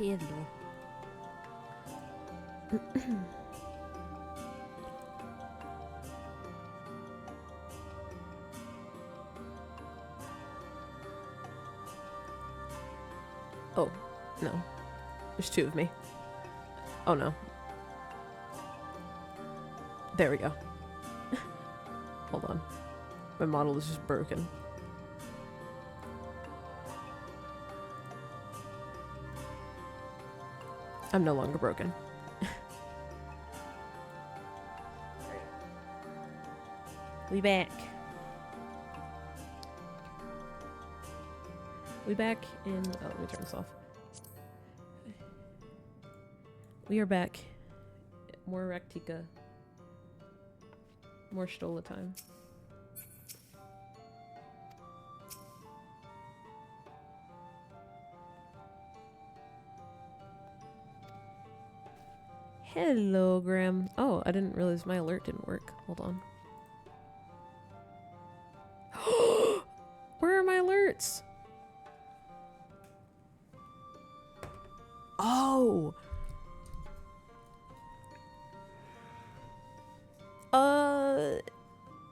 Hello. Oh, no. There's two of me. Oh no. There we go. Hold on. My model is just broken. I'm no longer broken. We back. We back in... Oh, let me turn this off. We are back. More Raktika. More Stola time. Hello, Graham. Oh, I didn't realize my alert didn't work. Hold on. Where are my alerts? Oh!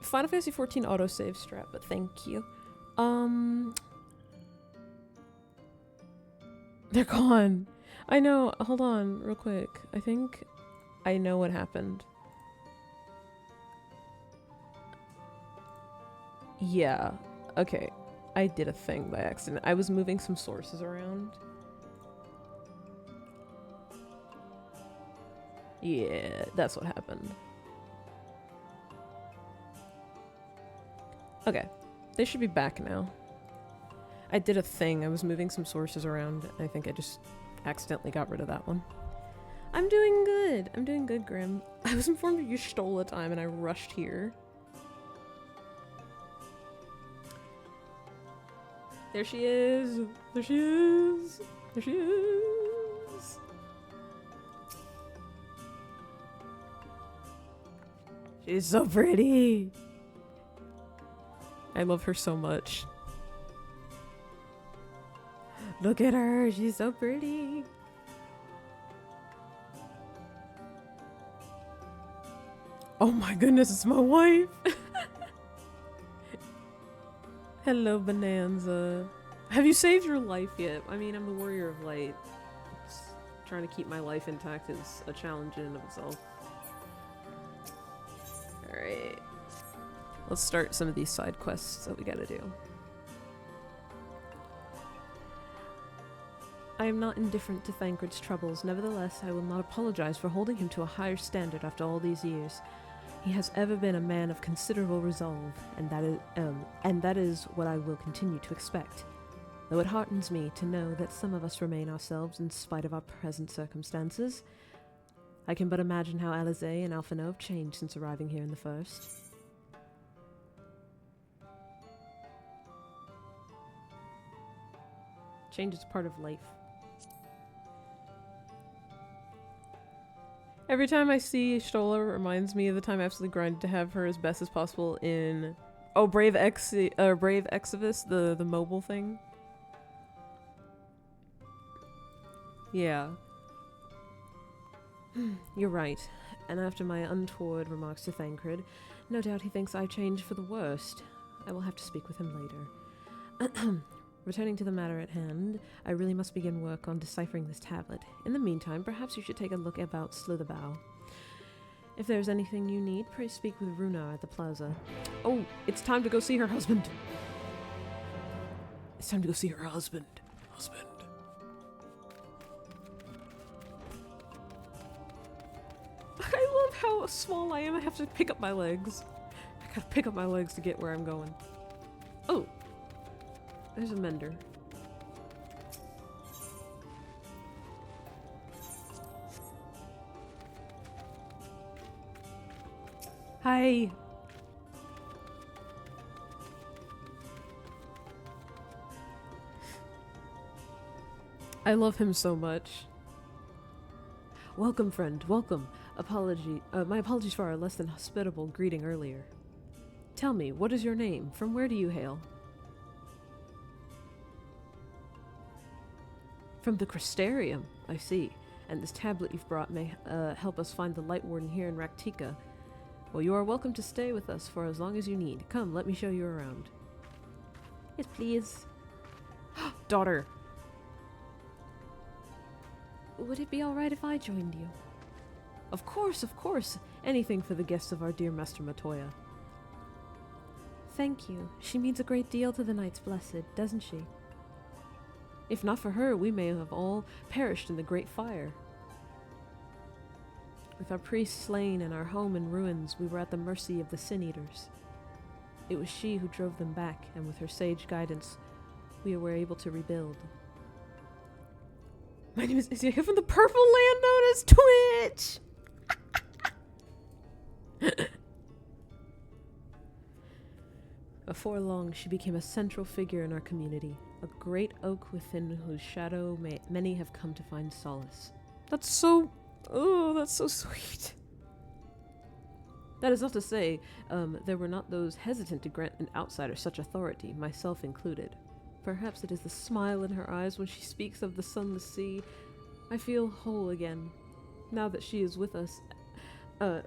Final Fantasy 14 autosave strat, but thank you. They're gone. I know. Hold on, real quick. I think I know what happened. Yeah. Okay. I did a thing by accident. I was moving some sources around. Yeah, that's what happened. Okay. They should be back now. I did a thing. I was moving some sources around. I think I just accidentally got rid of that one. I'm doing good. I'm doing good, Grim. I was informed you stole a time and I rushed here. There she is. There she is. There she is. She's so pretty. I love her so much. Look at her. She's so pretty. Oh my goodness, it's my wife. Hello, Bonanza. Have you saved your life yet? I mean, I'm the Warrior of Light. Just trying to keep my life intact is a challenge in and of itself. Alright. Let's start some of these side quests that we gotta do. I am not indifferent to Thancred's troubles. Nevertheless, I will not apologize for holding him to a higher standard after all these years. He has ever been a man of considerable resolve, and that is what I will continue to expect. Though it heartens me to know that some of us remain ourselves in spite of our present circumstances. I can but imagine how Alizé and Alphinaud have changed since arriving here in the first. Change is part of life. Every time I see Stola, it reminds me of the time I absolutely grinded to have her as best as possible in... Oh, Brave XIV, the mobile thing. Yeah. You're right. And after my untoward remarks to Thancred, no doubt he thinks I've changed for the worst. I will have to speak with him later. Returning to the matter at hand, I really must begin work on deciphering this tablet. In the meantime, perhaps you should take a look about Slitherbough. If there's anything you need, pray speak with Runar at the plaza. Oh, it's time to go see her husband. It's time to go see her husband. I love how small I am. I have to pick up my legs. I gotta pick up my legs to get where I'm going. Oh. There's a mender. Hi. I love him so much. Welcome, friend. Welcome. My apologies for our less than hospitable greeting earlier. Tell me, what is your name? From where do you hail? From the Crystarium, I see. And this tablet you've brought may help us find the Light Warden here in Raktika. Well, you are welcome to stay with us for as long as you need. Come, let me show you around. Yes, please. Daughter! Would it be alright if I joined you? Of course, of course. Anything for the guests of our dear Master Matoya. Thank you. She means a great deal to the Knights Blessed, doesn't she? If not for her, we may have all perished in the Great Fire. With our priests slain and our home in ruins, we were at the mercy of the Sin Eaters. It was she who drove them back, and with her sage guidance, we were able to rebuild. My name is Izzy from the Purple Land known as Twitch! Before long, she became a central figure in our community, a great oak within whose shadow many have come to find solace. That's so... Oh, that's so sweet. That is not to say, there were not those hesitant to grant an outsider such authority, myself included. Perhaps it is the smile in her eyes when she speaks of the sunless sea. I feel whole again, now that she is with us. And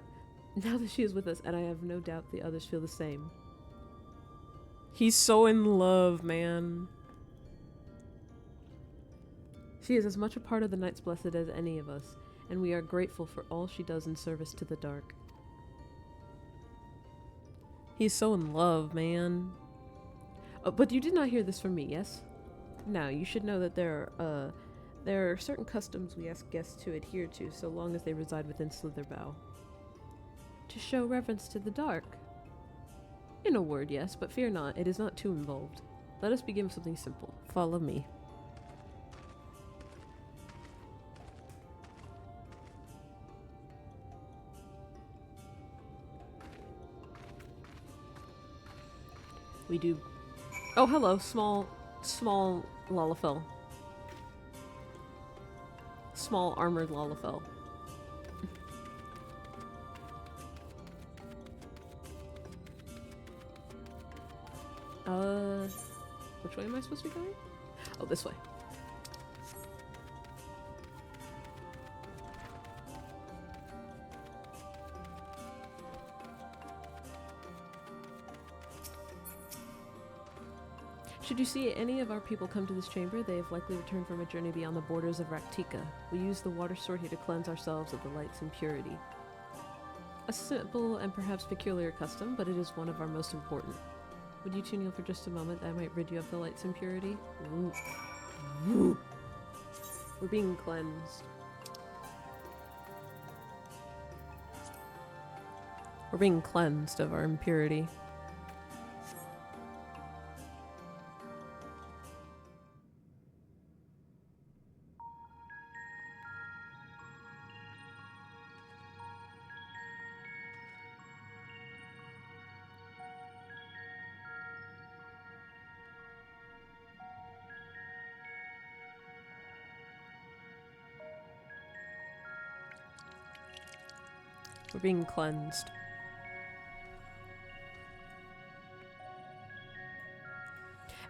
I have no doubt the others feel the same. He's so in love, man. She is as much a part of the Knights Blessed as any of us, and we are grateful for all she does in service to the dark. He's so in love, man. But you did not hear this from me, yes? Now, you should know that there are certain customs we ask guests to adhere to so long as they reside within Slitherbow. To show reverence to the dark. In a word, yes, but fear not, it is not too involved. Let us begin with something simple. Follow me. We do... Oh, hello, small Lalafell. Small armored Lalafell. Which way am I supposed to be going? Oh, this way. Should you see any of our people come to this chamber, they have likely returned from a journey beyond the borders of Raktika. We use the water sword here to cleanse ourselves of the light's impurity. A simple and perhaps peculiar custom, but it is one of our most important. Would you two kneel for just a moment? I might rid you of the light's impurity. Ooh. Ooh. We're being cleansed. We're being cleansed of our impurity. We're being cleansed.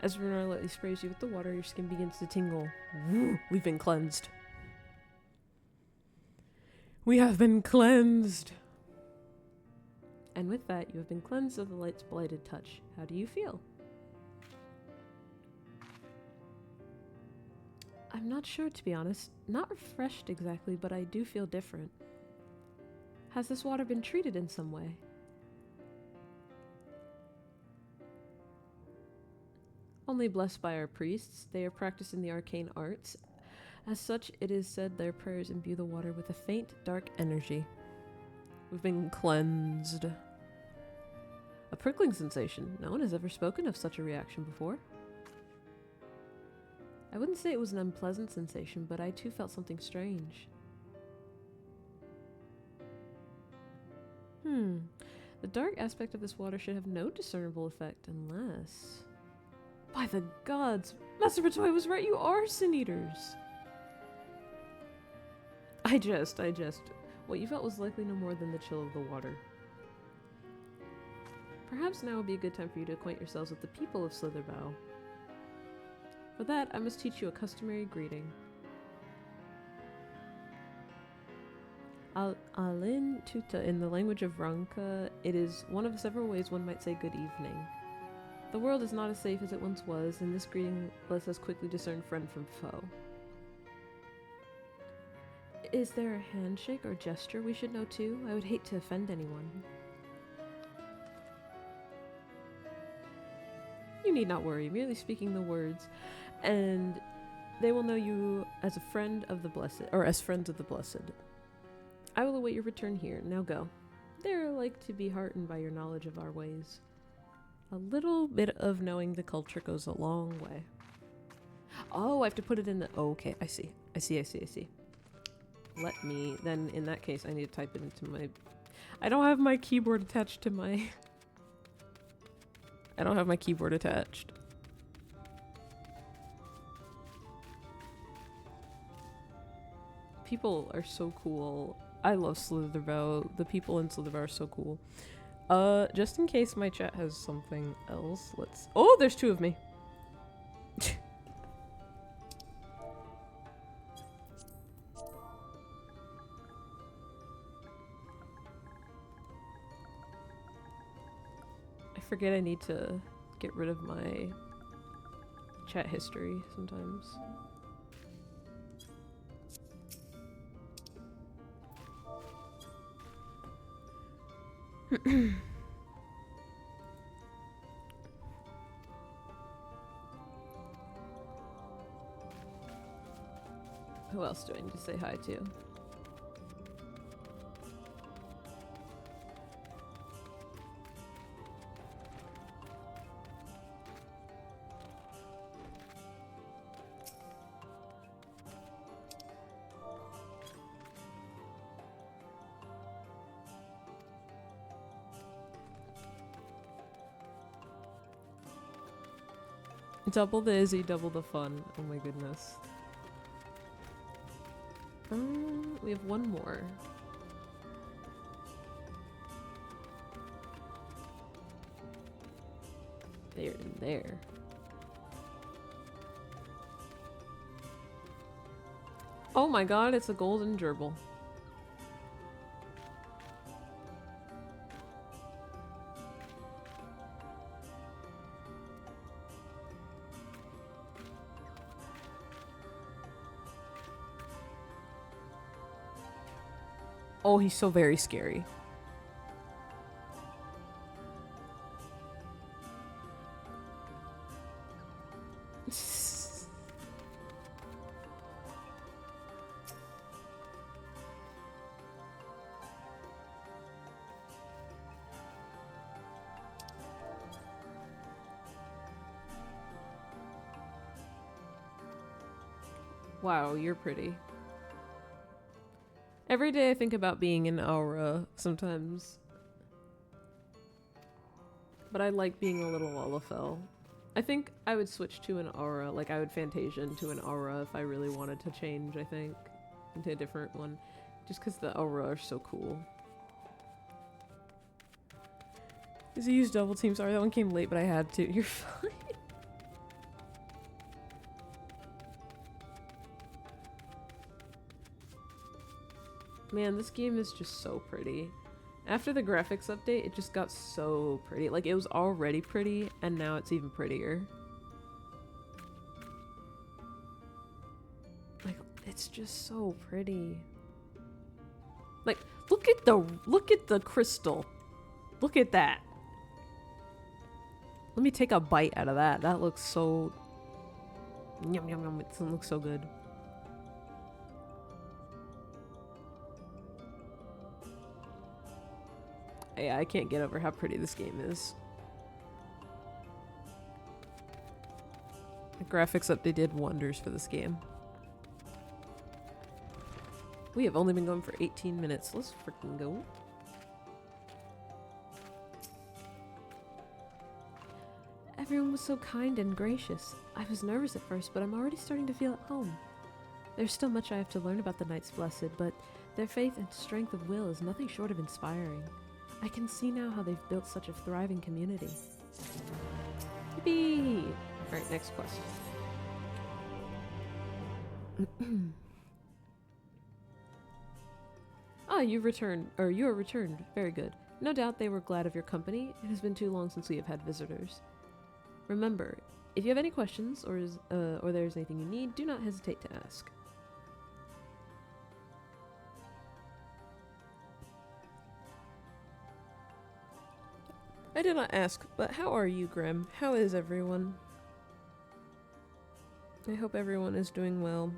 As Runar lightly sprays you with the water, your skin begins to tingle. Woo, we've been cleansed. We have been cleansed! And with that, you have been cleansed of the light's blighted touch. How do you feel? I'm not sure, to be honest. Not refreshed exactly, but I do feel different. Has this water been treated in some way? Only blessed by our priests. They are practiced in the arcane arts. As such, it is said their prayers imbue the water with a faint, dark energy. We've been cleansed. A prickling sensation. No one has ever spoken of such a reaction before. I wouldn't say it was an unpleasant sensation, but I too felt something strange. The dark aspect of this water should have no discernible effect unless... By the gods! Master Matoya was right, you are Sin Eaters! I jest. What you felt was likely no more than the chill of the water. Perhaps now would be a good time for you to acquaint yourselves with the people of Slitherbow. For that, I must teach you a customary greeting. Alin Tuta, in the language of Ranka, it is one of several ways one might say good evening. The world is not as safe as it once was, and this greeting lets us quickly discern friend from foe. Is there a handshake or gesture we should know too? I would hate to offend anyone. You need not worry, merely speaking the words, and they will know you as a friend of the blessed, or as friends of the blessed. I will await your return here. Now go. They're like to be heartened by your knowledge of our ways. A little bit of knowing the culture goes a long way. Oh, I have to put it in the... Oh, okay, I see. Let me... Then, in that case, I need to type it into my... I don't have my keyboard attached to my... I don't have my keyboard attached. People are so cool. I love Slitherbow. The people in Slitherbow are so cool. Just in case my chat has something else, let's... Oh, there's two of me! I forget I need to get rid of my chat history sometimes. Who else do I need to say hi to? Double the Izzy, double the fun. Oh my goodness. We have one more. There and there. Oh my god, it's a golden gerbil. Oh, he's so very scary. Wow, you're pretty. Every day I think about being an aura sometimes. But I like being a little Lalafell. I think I would switch to an aura, like I would Fantasian to an aura if I really wanted to change, I think, into a different one. Just because the aura are so cool. Does he use double team? Sorry, that one came late, but I had to. You're fine. Man, this game is just so pretty. After the graphics update, it just got so pretty. Like, it was already pretty, and now it's even prettier. Like, it's just so pretty. Like, look at the crystal. Look at that. Let me take a bite out of that. That looks so... Yum, yum, yum. It doesn't look so good. Yeah, I can't get over how pretty this game is. The graphics update did wonders for this game. We have only been going for 18 minutes. Let's freaking go. Everyone was so kind and gracious. I was nervous at first, but I'm already starting to feel at home. There's still much I have to learn about the Knights Blessed, but their faith and strength of will is nothing short of inspiring. I can see now how they've built such a thriving community. Yippee! Alright, next question. Ah, you are returned. Very good. No doubt they were glad of your company. It has been too long since we have had visitors. Remember, if you have any questions or there is anything you need, do not hesitate to ask. I did not ask, but how are you, Grim? How is everyone? I hope everyone is doing well.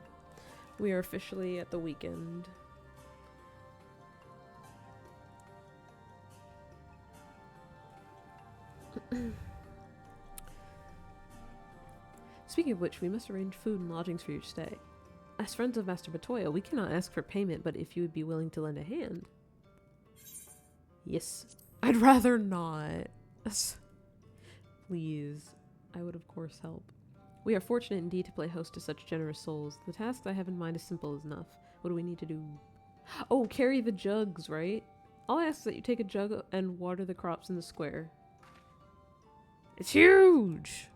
We are officially at the weekend. Speaking of which, we must arrange food and lodgings for your stay. As friends of Master Batoya, we cannot ask for payment, but if you would be willing to lend a hand... Yes. I'd rather not. Please. I would of course help. We are fortunate indeed to play host to such generous souls. The task I have in mind is simple as enough. What do we need to do? Oh, carry the jugs, right? All I ask is that you take a jug and water the crops in the square. It's huge!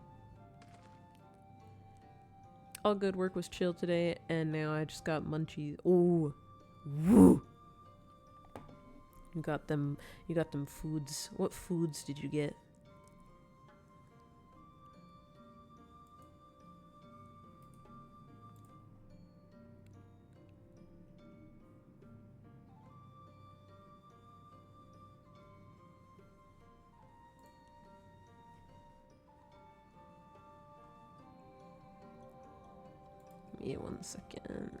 All good work was chill today, and now I just got munchies. Ooh. Woo! You got them foods. What foods did you get? Give me 1 second.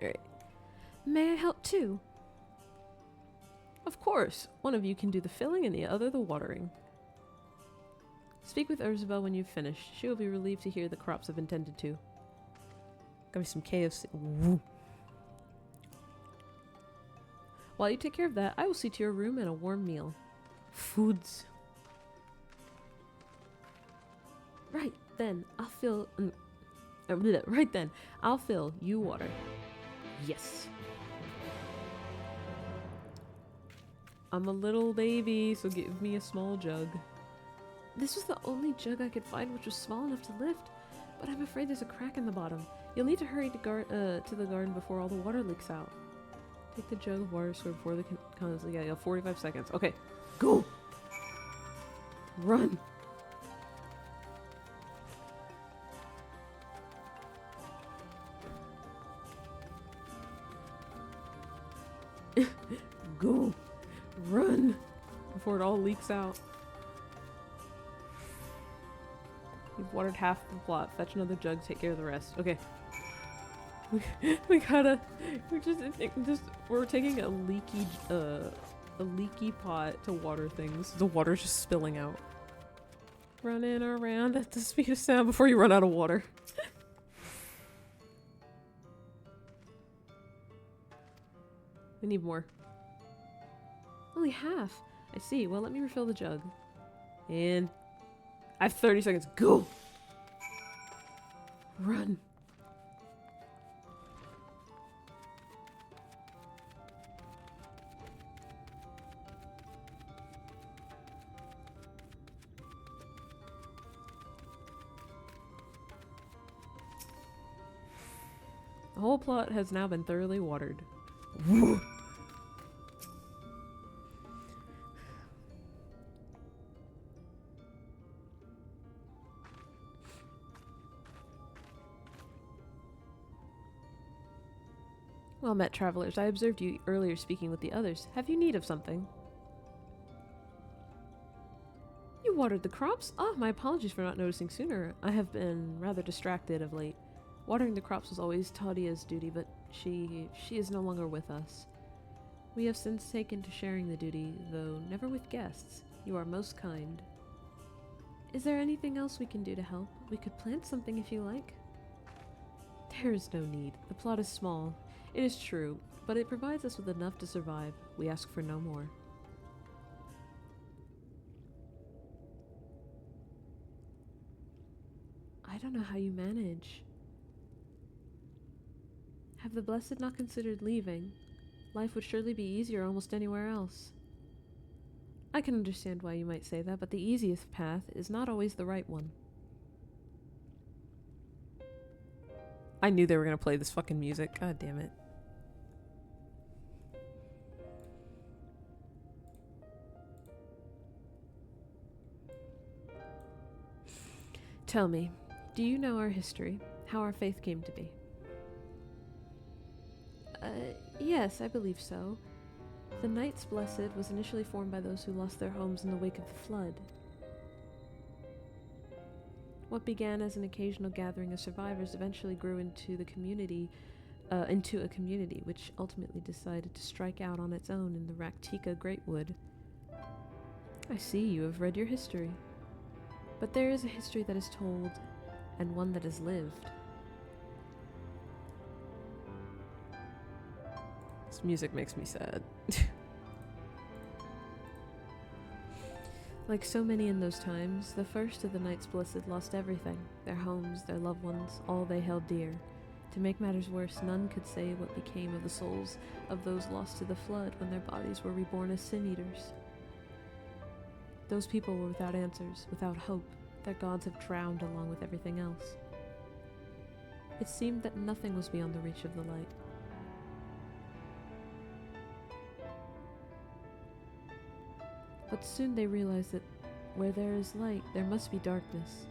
Alright. May I help too? Of course. One of you can do the filling and the other the watering. Speak with Urzabel when you've finished. She will be relieved to hear the crops have intended to. Got me some KFC. Woo. While you take care of that, I will see to your room and a warm meal. Foods. Right then, I'll fill... right then, I'll fill, you water. Yes. I'm a little baby, so give me a small jug. This was the only jug I could find which was small enough to lift, but I'm afraid there's a crack in the bottom. You'll need to hurry to the garden before all the water leaks out. Take the jug of water so before the yeah, you have 45 seconds. Okay, go! Run! Go! Run! Before it all leaks out. You've watered half the plot. Fetch another jug, take care of the rest. Okay. We're taking a leaky pot to water things. The water's just spilling out. Running around at the speed of sound before you run out of water. I need more. Only half. I see. Well, let me refill the jug. And I have 30 seconds. Go! Run. The whole plot has now been thoroughly watered. Woo! Well met, travelers. I observed you earlier speaking with the others. Have you need of something? You watered the crops? Ah, my apologies for not noticing sooner. I have been rather distracted of late. Watering the crops was always Tadia's duty, but she is no longer with us. We have since taken to sharing the duty, though never with guests. You are most kind. Is there anything else we can do to help? We could plant something if you like. There is no need. The plot is small. It is true, but it provides us with enough to survive. We ask for no more. I don't know how you manage. Have the Blessed not considered leaving? Life would surely be easier almost anywhere else. I can understand why you might say that, but the easiest path is not always the right one. I knew they were gonna play this fucking music. God damn it. Tell me, do you know our history? How our faith came to be? Yes, I believe so. The Knights Blessed was initially formed by those who lost their homes in the wake of the flood. What began as an occasional gathering of survivors eventually grew into a community, which ultimately decided to strike out on its own in the Raktika Greatwood. I see you have read your history. But there is a history that is told, and one that is lived. This music makes me sad. Like so many in those times, the first of the Knights Blessed lost everything, their homes, their loved ones, all they held dear. To make matters worse, none could say what became of the souls of those lost to the flood when their bodies were reborn as sin-eaters. Those people were without answers, without hope. Their gods have drowned along with everything else. It seemed that nothing was beyond the reach of the light. But soon they realized that where there is light, there must be darkness.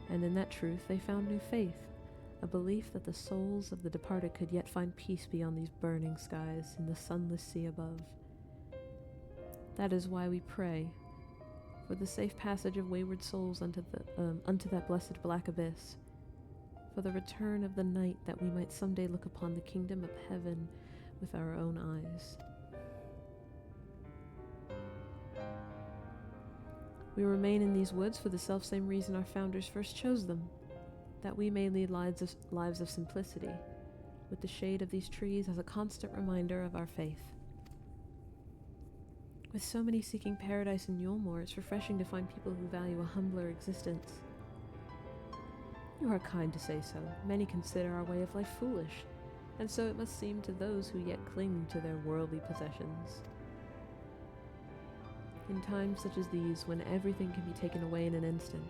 And in that truth, they found new faith, a belief that the souls of the departed could yet find peace beyond these burning skies in the sunless sea above. That is why we pray for the safe passage of wayward souls unto that blessed black abyss, for the return of the night, that we might someday look upon the kingdom of heaven with our own eyes. We remain in these woods for the selfsame reason our founders first chose them, that we may lead lives of simplicity, with the shade of these trees as a constant reminder of our faith. With so many seeking paradise in Yulmore, it's refreshing to find people who value a humbler existence. You are kind to say so. Many consider our way of life foolish, and so it must seem to those who yet cling to their worldly possessions. In times such as these, when everything can be taken away in an instant,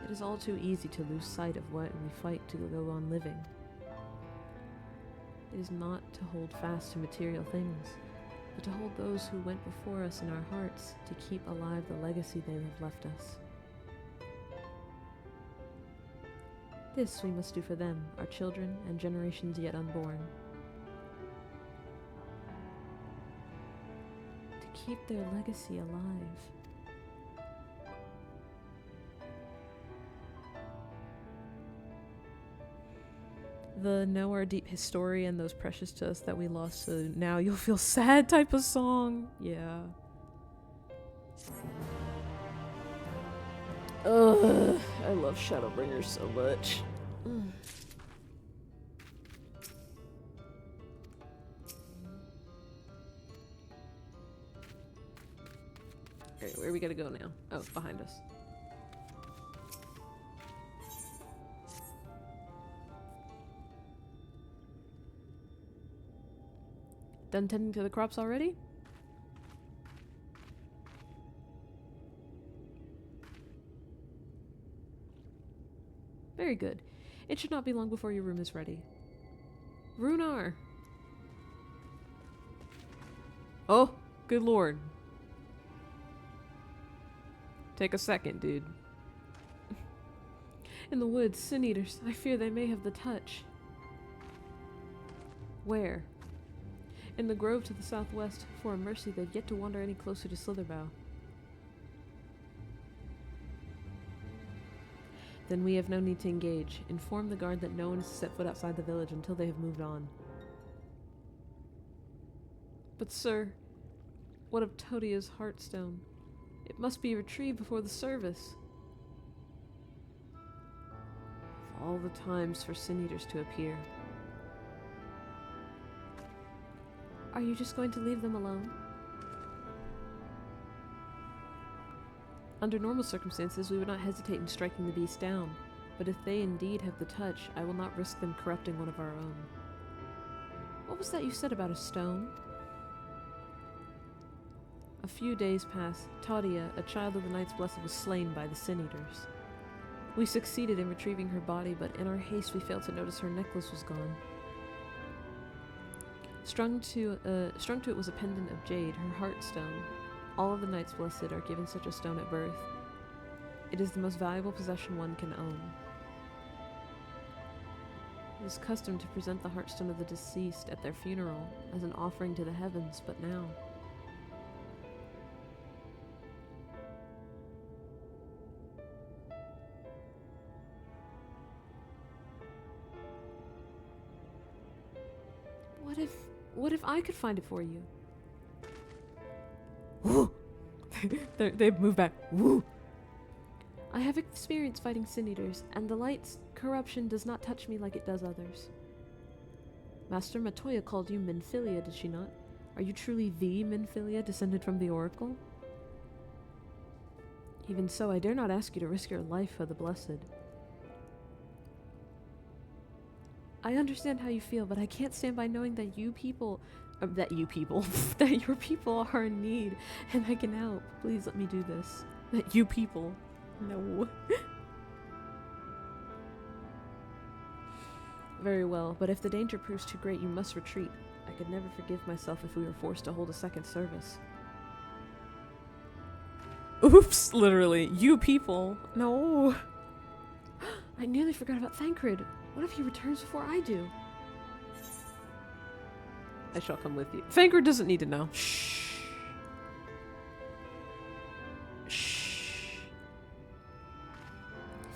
it is all too easy to lose sight of what we fight to go on living. It is not to hold fast to material things, but to hold those who went before us in our hearts, to keep alive the legacy they have left us. This we must do for them, our children, and generations yet unborn. To keep their legacy alive. The know our deep history and those precious to us that we lost, so now you'll feel sad type of song. Yeah. Ugh, I love Shadowbringers so much. Alright, where we gotta go now? Oh, behind us. Done tending to the crops already? Very good. It should not be long before your room is ready. Runar! Oh, good lord. Take a second, dude. In the woods, sin-eaters. I fear they may have the touch. Where? In the grove to the southwest. For a mercy, they've yet to wander any closer to Slitherbough. Then we have no need to engage. Inform the guard that no one is to set foot outside the village until they have moved on. But sir, what of Todia's heartstone? It must be retrieved before the service. Of all the times for sin-eaters to appear. Are you just going to leave them alone? Under normal circumstances, we would not hesitate in striking the beast down, but if they indeed have the touch, I will not risk them corrupting one of our own. What was that you said about a stone? A few days passed. Tadia, a child of the Knights Blessed, was slain by the sin-eaters. We succeeded in retrieving her body, but in our haste we failed to notice her necklace was gone. Strung to it was a pendant of jade, her heart stone. All of the Knights Blessed are given such a stone at birth. It is the most valuable possession one can own. It is custom to present the heartstone of the deceased at their funeral as an offering to the heavens, but now... What if I could find it for you? Woo! They've moved back. Woo! I have experience fighting sin eaters, and the light's corruption does not touch me like it does others. Master Matoya called you Minfilia, did she not? Are you truly the Minfilia descended from the Oracle? Even so, I dare not ask you to risk your life for the Blessed. I understand how you feel, but I can't stand by knowing that your people are in need, and I can help. Please let me do this. That you people. No. Very well, but if the danger proves too great, you must retreat. I could never forgive myself if we were forced to hold a second service. Oops, literally. You people. No. I nearly forgot about Thancred. What if he returns before I do? I shall come with you. Thancred doesn't need to know. Shh. Shh.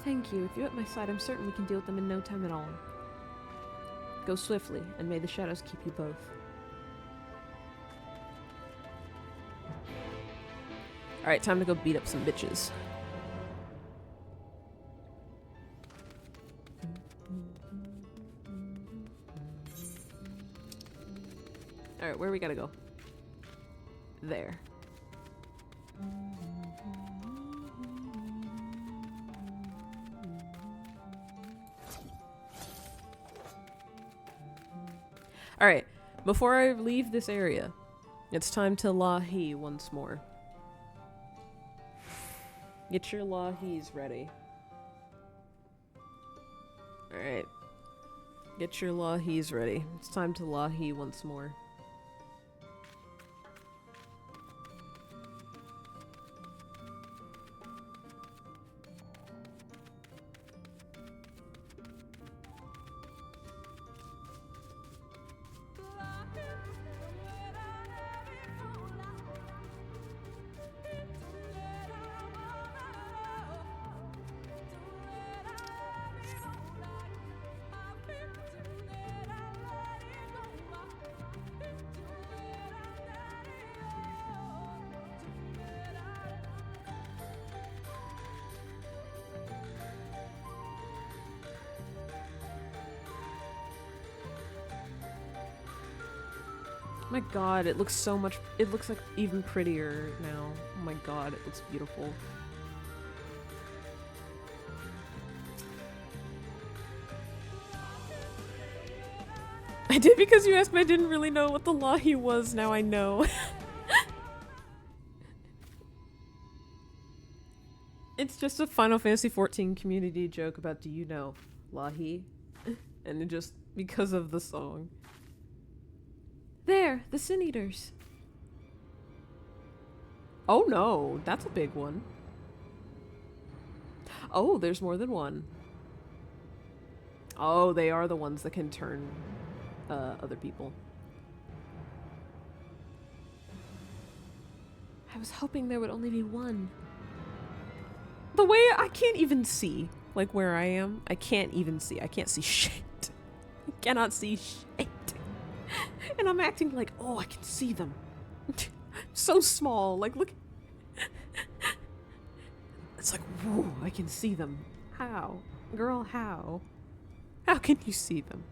Thank you. If you're at my side, I'm certain we can deal with them in no time at all. Go swiftly, and may the shadows keep you both. Alright, time to go beat up some bitches. Alright, where we gotta go? There. Alright, before I leave this area, it's time to LAHEE once more. Get your LAHEEs ready. Alright. Get your LAHEEs ready. It's time to LAHEE once more. My god, it looks so much- it looks like even prettier now. Oh my god, it looks beautiful. I did because you asked me. I didn't really know what the LAHEE was, now I know. It's just a Final Fantasy XIV community joke about do you know LAHEE? And it just because of the song. There, the Sin Eaters. Oh no, that's a big one. Oh, there's more than one. Oh, they are the ones that can turn other people. I was hoping there would only be one. The way I can't even see, like where I am, I can't even see. I can't see shit. I cannot see shit. And I'm acting like, oh, I can see them. So small. Like, look. It's like, whoa, I can see them. How? Girl, how? How can you see them?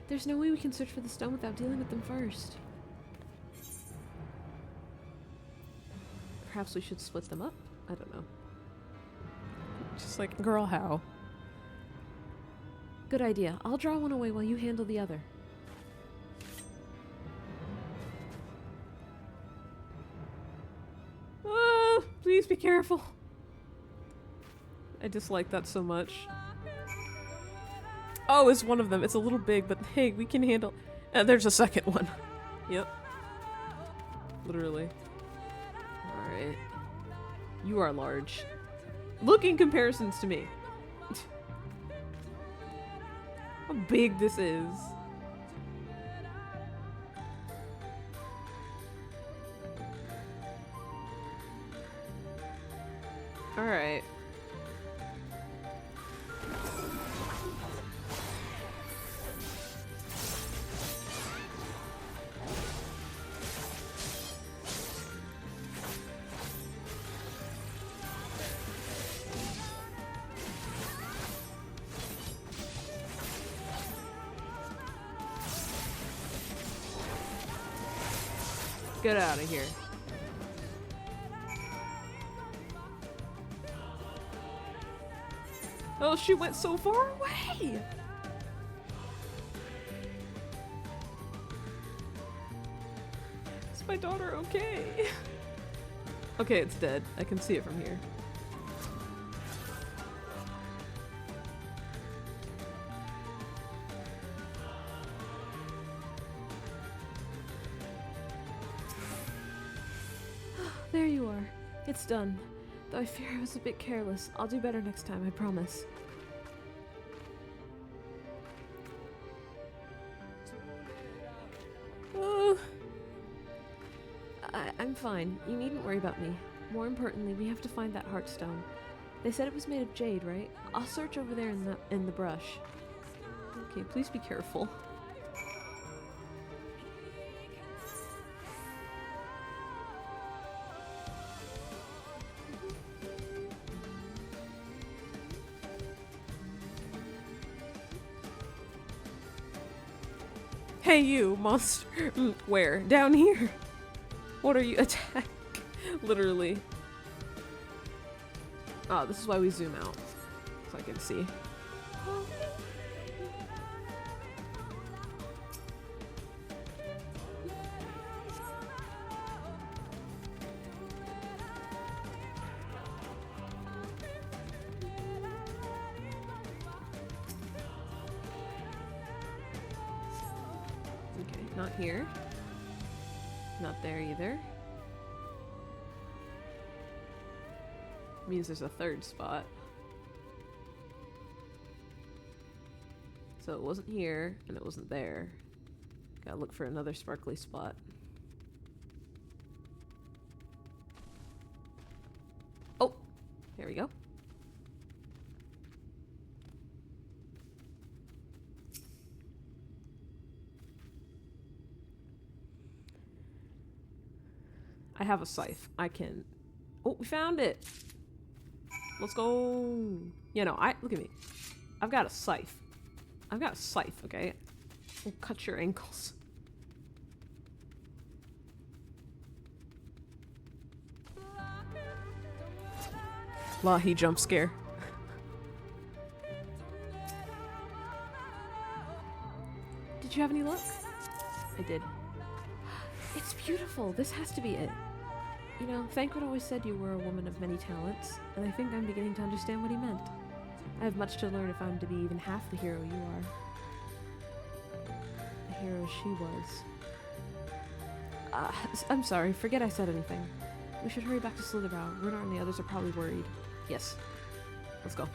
There's no way we can search for the stone without dealing with them first. Perhaps we should split them up? I don't know. Just like, girl, how? Good idea. I'll draw one away while you handle the other. Please be careful. I dislike that so much. Oh, it's one of them. It's a little big, but hey, we can handle... there's a second one. Yep. Literally. Alright. You are large. Look in comparisons to me. How big this is. Alright. Get out of here. Oh, she went so far away! Is my daughter okay? Okay, it's dead. I can see it from here. There you are. It's done. Though I fear I was a bit careless. I'll do better next time, I promise. Oh. I'm fine. You needn't worry about me. More importantly, we have to find that heartstone. They said it was made of jade, right? I'll search over there in the brush. Okay, please be careful. Hey you, monster. Where? Down here. What are you? Attack. Literally. Oh, this is why we zoom out. So I can see. Not here. Not there either. Means there's a third spot. So it wasn't here, and it wasn't there. Gotta look for another sparkly spot. Oh! There we go. I have a scythe. I can... Oh, we found it! Let's go! You know, look at me. I've got a scythe. I've got a scythe, okay? We'll cut your ankles. LAHEE jump scare. Did you have any luck? I did. It's beautiful. This has to be it. You know, Thancred always said you were a woman of many talents, and I think I'm beginning to understand what he meant. I have much to learn if I'm to be even half the hero you are. The hero she was. I'm sorry, forget I said anything. We should hurry back to Slitherbrow. Runar and the others are probably worried. Yes. Let's go.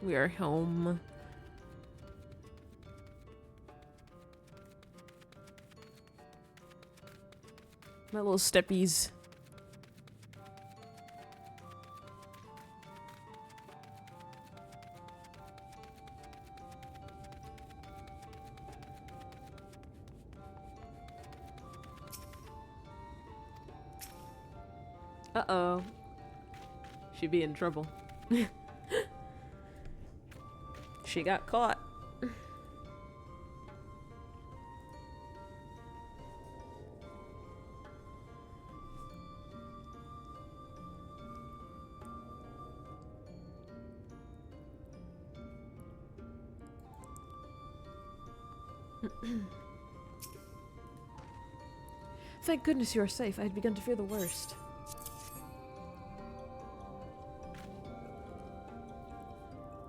We are home. My little steppies. Uh-oh. She'd be in trouble. She got caught. Thank goodness you are safe. I had begun to fear the worst.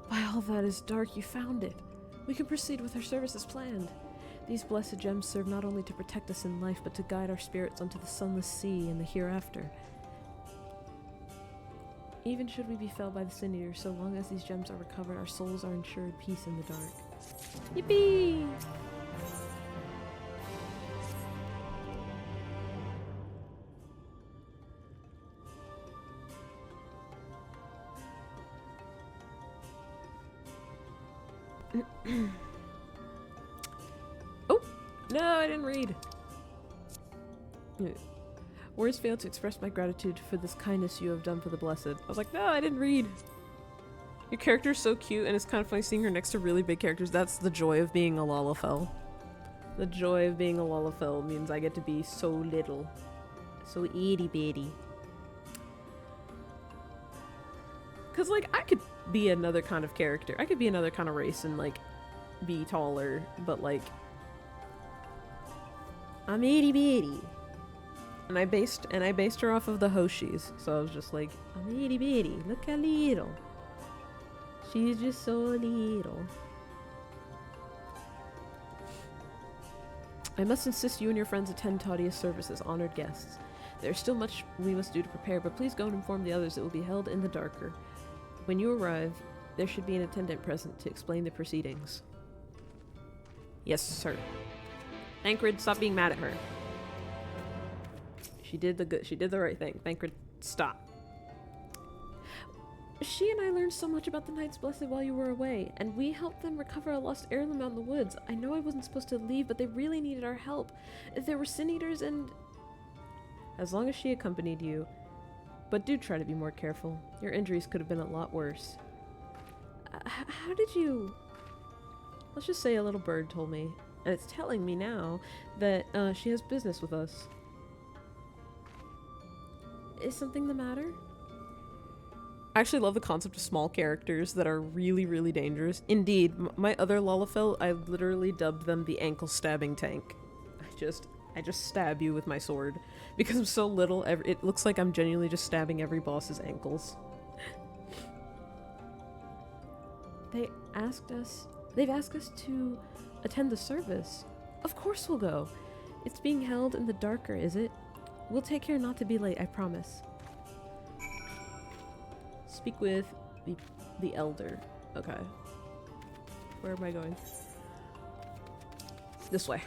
By all that is dark, you found it. We can proceed with our service as planned. These blessed gems serve not only to protect us in life, but to guide our spirits onto the sunless sea and the hereafter. Even should we be felled by the Sin Eater, so long as these gems are recovered, our souls are ensured peace in the dark. Yippee! Oh! No, I didn't read! Words fail to express my gratitude for this kindness you have done for the blessed. I was like, no, I didn't read! Your character's so cute, and it's kind of funny seeing her next to really big characters. That's the joy of being a Lalafell. The joy of being a Lalafell means I get to be so little. So itty bitty. Cause like, I could be another kind of character. I could be another kind of race and like, be taller, but like, I'm itty bitty. And I based her off of the Hoshis, so I was just like, I'm itty bitty, look how little. She's just so little. I must insist you and your friends attend Tadia's services, honored guests. There's still much we must do to prepare, but please go and inform the others it will be held in the darker. When you arrive, there should be an attendant present to explain the proceedings. Yes, sir. Thancred, stop being mad at her. She did the right thing. Thancred, stop. She and I learned so much about the Knights Blessed while you were away, and we helped them recover a lost heirloom out in the woods. I know I wasn't supposed to leave, but they really needed our help. There were Sin Eaters and... As long as she accompanied you. But do try to be more careful. Your injuries could have been a lot worse. How did you... Let's just say a little bird told me, and it's telling me now, that she has business with us. Is something the matter? I actually love the concept of small characters that are really, really dangerous. Indeed, my other Lalafell, I literally dubbed them the ankle stabbing tank. I just stab you with my sword. Because I'm so little, it looks like I'm genuinely just stabbing every boss's ankles. They've asked us to attend the service. Of course we'll go. It's being held in the darker, is it? We'll take care not to be late, I promise. Speak with the elder. Okay. Where am I going? This way.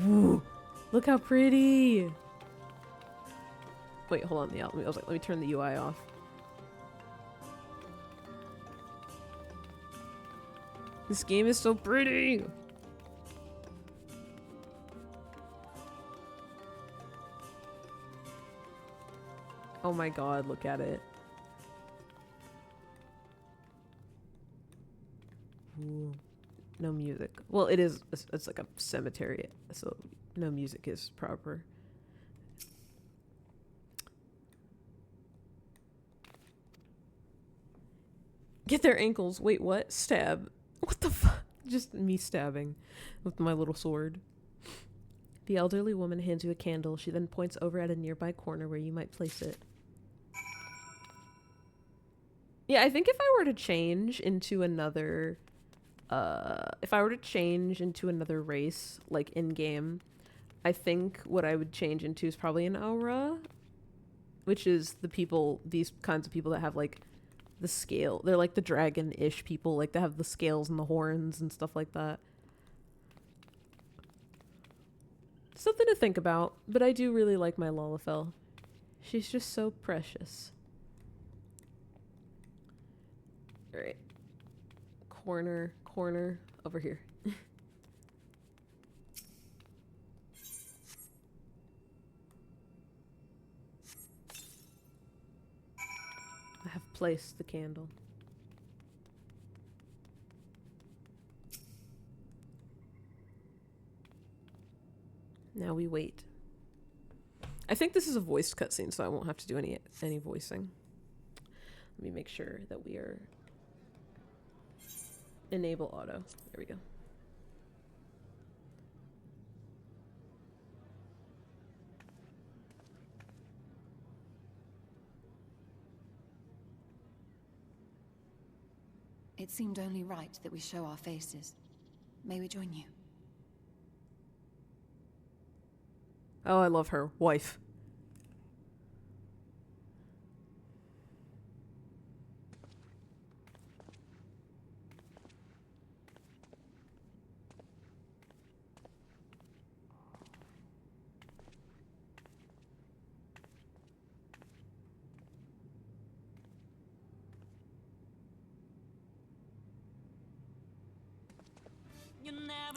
Woo! Look how pretty! Wait, hold on. I was like, let me turn the UI off. This game is so pretty! Oh my god, look at it. Ooh. No music. Well, it's like a cemetery, so no music is proper. Get their ankles. Wait, what? Stab. What the fuck? Just me stabbing with my little sword. The elderly woman hands you a candle. She then points over at a nearby corner where you might place it. Yeah, I think if I were to change into another... race, like in-game, I think what I would change into is probably an aura, which is these kinds of people that have, like, the scale. They're like the dragon-ish people, like, they have the scales and the horns and stuff like that. Something to think about, but I do really like my Lalafell. She's just so precious. Alright. Corner, over here. I have placed the candle. Now we wait. I think this is a voiced cutscene, so I won't have to do any voicing. Let me make sure that we are enable auto. There we go. It seemed only right that we show our faces. May we join you? Oh, I love her. Wife.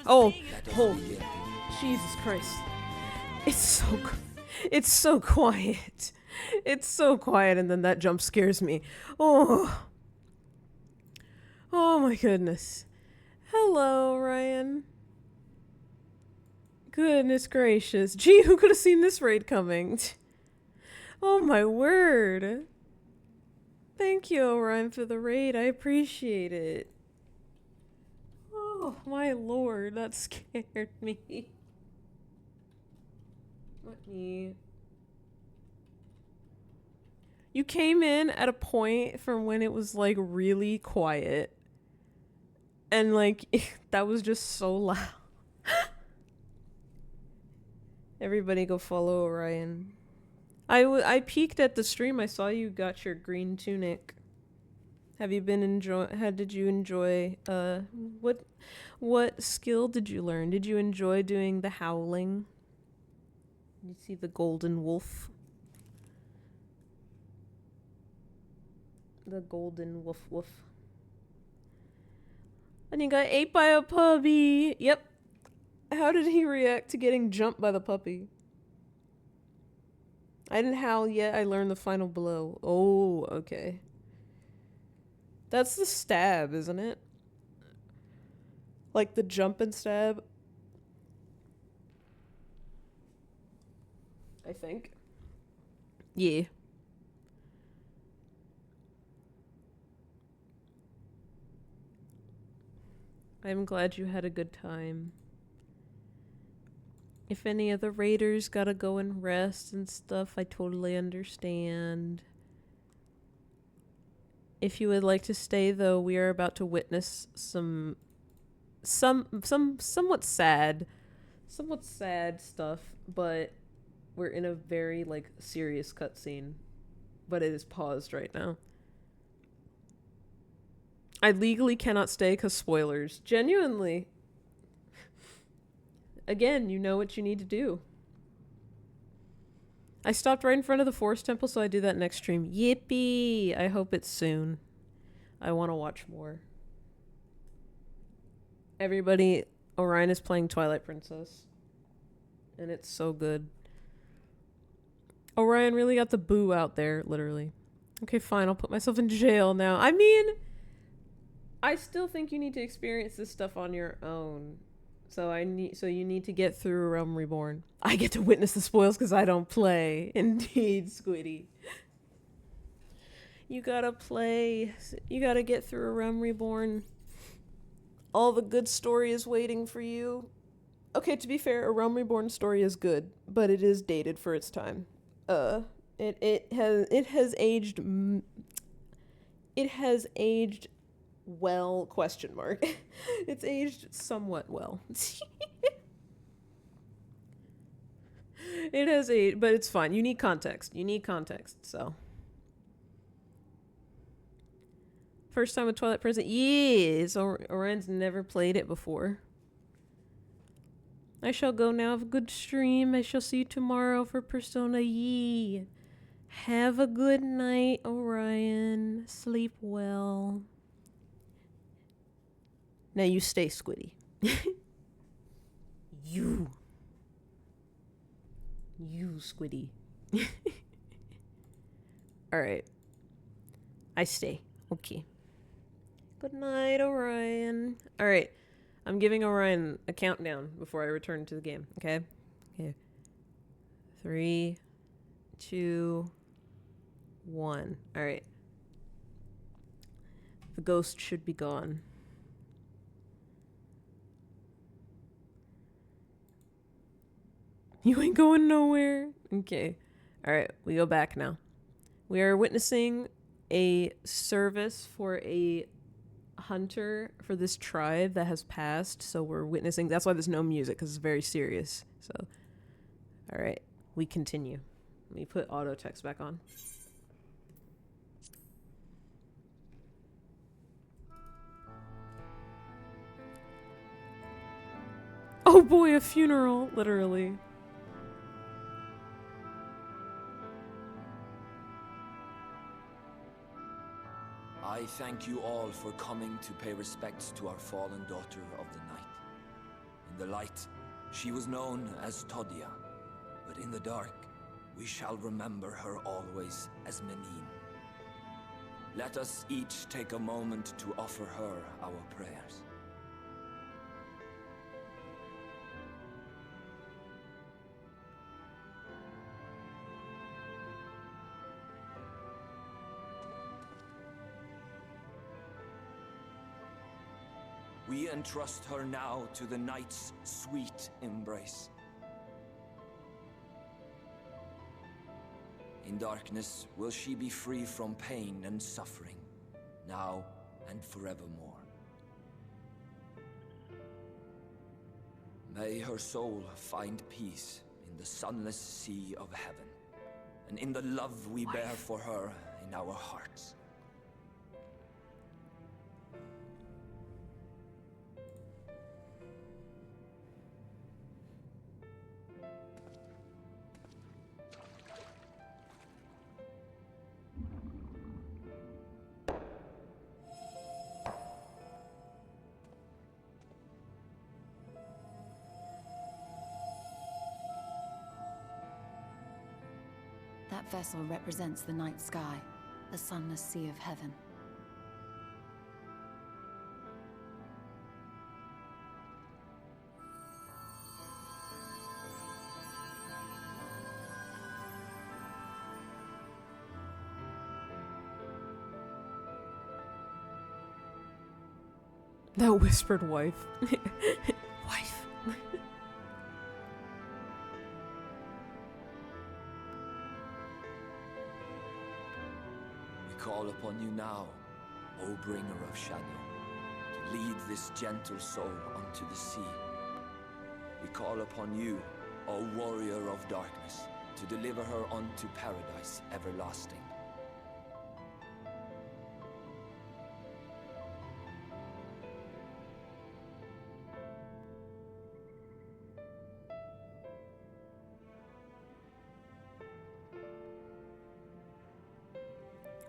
Oh, Jesus Christ. It's so quiet. It's so quiet, and then that jump scares me. Oh my goodness. Hello, Ryan. Goodness gracious. Gee, who could have seen this raid coming? Oh my word. Thank you, Orion, for the raid. I appreciate it. Oh my lord, that scared me. Let me... You came in at a point from when it was like really quiet. And like, that was just so loud. Everybody go follow Orion. I peeked at the stream. I saw you got your green tunic. Have you been did you enjoy, what skill did you learn? Did you enjoy doing the howling? You see the golden wolf? The golden woof woof. And he got ate by a puppy. Yep. How did he react to getting jumped by the puppy? I didn't howl yet. I learned the final blow. Oh, okay. That's the stab, isn't it? Like the jump and stab. I think. Yeah. I'm glad you had a good time. If any of the raiders gotta go and rest and stuff, I totally understand. If you would like to stay, though, we are about to witness some somewhat sad stuff, but we're in a very, like, serious cutscene. But it is paused right now. I legally cannot stay because spoilers. Genuinely. Again, you know what you need to do. I stopped right in front of the Forest Temple, so I do that next stream. Yippee! I hope it's soon. I want to watch more. Everybody, Orion is playing Twilight Princess. And it's so good. Orion really got the boo out there, literally. Okay, fine, I'll put myself in jail now. I mean, I still think you need to experience this stuff on your own. So you need to get through Realm Reborn. I get to witness the spoils because I don't play. Indeed, Squiddy. You gotta play. You gotta get through a Realm Reborn. All the good story is waiting for you. Okay, to be fair, a Realm Reborn story is good, but it is dated for its time. It has aged well, question mark. It's aged somewhat well. It has aged, but it's fine. You need context. So. First time with Twilight Princess. Yes! Orion's never played it before. I shall go now. Have a good stream. I shall see you tomorrow for Persona Yi. Have a good night, Orion. Sleep well. Now you stay, Squiddy. You, Squiddy. Alright. I stay. Okay. Good night, Orion. Alright. I'm giving Orion a countdown before I return to the game, okay? Okay. 3, 2, 1. Alright. The ghost should be gone. You ain't going nowhere. Okay. Alright, we go back now. We are witnessing a service for a hunter for this tribe that has passed. So we're witnessing... That's why there's no music, because it's very serious. So, alright, we continue. Let me put auto text back on. Oh boy, a funeral, literally. I thank you all for coming to pay respects to our fallen daughter of the night. In the light, she was known as Todia, but in the dark, we shall remember her always as Menine. Let us each take a moment to offer her our prayers. We entrust her now to the night's sweet embrace. In darkness will she be free from pain and suffering, now and forevermore. May her soul find peace in the sunless sea of heaven, and in the love we bear for her in our hearts. That vessel represents the night sky, the sunless sea of heaven. That whispered wife. Wife. Call upon you now, O bringer of shadow, to lead this gentle soul unto the sea. We call upon you, O warrior of darkness, to deliver her unto paradise everlasting.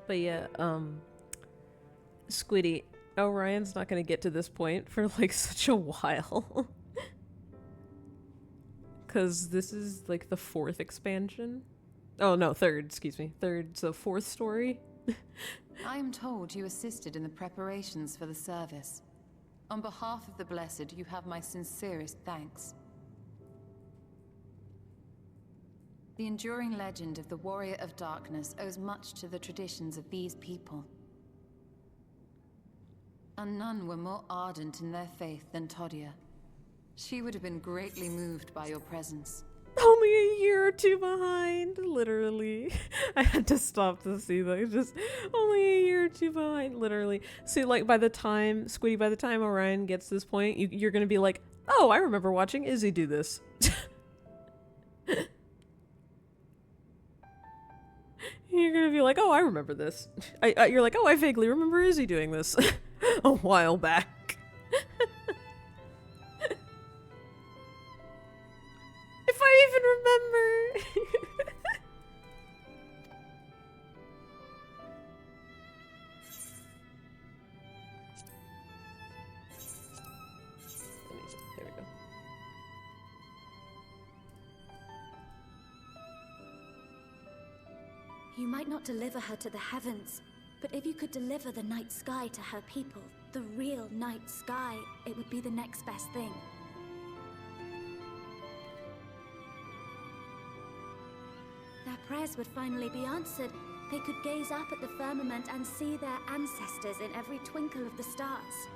But yeah, Squiddy, Orion's not gonna get to this point for like such a while. Cause this is like the 4th expansion. Oh no, 3rd, excuse me. 3rd, so 4th story. I am told you assisted in the preparations for the service. On behalf of the Blessed, you have my sincerest thanks. The enduring legend of the Warrior of Darkness owes much to the traditions of these people. And none were more ardent in their faith than Todia. She would have been greatly moved by your presence. Only a year or 2 behind, literally. I had to stop to see that. It's just only a year or 2 behind, literally. See, like by the time, Squiddy, by the time Orion gets to this point, you're gonna be like, oh, I remember watching Izzy do this. You're gonna be like, oh, I remember this. You're like, oh, I vaguely remember Izzy doing this a while back. I even remember? There we go. You might not deliver her to the heavens, but if you could deliver the night sky to her people, the real night sky, it would be the next best thing. Their prayers would finally be answered. They could gaze up at the firmament and see their ancestors in every twinkle of the stars.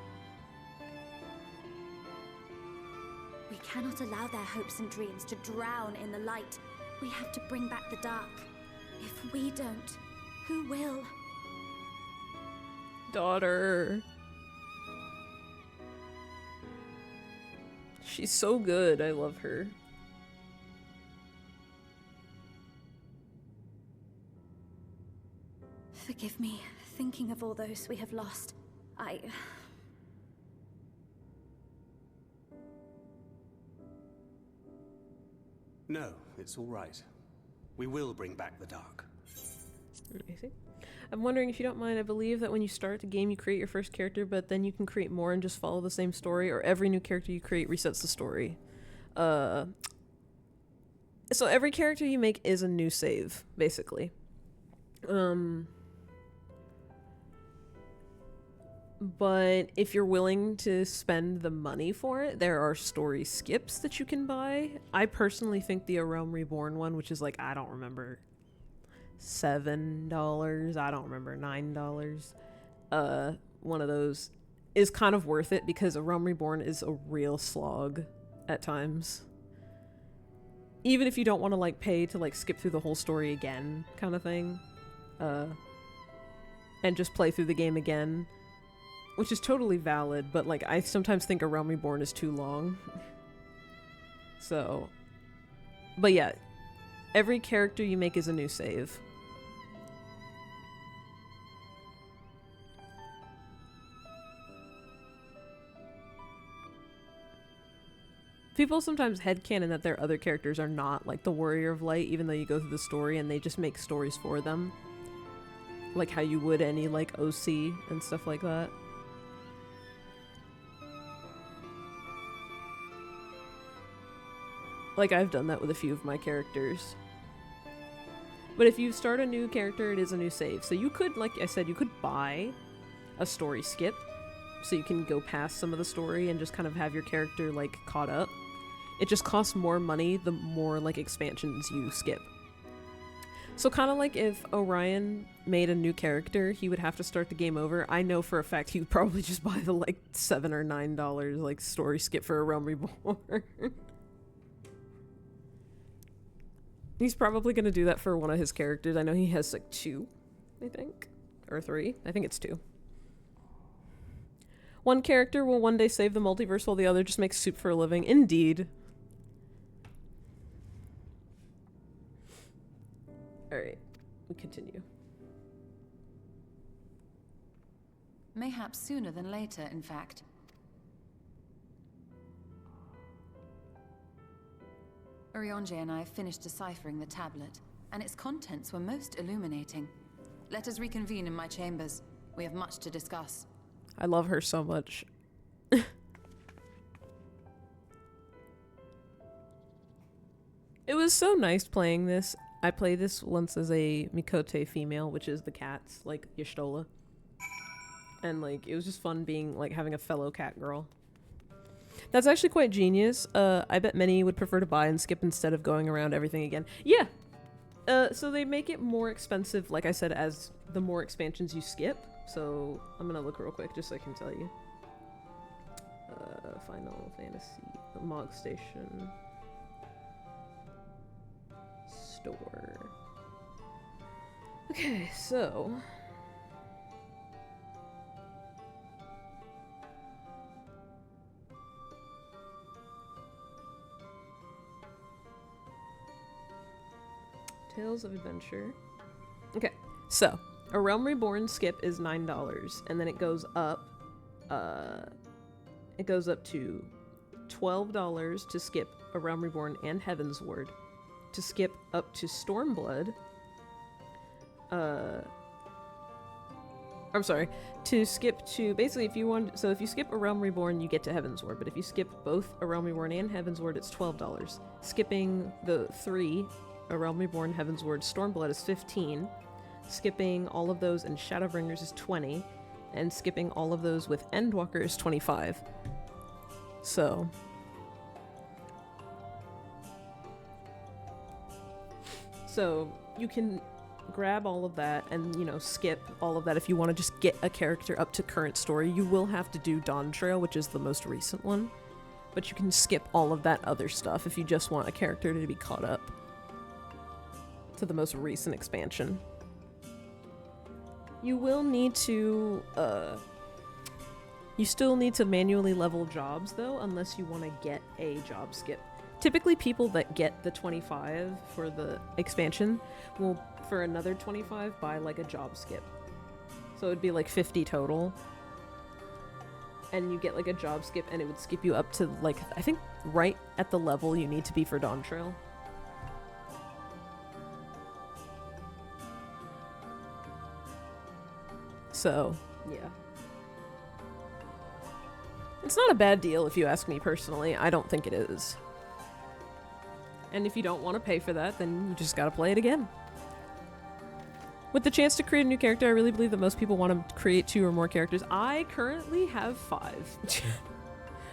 We cannot allow their hopes and dreams to drown in the light. We have to bring back the dark. If we don't, who will? Daughter. She's so good. I love her. Forgive me, thinking of all those we have lost. No, it's all right. We will bring back the dark. Amazing. I'm wondering if you don't mind, I believe that when you start the game you create your first character, but then you can create more and just follow the same story, or every new character you create resets the story. So every character you make is a new save, basically. But if you're willing to spend the money for it, there are story skips that you can buy. I personally think the A Realm Reborn one, which is like, I don't remember, $7, I don't remember, $9, one of those is kind of worth it because A Realm Reborn is a real slog at times. Even if you don't want to like pay to like skip through the whole story again kind of thing, and just play through the game again, which is totally valid, but like I sometimes think A Realm Reborn is too long. So, but yeah, every character you make is a new save. People sometimes headcanon that their other characters are not like the Warrior of Light, even though you go through the story and they just make stories for them. Like how you would any like OC and stuff like that. Like I've done that with a few of my characters. But if you start a new character, it is a new save. So you could, like I said, you could buy a story skip so you can go past some of the story and just kind of have your character like caught up. It just costs more money the more like expansions you skip. So kind of like if Orion made a new character, he would have to start the game over. I know for a fact he would probably just buy the like $7 or $9 like story skip for A Realm Reborn. He's probably going to do that for one of his characters. I know he has like 2, I think. Or 3. I think it's 2. One character will one day save the multiverse while the other just makes soup for a living. Indeed. Alright, we continue. Mayhaps sooner than later, in fact. Urianger and I finished deciphering the tablet, and its contents were most illuminating. Let us reconvene in my chambers. We have much to discuss. I love her so much. It was so nice playing this. I played this once as a Mikote female, which is the cats, like Y'shtola. And like, it was just fun being like having a fellow cat girl. That's actually quite genius. I bet many would prefer to buy and skip instead of going around everything again. Yeah! So they make it more expensive, like I said, as the more expansions you skip. So I'm gonna look real quick just so I can tell you. Final Fantasy, Mog Station, Store. Okay, so... Tales of Adventure. Okay, so A Realm Reborn skip is $9, and then it goes up. It goes up to $12 to skip A Realm Reborn and Heavensward. To skip up to Stormblood, I'm sorry, to skip to, basically if you want, so if you skip A Realm Reborn, you get to Heavensward, but if you skip both A Realm Reborn and Heavensward, it's $12. Skipping the 3, A Realm Reborn, Heavensward, Stormblood is $15. Skipping all of those in Shadowbringers is $20. And skipping all of those with Endwalker is $25. So you can grab all of that and, you know, skip all of that if you want to just get a character up to current story. You will have to do Dawn Trail, which is the most recent one, but you can skip all of that other stuff if you just want a character to be caught up to the most recent expansion. You will need to, you still need to manually level jobs though, unless you want to get a job skip. Typically people that get the 25 for the expansion will, for another 25, buy like a job skip. So it would be like 50 total. And you get like a job skip and it would skip you up to like, I think right at the level you need to be for Dawn Trail. So, yeah. It's not a bad deal if you ask me personally. I don't think it is. And if you don't want to pay for that, then you just gotta play it again. With the chance to create a new character, I really believe that most people want to create 2 or more characters. I currently have 5.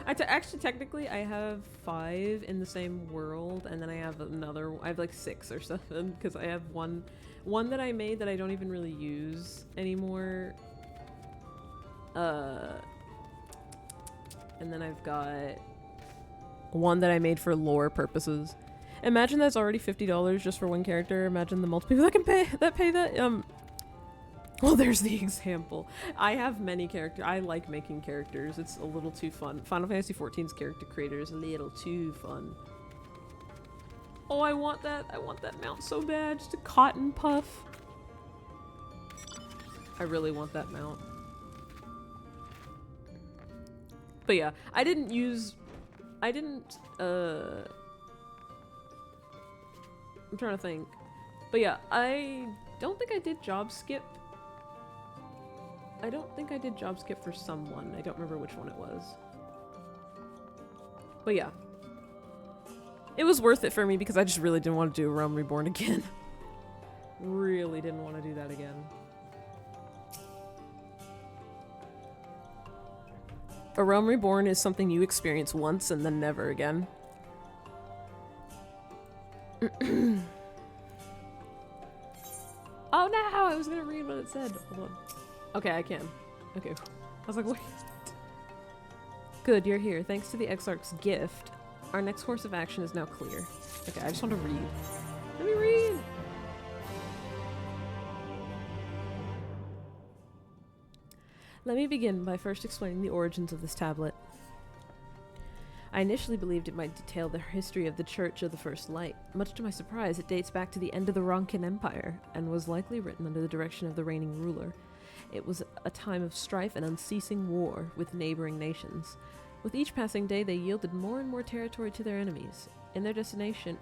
Actually, technically, I have 5 in the same world, and then I have I have like 6 or something, because I have one that I made that I don't even really use anymore. And then I've got one that I made for lore purposes. Imagine that's already $50 just for one character. Imagine the multiple people that pay that. Well, there's the example. I have many characters. I like making characters. It's a little too fun. Final Fantasy XIV's character creator is a little too fun. Oh, I want that. I want that mount so bad. Just a cotton puff. I really want that mount. But yeah, I'm trying to think. But yeah, I don't think I did job skip. I don't think I did job skip for someone. I don't remember which one it was. But yeah. It was worth it for me because I just really didn't want to do Realm Reborn again. Really didn't want to do that again. A Realm Reborn is something you experience once and then never again. Oh no! I was gonna read what it said. Hold on. Okay, I can. Okay. I was like, wait. Good, you're here. Thanks to the Exarch's gift, our next course of action is now clear. Okay, I just want to read. Let me read! Let me begin by first explaining the origins of this tablet. I initially believed it might detail the history of the Church of the First Light. Much to my surprise, it dates back to the end of the Ronkin Empire, and was likely written under the direction of the reigning ruler. It was a time of strife and unceasing war with neighboring nations. With each passing day, they yielded more and more territory to their enemies. In their desperation,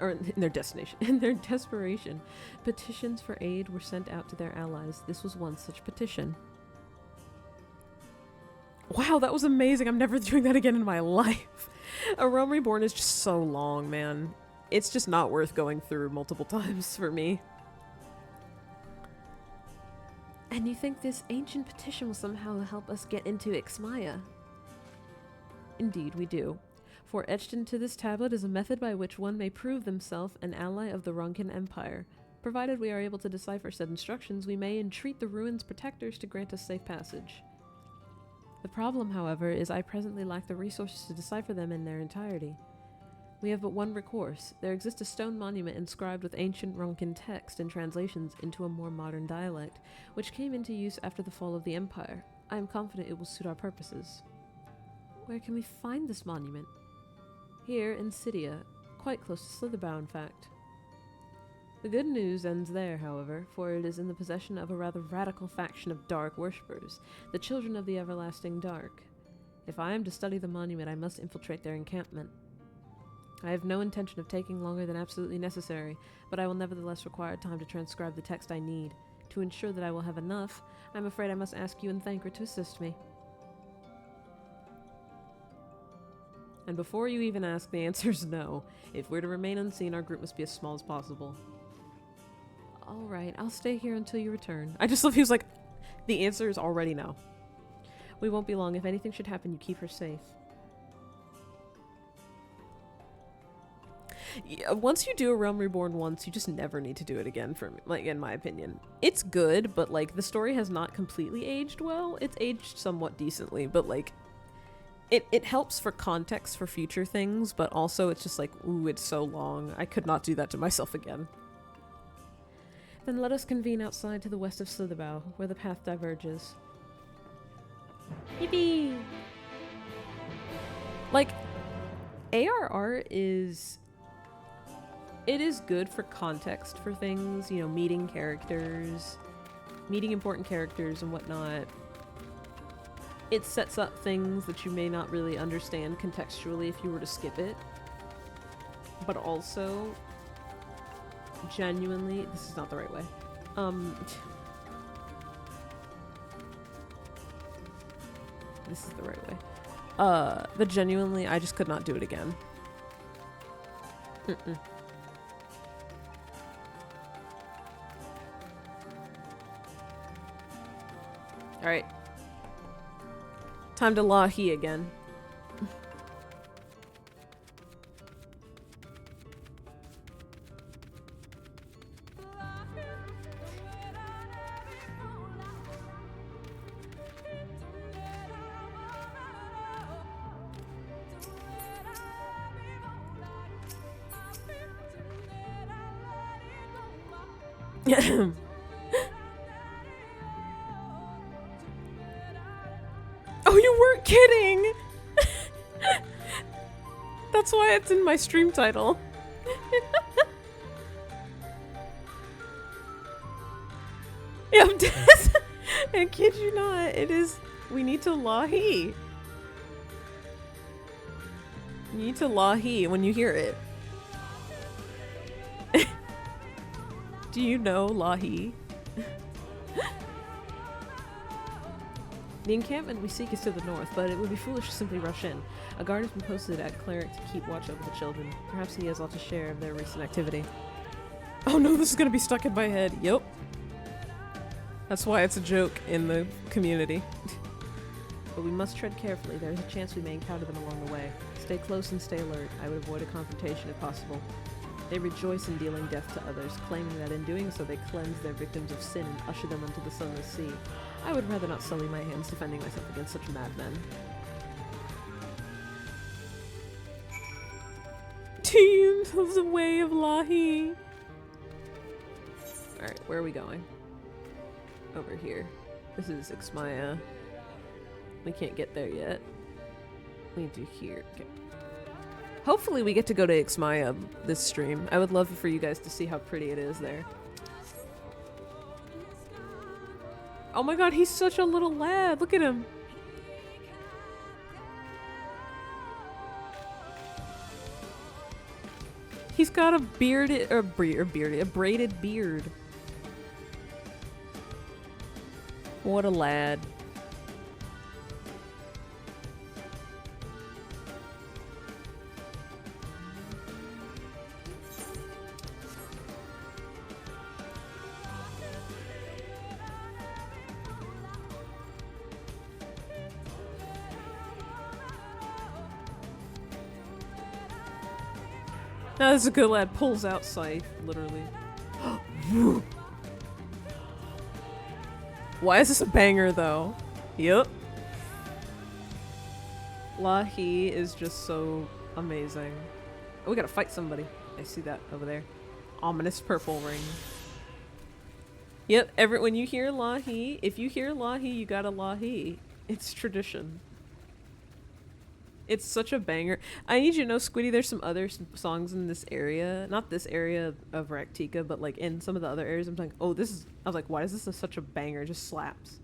petitions for aid were sent out to their allies. This was one such petition. Wow, that was amazing. I'm never doing that again in my life. A Realm Reborn is just so long, man. It's just not worth going through multiple times for me. And you think this ancient petition will somehow help us get into Ixmaya? Indeed, we do. For etched into this tablet is a method by which one may prove themselves an ally of the Ronkin Empire. Provided we are able to decipher said instructions, we may entreat the ruins' protectors to grant us safe passage. The problem, however, is I presently lack the resources to decipher them in their entirety. We have but one recourse. There exists a stone monument inscribed with ancient Ronkin text and translations into a more modern dialect, which came into use after the fall of the Empire. I am confident it will suit our purposes. Where can we find this monument? Here in Cydia, quite close to Slitherbow, in fact. The good news ends there, however, for it is in the possession of a rather radical faction of dark worshippers, the Children of the Everlasting Dark. If I am to study the monument, I must infiltrate their encampment. I have no intention of taking longer than absolutely necessary, but I will nevertheless require time to transcribe the text I need. To ensure that I will have enough, I'm afraid I must ask you and Thancred to assist me. And before you even ask, the answer is no. If we're to remain unseen, our group must be as small as possible. Alright, I'll stay here until you return. I just love he was like, the answer is already no. We won't be long. If anything should happen, you keep her safe. Yeah, once you do a Realm Reborn once, you just never need to do it again, for me, like, in my opinion. It's good, but like the story has not completely aged well. It's aged somewhat decently, but like it helps for context for future things, but also it's just like, ooh, it's so long. I could not do that to myself again. Then let us convene outside to the west of Slitherbough, where the path diverges. Yippee! Like, ARR is... It is good for context for things, you know, meeting characters, meeting important characters and whatnot. It sets up things that you may not really understand contextually if you were to skip it. But also, genuinely, this is not the right way. This is the right way. But genuinely, I just could not do it again. Alright. Time to LAHEE again. Oh, you weren't kidding! That's why it's in my stream title. Yeah, I'm dead. I kid you not. It is. We need to LAHEE. You need to LAHEE when you hear it. Do you know LAHEE? The encampment we seek is to the north, but it would be foolish to simply rush in. A guard has been posted at Cleric to keep watch over the children. Perhaps he has all to share of their recent activity. Oh no, this is gonna be stuck in my head. Yep. That's why it's a joke in the community. But we must tread carefully. There is a chance we may encounter them along the way. Stay close and stay alert. I would avoid a confrontation if possible. They rejoice in dealing death to others, claiming that in doing so they cleanse their victims of sin and usher them into the sunless sea. I would rather not sully my hands defending myself against such madmen. Teams of the way of LAHEE. Alright, where are we going? Over here. This is Ixmaya. We can't get there yet. We need to here. Okay. Hopefully we get to go to Ixmaya this stream. I would love for you guys to see how pretty it is there. Oh my god, he's such a little lad. Look at him. He's got a bearded, a braided beard. What a lad. Now this is a good lad. Pulls out scythe, literally. Why is this a banger though? Yep. LAHEE is just so amazing. Oh, we gotta fight somebody. I see that over there. Ominous purple ring. Yep, when you hear LAHEE, if you hear LAHEE, you gotta LAHEE. It's tradition. It's such a banger. I need you to know, Squiddy, there's some other songs in this area. Not this area of Raktika, but like in some of the other areas. I'm like, oh, this is... I was like, why is this such a banger? It just slaps.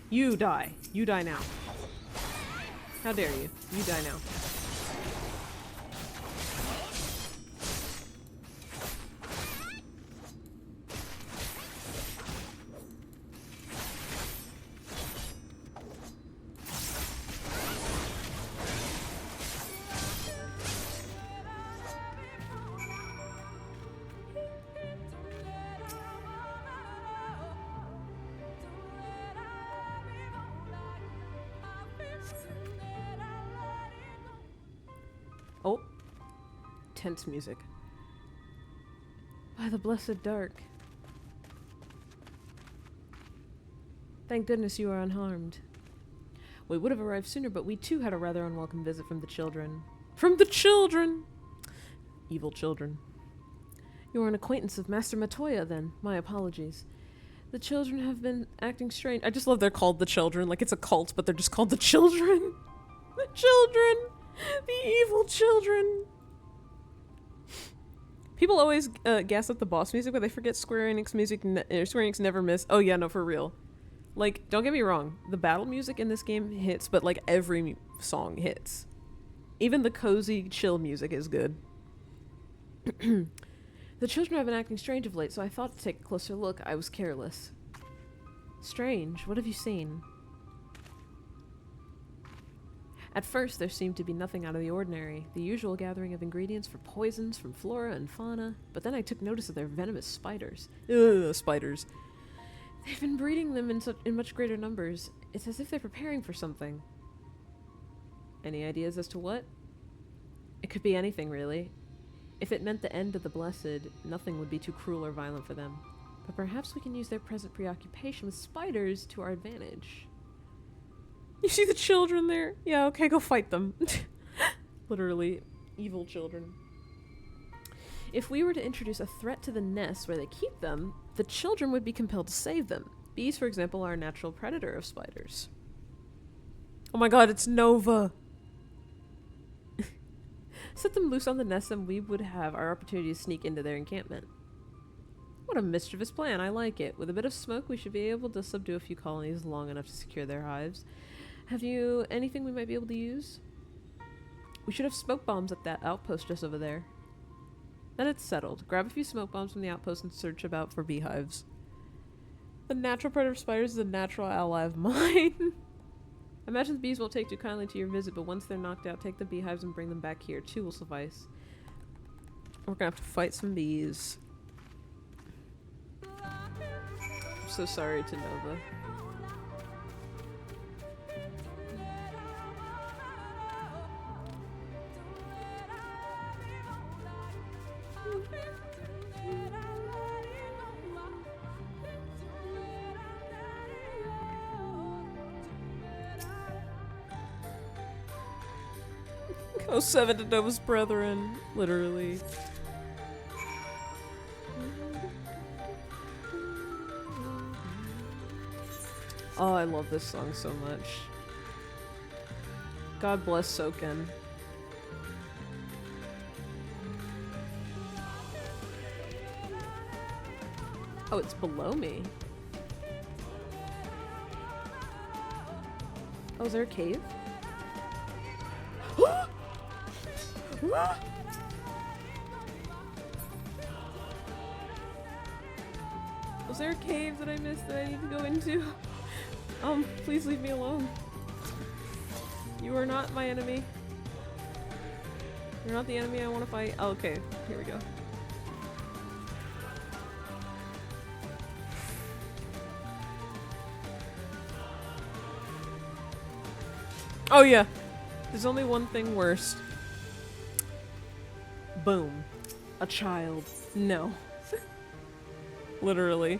You die. You die now. How dare you? You die now. tense music. By the blessed dark. Thank goodness you are unharmed. We would have arrived sooner, but we too had a rather unwelcome visit from the children. From the children! Evil children. You are an acquaintance of Master Matoya, then. My apologies. The children have been acting strange. I just love they're called the children. Like it's a cult, but they're just called the children. The children! The evil children! People always gas up the boss music, but they forget Square Enix music. Square Enix never miss. Oh yeah, no, for real. Like, don't get me wrong. The battle music in this game hits, but like every song hits. Even the cozy, chill music is good. The children have been acting strange of late, so I thought to take a closer look. I was careless. Strange? What have you seen? At first, there seemed to be nothing out of the ordinary, the usual gathering of ingredients for poisons from flora and fauna, but then I took notice of their venomous spiders. Ugh, spiders. They've been breeding them in much greater numbers. It's as if they're preparing for something. Any ideas as to what? It could be anything, really. If it meant the end of the Blessed, nothing would be too cruel or violent for them. But perhaps we can use their present preoccupation with spiders to our advantage. You see the children there? Yeah, okay, go fight them. Literally, evil children. If we were to introduce a threat to the nests where they keep them, the children would be compelled to save them. Bees, for example, are a natural predator of spiders. Oh my god, it's Nova! Set them loose on the nest and we would have our opportunity to sneak into their encampment. What a mischievous plan, I like it. With a bit of smoke, we should be able to subdue a few colonies long enough to secure their hives. Have you anything we might be able to use? We should have smoke bombs at that outpost just over there. Then it's settled. Grab a few smoke bombs from the outpost and search about for beehives. The natural predator of spiders is a natural ally of mine. Imagine the bees won't take too kindly to your visit, but once they're knocked out, take the beehives and bring them back here. 2 will suffice. We're gonna have to fight some bees. I'm so sorry to Nova. Oh, 7 to Nova's brethren, literally. Oh, I love this song so much. God bless Soken. Oh, it's below me. Oh, is there a cave? Was there a cave that I missed that I need to go into? Please leave me alone. You are not my enemy. You're not the enemy I want to fight. Oh, okay, here we go. Oh yeah, there's only one thing worse. Boom. A child. No. Literally.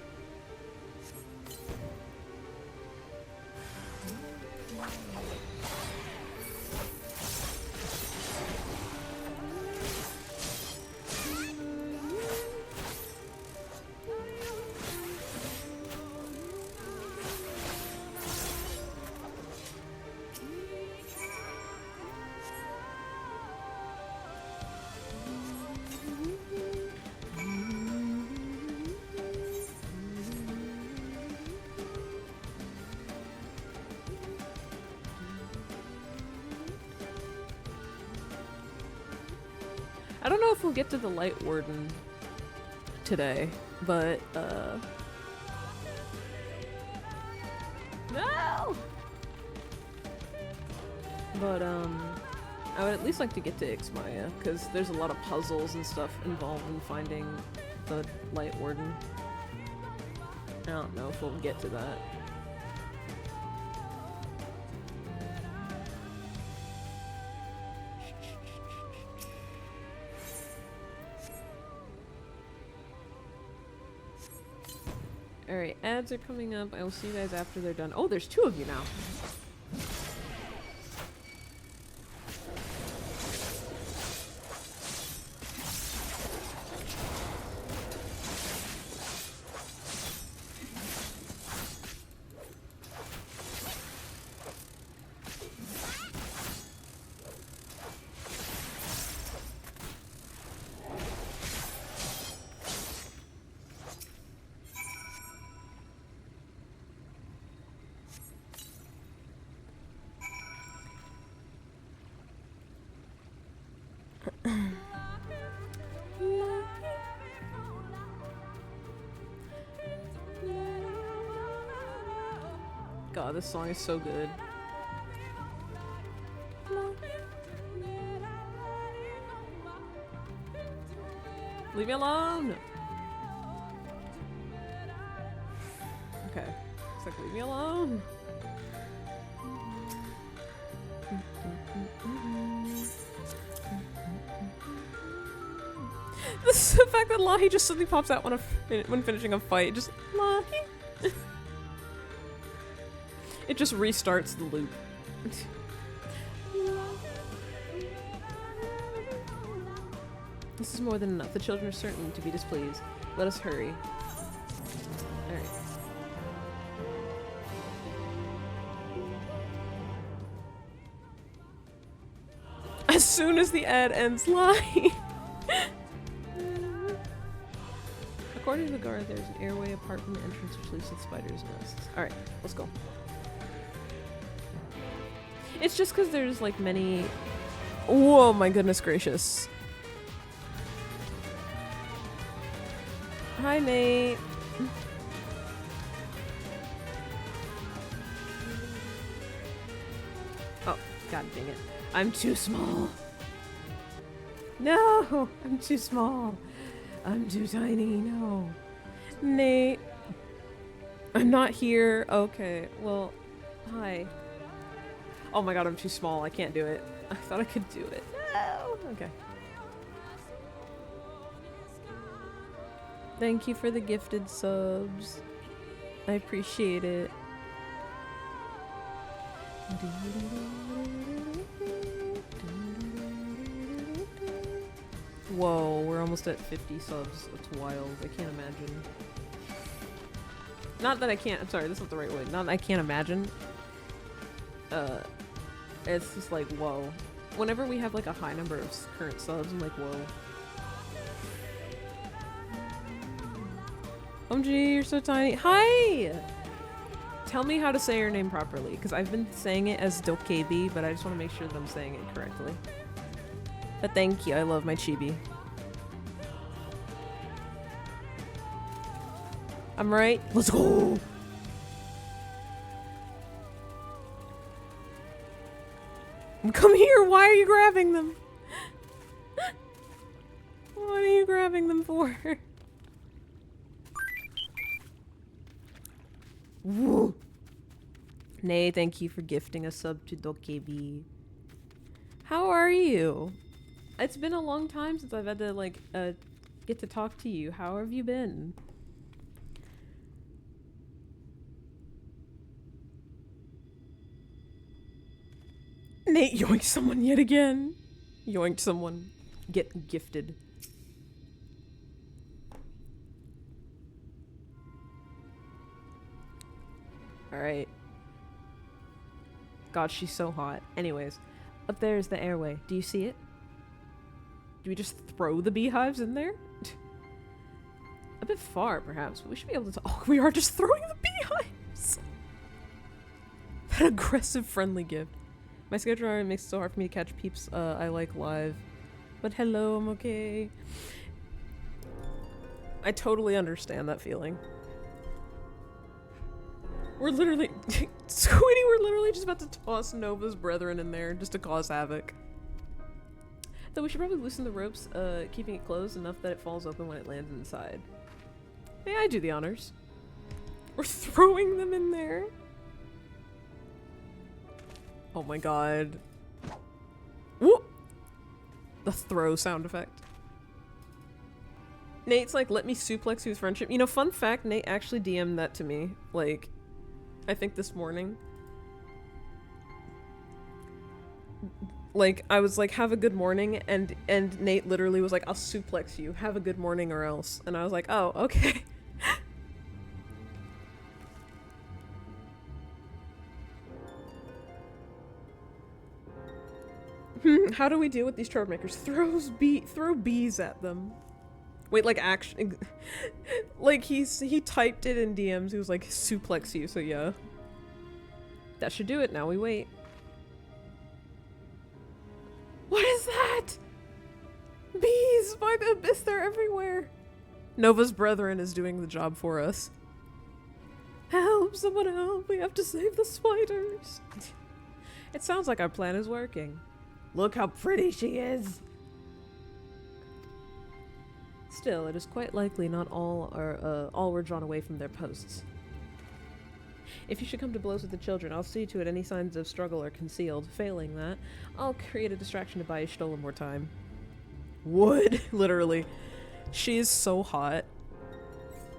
I don't know if we'll get to the Light Warden today, but, no! But, I would at least like to get to Ixmaya, because there's a lot of puzzles and stuff involved in finding the Light Warden. I don't know if we'll get to that. Alright, ads are coming up. I will see you guys after they're done. Oh, there's 2 of you now. God, this song is so good. Leave me alone! Okay. It's like, leave me alone! This is the fact that LAHEE just suddenly pops out when finishing a fight. Just, LAHEE! It just restarts the loop. This is more than enough. The children are certain to be displeased. Let us hurry. Alright. As soon as the ad ends, LAHEE! According to the guard, there's an airway apart from the entrance which leads to the spider's nests. Alright, let's go. It's just because there's like many... Whoa, my goodness gracious. Hi, mate. Oh, god dang it. I'm too small. No, I'm too small. I'm too tiny, no. Nate. I'm not here. Okay, well, hi. Oh my god, I'm too small. I can't do it. I thought I could do it. No. Okay. Thank you for the gifted subs. I appreciate it. Whoa, we're almost at 50 subs. That's wild. I can't imagine. Not that I can't. I'm sorry, this is the right way. Not that I can't imagine. It's just like, whoa. Whenever we have like a high number of current subs, I'm like, whoa. OMG, you're so tiny. Hi! Tell me how to say your name properly, because I've been saying it as Dokebi, but I just want to make sure that I'm saying it correctly. But thank you, I love my chibi. I'm right. Let's go! Come here, why are you grabbing them? What are you grabbing them for? Woo. Nay, thank you for gifting a sub to Dokebi. How are you? It's been a long time since I've had to like get to talk to you. How have you been? Nate yoinked someone yet again. Yoinked someone. Get gifted. Alright. God, she's so hot. Anyways, up there is the airway. Do you see it? Do we just throw the beehives in there? A bit far, perhaps, but we should be able to... Oh, we are just throwing the beehives! That aggressive friendly gift. My schedule makes it so hard for me to catch peeps I like live. But hello, I'm okay. I totally understand that feeling. We're literally... Squiddy, we're literally just about to toss Nova's brethren in there just to cause havoc. Though we should probably loosen the ropes, keeping it closed enough that it falls open when it lands inside. May I do the honors? We're throwing them in there. Oh my god. Whoop! The throw sound effect. Nate's like, let me suplex you with friendship. You know, fun fact, Nate actually DM'd that to me. Like, I think this morning. Like, I was like, have a good morning, and Nate literally was like, I'll suplex you. Have a good morning or else. And I was like, oh, okay. How do we deal with these troublemakers? Throw bees at them. Wait, like, actually, like, he typed it in DMs. He was like, suplex you, so yeah. That should do it. Now we wait. What is that? Bees! By the abyss, they're everywhere. Nova's brethren is doing the job for us. Help! Someone help! We have to save the spiders! It sounds like our plan is working. Look how pretty she is! Still, it is quite likely not all were drawn away from their posts. If you should come to blows with the children, I'll see to it any signs of struggle are concealed. Failing that, I'll create a distraction to buy you stolen more time. Would, literally. She is so hot.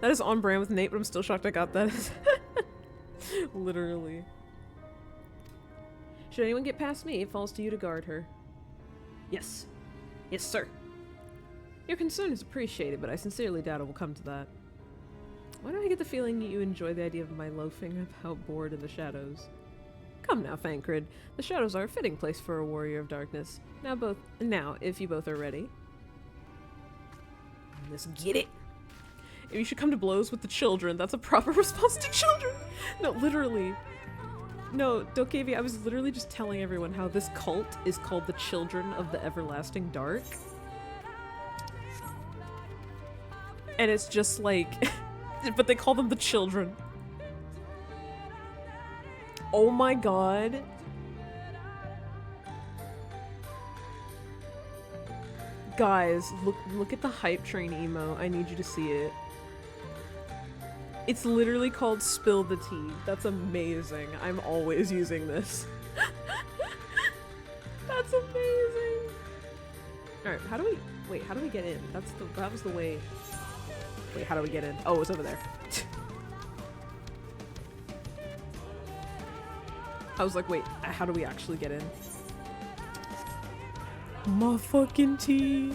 That is on brand with Nate, but I'm still shocked I got that. Literally. Should anyone get past me, it falls to you to guard her. Yes. Yes, sir. Your concern is appreciated, but I sincerely doubt it will come to that. Why do I get the feeling you enjoy the idea of my loafing about bored in the shadows? Come now, Thancred. The shadows are a fitting place for a warrior of darkness. Now, if you both are ready. Let's get it! If you should come to blows with the children, that's a proper response to children! No, literally. No, Dokevi, I was literally just telling everyone how this cult is called the Children of the Everlasting Dark. And it's just like... but they call them the children. Oh my god. Guys, look at the hype train emo. I need you to see it. It's literally called Spill the Tea. That's amazing. I'm always using this. That's amazing. Alright, how do we get in? That was the way. Wait, how do we get in? Oh, it's over there. I was like, wait, how do we actually get in? My fucking tea.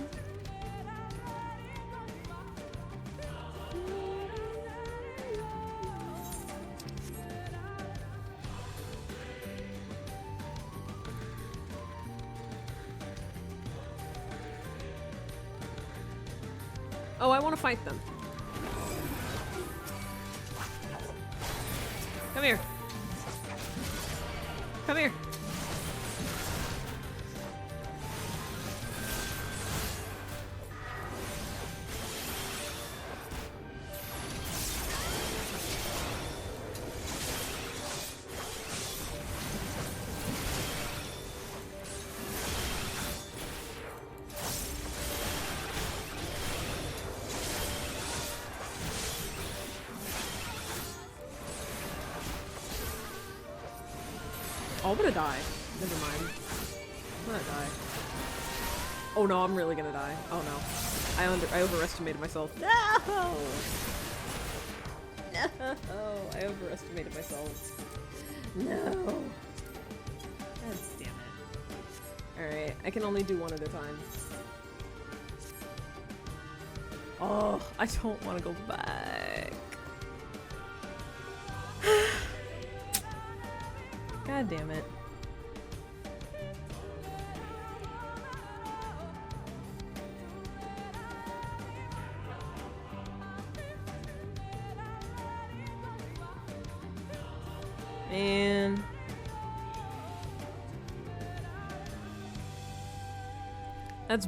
Oh, I want to fight them. Come here. Come here. Oh, I'm gonna die. Never mind. I'm gonna die. Oh no, I'm really gonna die. Oh no. I overestimated myself. No! No! I overestimated myself. No! God damn it. Alright, I can only do one at a time. Oh, I don't want to go back. God damn it. Man. That's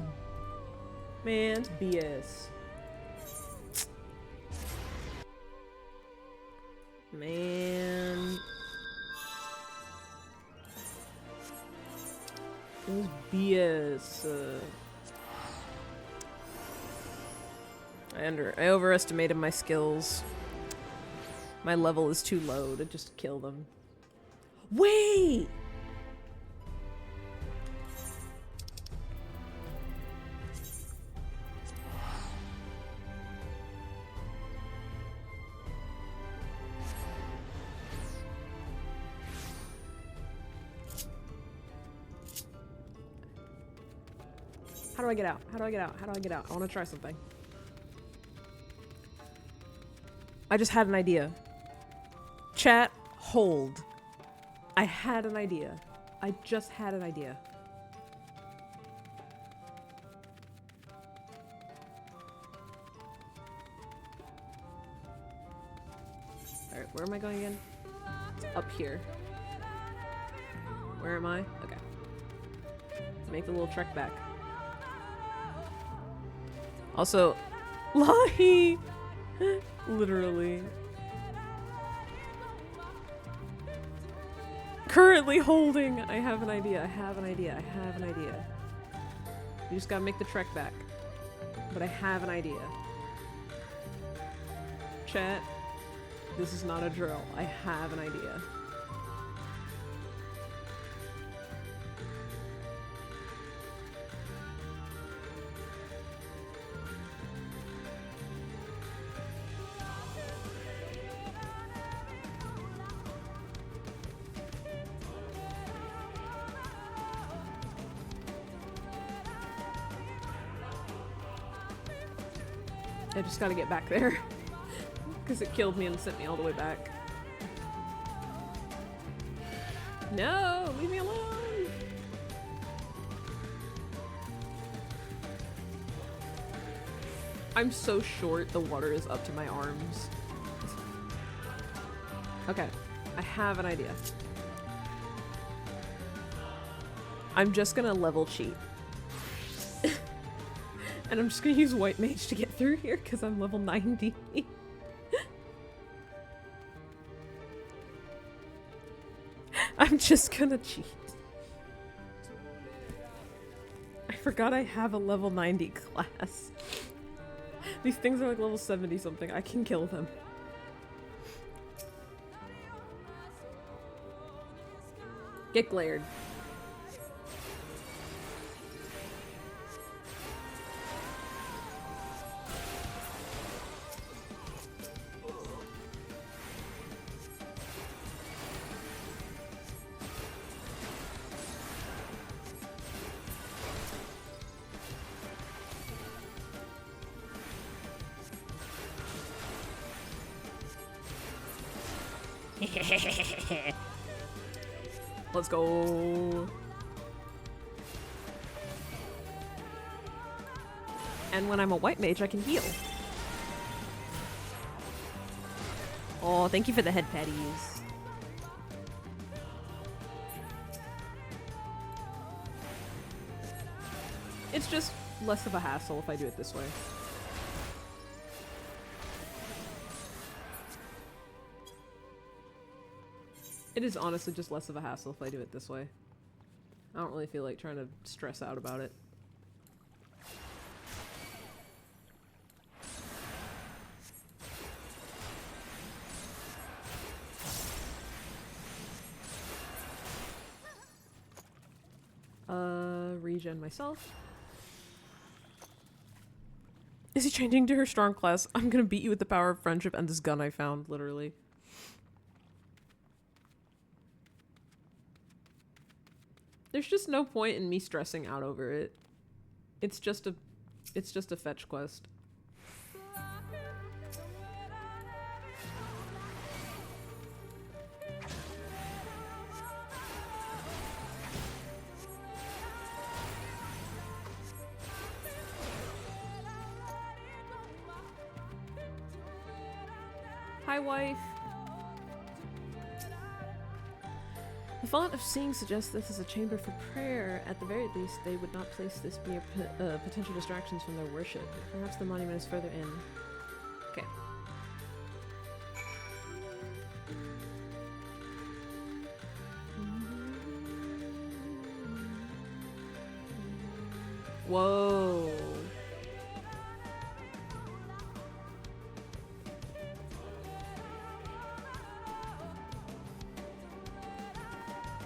BS. Man. It was BS. I overestimated my skills. My level is too low to just kill them. Wait! How do I get out? How do I get out? How do I get out? I want to try something. I just had an idea. Chat, hold. I had an idea. I just had an idea. Alright, where am I going again? Up here. Where am I? Okay. Make the little trek back. Also, LAHEE! Literally. Currently holding! I have an idea, I have an idea, I have an idea. You just gotta make the trek back. But I have an idea. Chat, this is not a drill. I have an idea. I just gotta get back there. Because it killed me and sent me all the way back. No! Leave me alone! I'm so short, the water is up to my arms. Okay, I have an idea. I'm just gonna level cheat. And I'm just gonna use White Mage to get through here because I'm level 90. I'm just gonna cheat. I forgot I have a level 90 class. These things are like level 70 something. I can kill them. Get glared. Let's go. And when I'm a white mage, I can heal. Oh, thank you for the head patties. It's just less of a hassle if I do it this way. It is honestly just less of a hassle if I do it this way. I don't really feel like trying to stress out about it. Regen myself. Is he changing to her strong class? I'm gonna beat you with the power of friendship and this gun I found, literally. There's just no point in me stressing out over it. It's just a fetch quest. Hi, wife. The font of seeing suggests this is a chamber for prayer. At the very least, they would not place this near potential distractions from their worship. Perhaps the monument is further in. Okay. Whoa.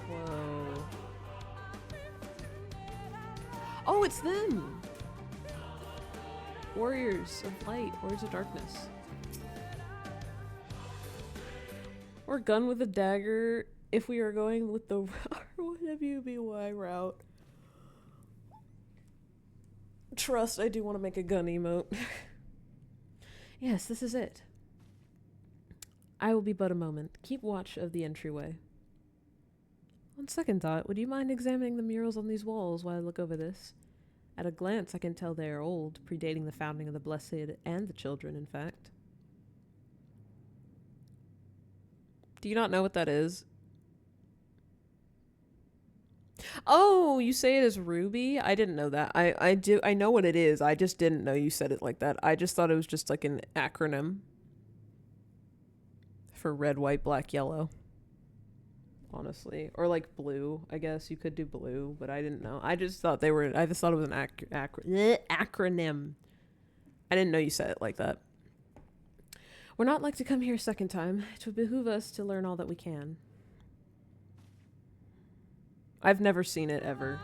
Whoa. Oh, it's them! Warriors of light, warriors of darkness. Or gun with a dagger if we are going with the R1WBY route. Trust, I do want to make a gun emote. Yes, this is it. I will be but a moment. Keep watch of the entryway. On second thought, would you mind examining the murals on these walls while I look over this? At a glance, I can tell they are old, predating the founding of the Blessed and the Children, in fact. Do you not know what that is? Oh, you say it as Ruby? I didn't know that. I know what it is. I just didn't know you said it like that. I just thought it was just like an acronym for red, white, black, yellow. Honestly. Or like blue, I guess. You could do blue, but I didn't know. I just thought it was an acronym. I didn't know you said it like that. We're not like to come here a second time. It would behoove us to learn all that we can. I've never seen it ever.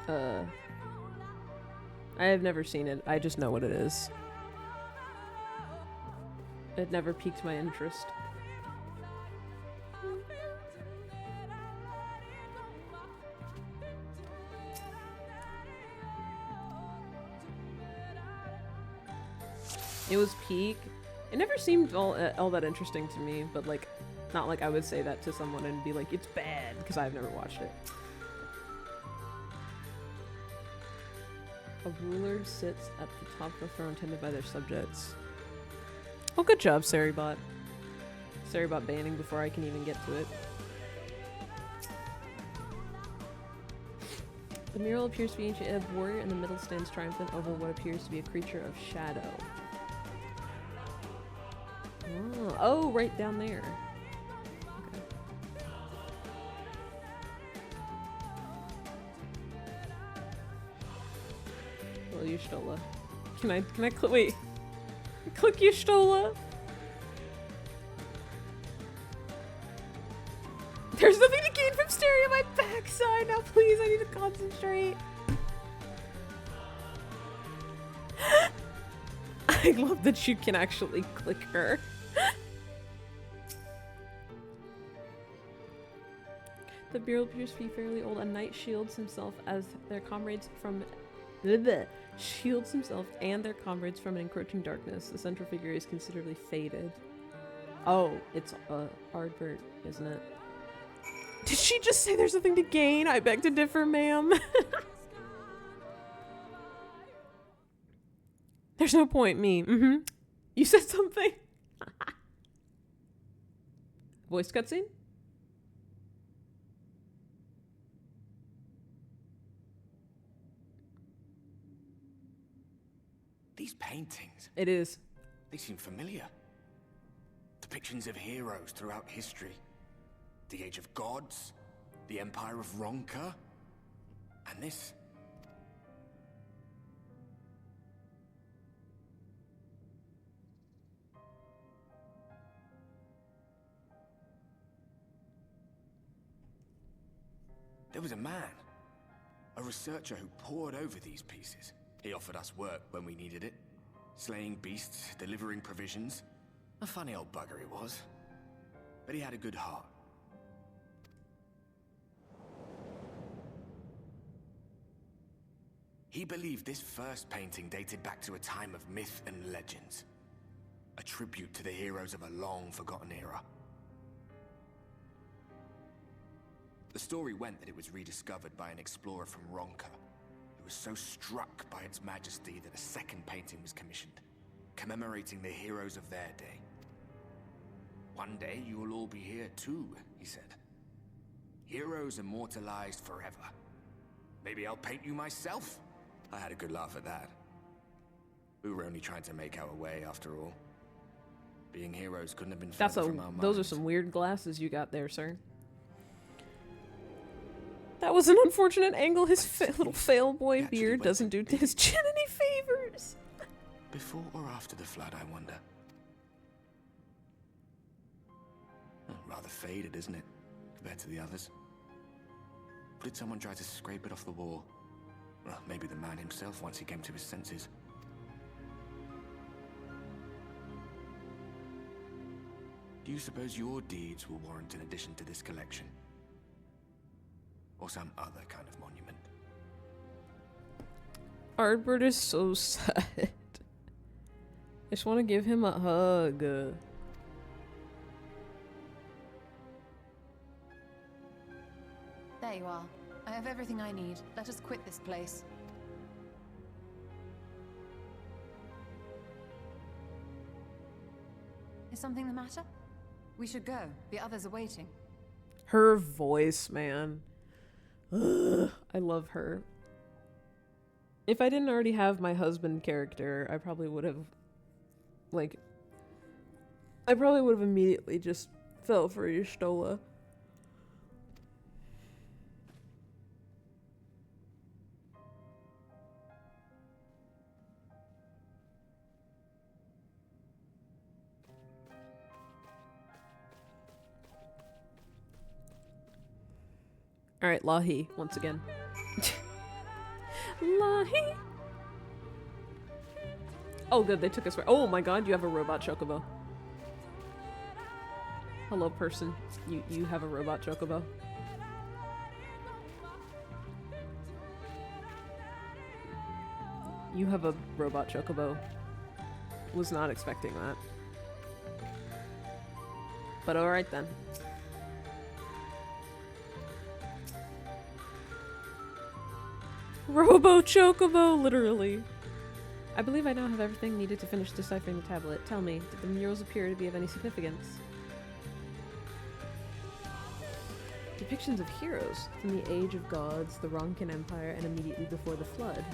I have never seen it. I just know what it is. It never piqued my interest. It was peak. It never seemed all that interesting to me, but like, not like I would say that to someone and be like, it's bad, because I've never watched it. A ruler sits at the top of the throne tended by their subjects. Oh, good job, Saribot. Saribot banning before I can even get to it. The mural appears to be ancient. A warrior in the middle stands triumphant over what appears to be a creature of shadow. Oh, right down there. Okay. Well, Y'shtola. Can I click? Wait. Click Y'shtola. There's nothing to gain from staring at my backside. Now, please, I need to concentrate. I love that you can actually click her. The mural appears to be fairly old. A knight shields himself as their comrades from shields himself and their comrades from an encroaching darkness. The central figure is considerably faded. Oh, it's Ardbert, isn't it? Did she just say there's nothing to gain? I beg to differ, ma'am. There's no point, me. You said something. Voice cutscene? These paintings. It is. They seem familiar. Depictions of heroes throughout history. The Age of Gods, the Empire of Ronka, and this. There was a man, a researcher who pored over these pieces. He offered us work when we needed it. Slaying beasts, delivering provisions. A funny old bugger he was. But he had a good heart. He believed this first painting dated back to a time of myth and legends. A tribute to the heroes of a long-forgotten era. The story went that it was rediscovered by an explorer from Ronka, who was so struck by its majesty that a second painting was commissioned, commemorating the heroes of their day. One day you will all be here too, he said. Heroes immortalized forever. Maybe I'll paint you myself? I had a good laugh at that. We were only trying to make our way after all. Being heroes couldn't have been further from our minds. Those are some weird glasses you got there, sir. That was an unfortunate angle. His little fail boy beard doesn't do his chin any favors. Before or after the flood, I wonder. Rather faded, isn't it, compared to the others? Or did someone try to scrape it off the wall? Well, maybe the man himself once he came to his senses. Do you suppose your deeds will warrant an addition to this collection? Or some other kind of monument? Ardbert is so sad. I just want to give him a hug. There you are. I have everything I need. Let us quit this place. Is something the matter? We should go. The others are waiting. Her voice, man. Ugh, I love her. If I didn't already have my husband character, I probably would have, immediately just fell for Y'shtola. Alright, LAHEE, once again. LAHEE! Oh good, they took us where— oh my god, you have a robot chocobo. Hello person, you have a robot chocobo. You have a robot chocobo. Was not expecting that. But alright then. Robo Chocobo, literally. I believe I now have everything needed to finish deciphering the tablet. Tell me, did the murals appear to be of any significance? Depictions of heroes from the Age of Gods, the Ronkin Empire, and immediately before the Flood.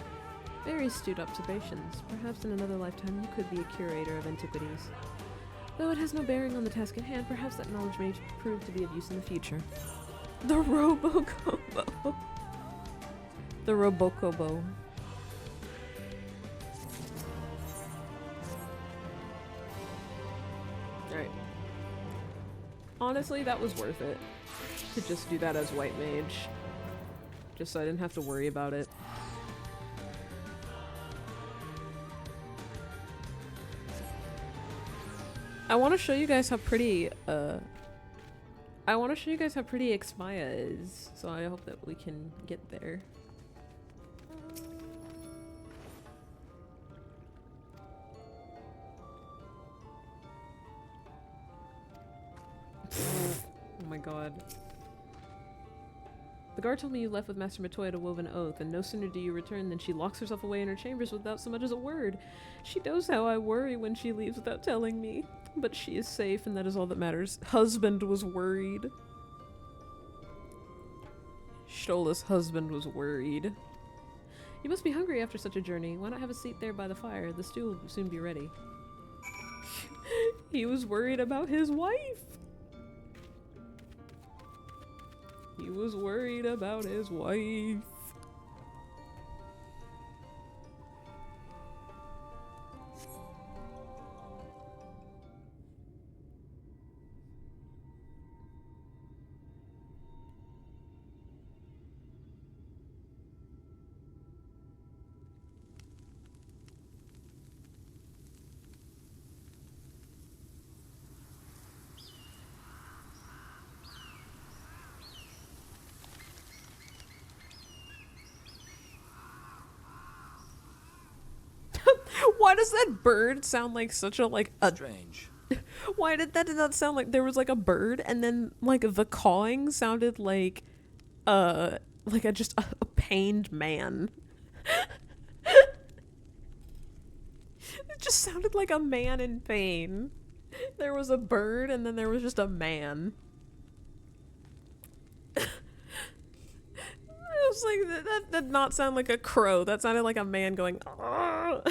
Very astute observations. Perhaps in another lifetime you could be a curator of antiquities. Though it has no bearing on the task at hand, perhaps that knowledge may prove to be of use in the future. The Robocobo. The Robocobo. Alright. Honestly, that was worth it. To just do that as White Mage. Just so I didn't have to worry about it. I want to show you guys how pretty, Xmaya is. So I hope that we can get there. Oh my god. The guard told me you left with Master Matoya to wove an oath, and no sooner do you return than she locks herself away in her chambers without so much as a word. She knows how I worry when she leaves without telling me. But she is safe, and that is all that matters. Husband was worried. Y'shtola's husband was worried. You must be hungry after such a journey. Why not have a seat there by the fire? The stew will soon be ready. He was worried about his wife. He was worried about his wife. Why does that bird sound like such a Strange. Why did that not sound like there was like a bird and then like the cawing sounded like a pained man. It just sounded like a man in pain. There was a bird and then there was just a man. It was like that did not sound like a crow. That sounded like a man going "Argh."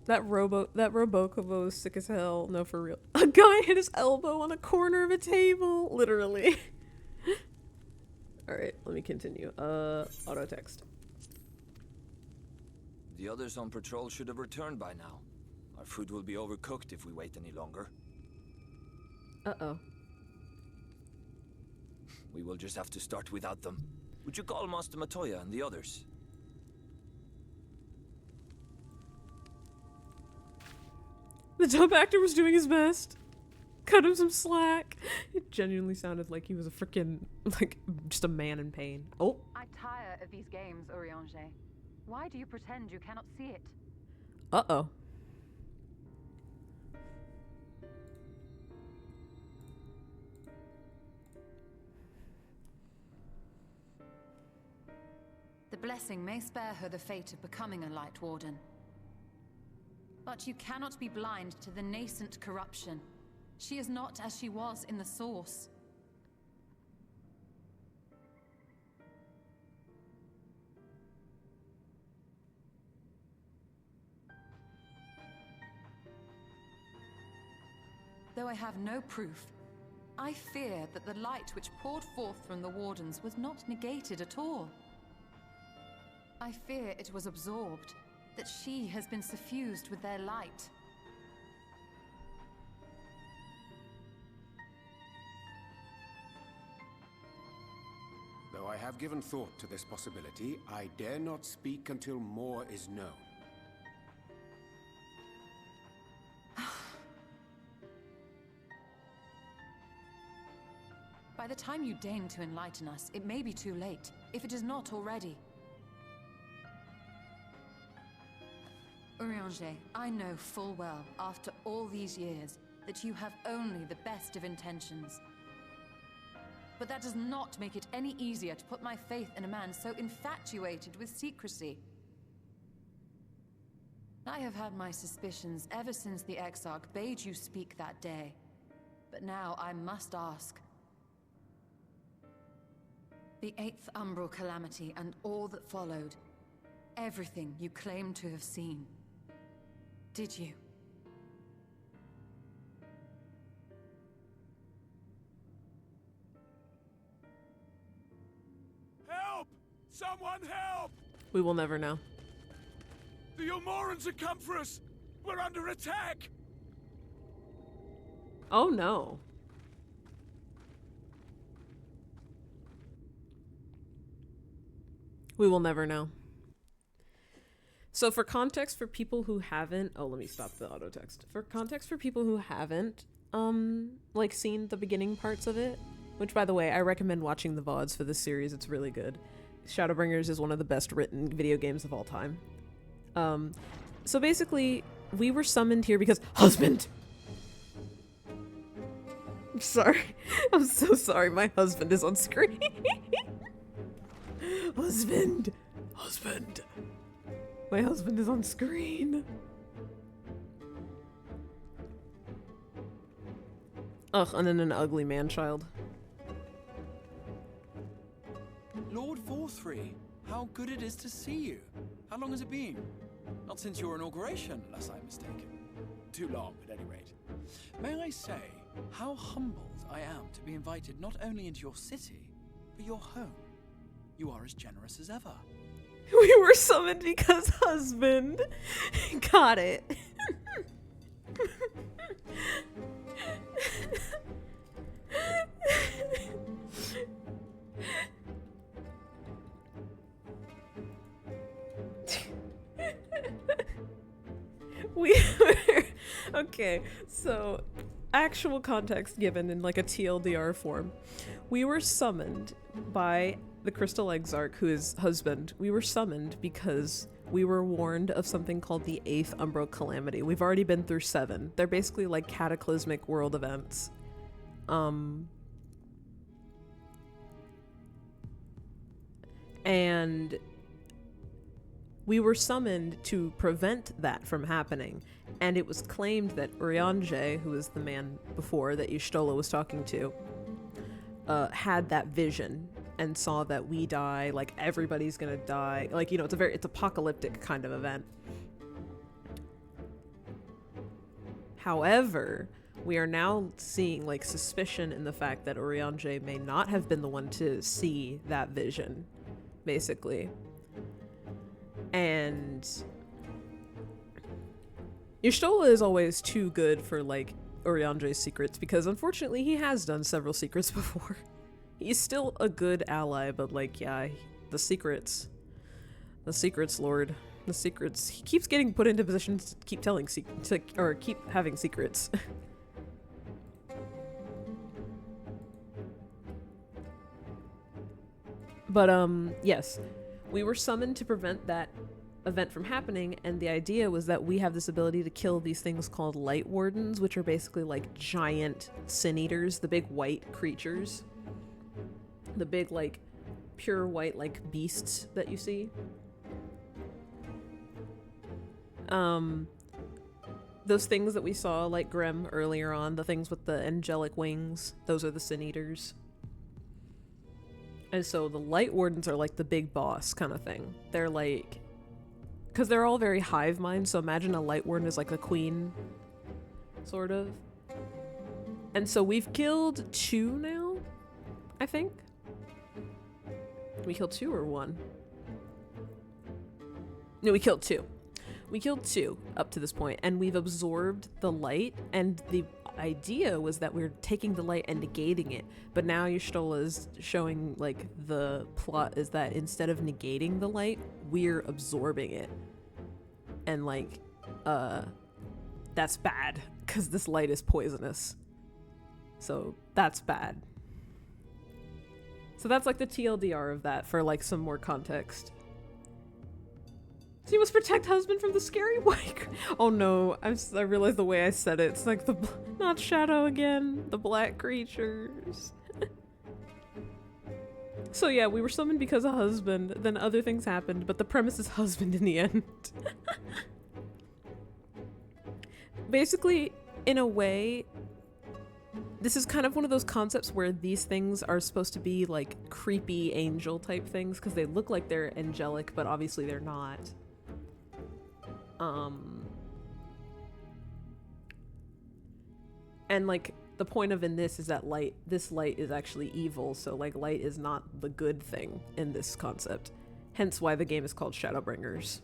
That Robocobo is sick as hell. No, for real. A guy hit his elbow on a corner of a table. Literally. Alright, let me continue. Auto text. The others on patrol should have returned by now. Our food will be overcooked if we wait any longer. Uh-oh. We will just have to start without them. Would you call Master Matoya and the others? The dub actor was doing his best. cut him some slack. It genuinely sounded like he was a freaking, like, just a man in pain. Oh. I tire of these games, Urianger. Why do you pretend you cannot see it? Uh-oh. The blessing may spare her the fate of becoming a Light Warden. But you cannot be blind to the nascent corruption. She is not as she was in the Source. Though I have no proof, I fear that the light which poured forth from the Wardens was not negated at all. I fear it was absorbed, that she has been suffused with their light. Though I have given thought to this possibility, I dare not speak until more is known. By the time you deign to enlighten us, it may be too late, if it is not already. Urianger, I know full well, after all these years, that you have only the best of intentions. But that does not make it any easier to put my faith in a man so infatuated with secrecy. I have had my suspicions ever since the Exarch bade you speak that day. But now I must ask. The 8th Umbral Calamity and all that followed, everything you claim to have seen. Did you? Help! Someone help! We will never know. The Ilmorans have come for us! We're under attack! Oh no. We will never know. So for context for people who haven't, oh, let me stop the auto text. For context for people who haven't, like seen the beginning parts of it, which by the way, I recommend watching the VODs for this series. It's really good. Shadowbringers is one of the best written video games of all time. So basically, we were summoned here because husband. I'm sorry. I'm so sorry. My husband is on screen. Husband. Husband. My husband is on screen. Ugh, and then an ugly man-child. Lord Forthry, how good it is to see you. How long has it been? Not since your inauguration, unless I'm mistaken. Too long, at any rate. May I say how humbled I am to be invited not only into your city, but your home. You are as generous as ever. We were summoned because husband. Got it. We were... Okay, so actual context given in like a TLDR form. We were summoned by the Crystal Exarch, who is husband. We were summoned because we were warned of something called the 8th Umbral Calamity. We've already been through 7. They're basically like cataclysmic world events. And we were summoned to prevent that from happening. And it was claimed that Urianger, who was the man before that Y'shtola was talking to, had that vision and saw that we die, like everybody's gonna die. Like, you know, it's apocalyptic kind of event. However, we are now seeing like suspicion in the fact that Urianger may not have been the one to see that vision, basically. And Y'shtola is always too good for like Urianger's secrets because unfortunately he has done several secrets before. He's still a good ally, but like, yeah, the secrets, Lord, the secrets. He keeps getting put into positions to keep telling keep having secrets. But yes, we were summoned to prevent that event from happening, and the idea was that we have this ability to kill these things called light wardens, which are basically like giant sin eaters, the big white creatures, the big like pure white like beasts that you see. Those things that we saw like Grimm earlier on, the things with the angelic wings, those are the sin eaters. And so the light wardens are like the big boss kind of thing. They're like, because they're all very hive mind, so imagine a light warden is like a queen, sort of. And so we've killed 2 now, I think. We killed 2 or 1? No, we killed 2. We killed 2 up to this point, and we've absorbed the light, and the idea was that we were taking the light and negating it, but now Y'shtola is showing, like, the plot is that instead of negating the light, we're absorbing it. And, like, that's bad, because this light is poisonous. So, that's bad. So that's, like, the TLDR of that, for, like, some more context. So you must protect husband from the scary white. Oh no, I realized the way I said it. It's like not shadow again, the black creatures. So yeah, we were summoned because of husband, then other things happened, but the premise is husband in the end. Basically, in a way, this is kind of one of those concepts where these things are supposed to be like creepy angel type things because they look like they're angelic, but obviously they're not. And like the point of in this is that this light is actually evil, so like light is not the good thing in this concept. Hence why the game is called Shadowbringers.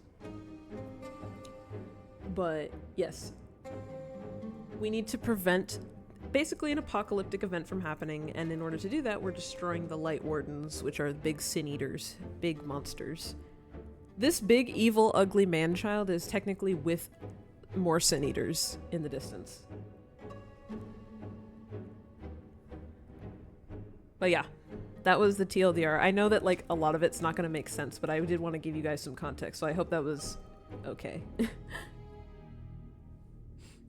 But yes, we need to prevent basically an apocalyptic event from happening, and in order to do that, we're destroying the light wardens, which are big sin eaters, big monsters. This big, evil, ugly man-child is technically with more sin eaters in the distance. But yeah, that was the TLDR. I know that like a lot of it's not going to make sense, but I did want to give you guys some context, so I hope that was okay.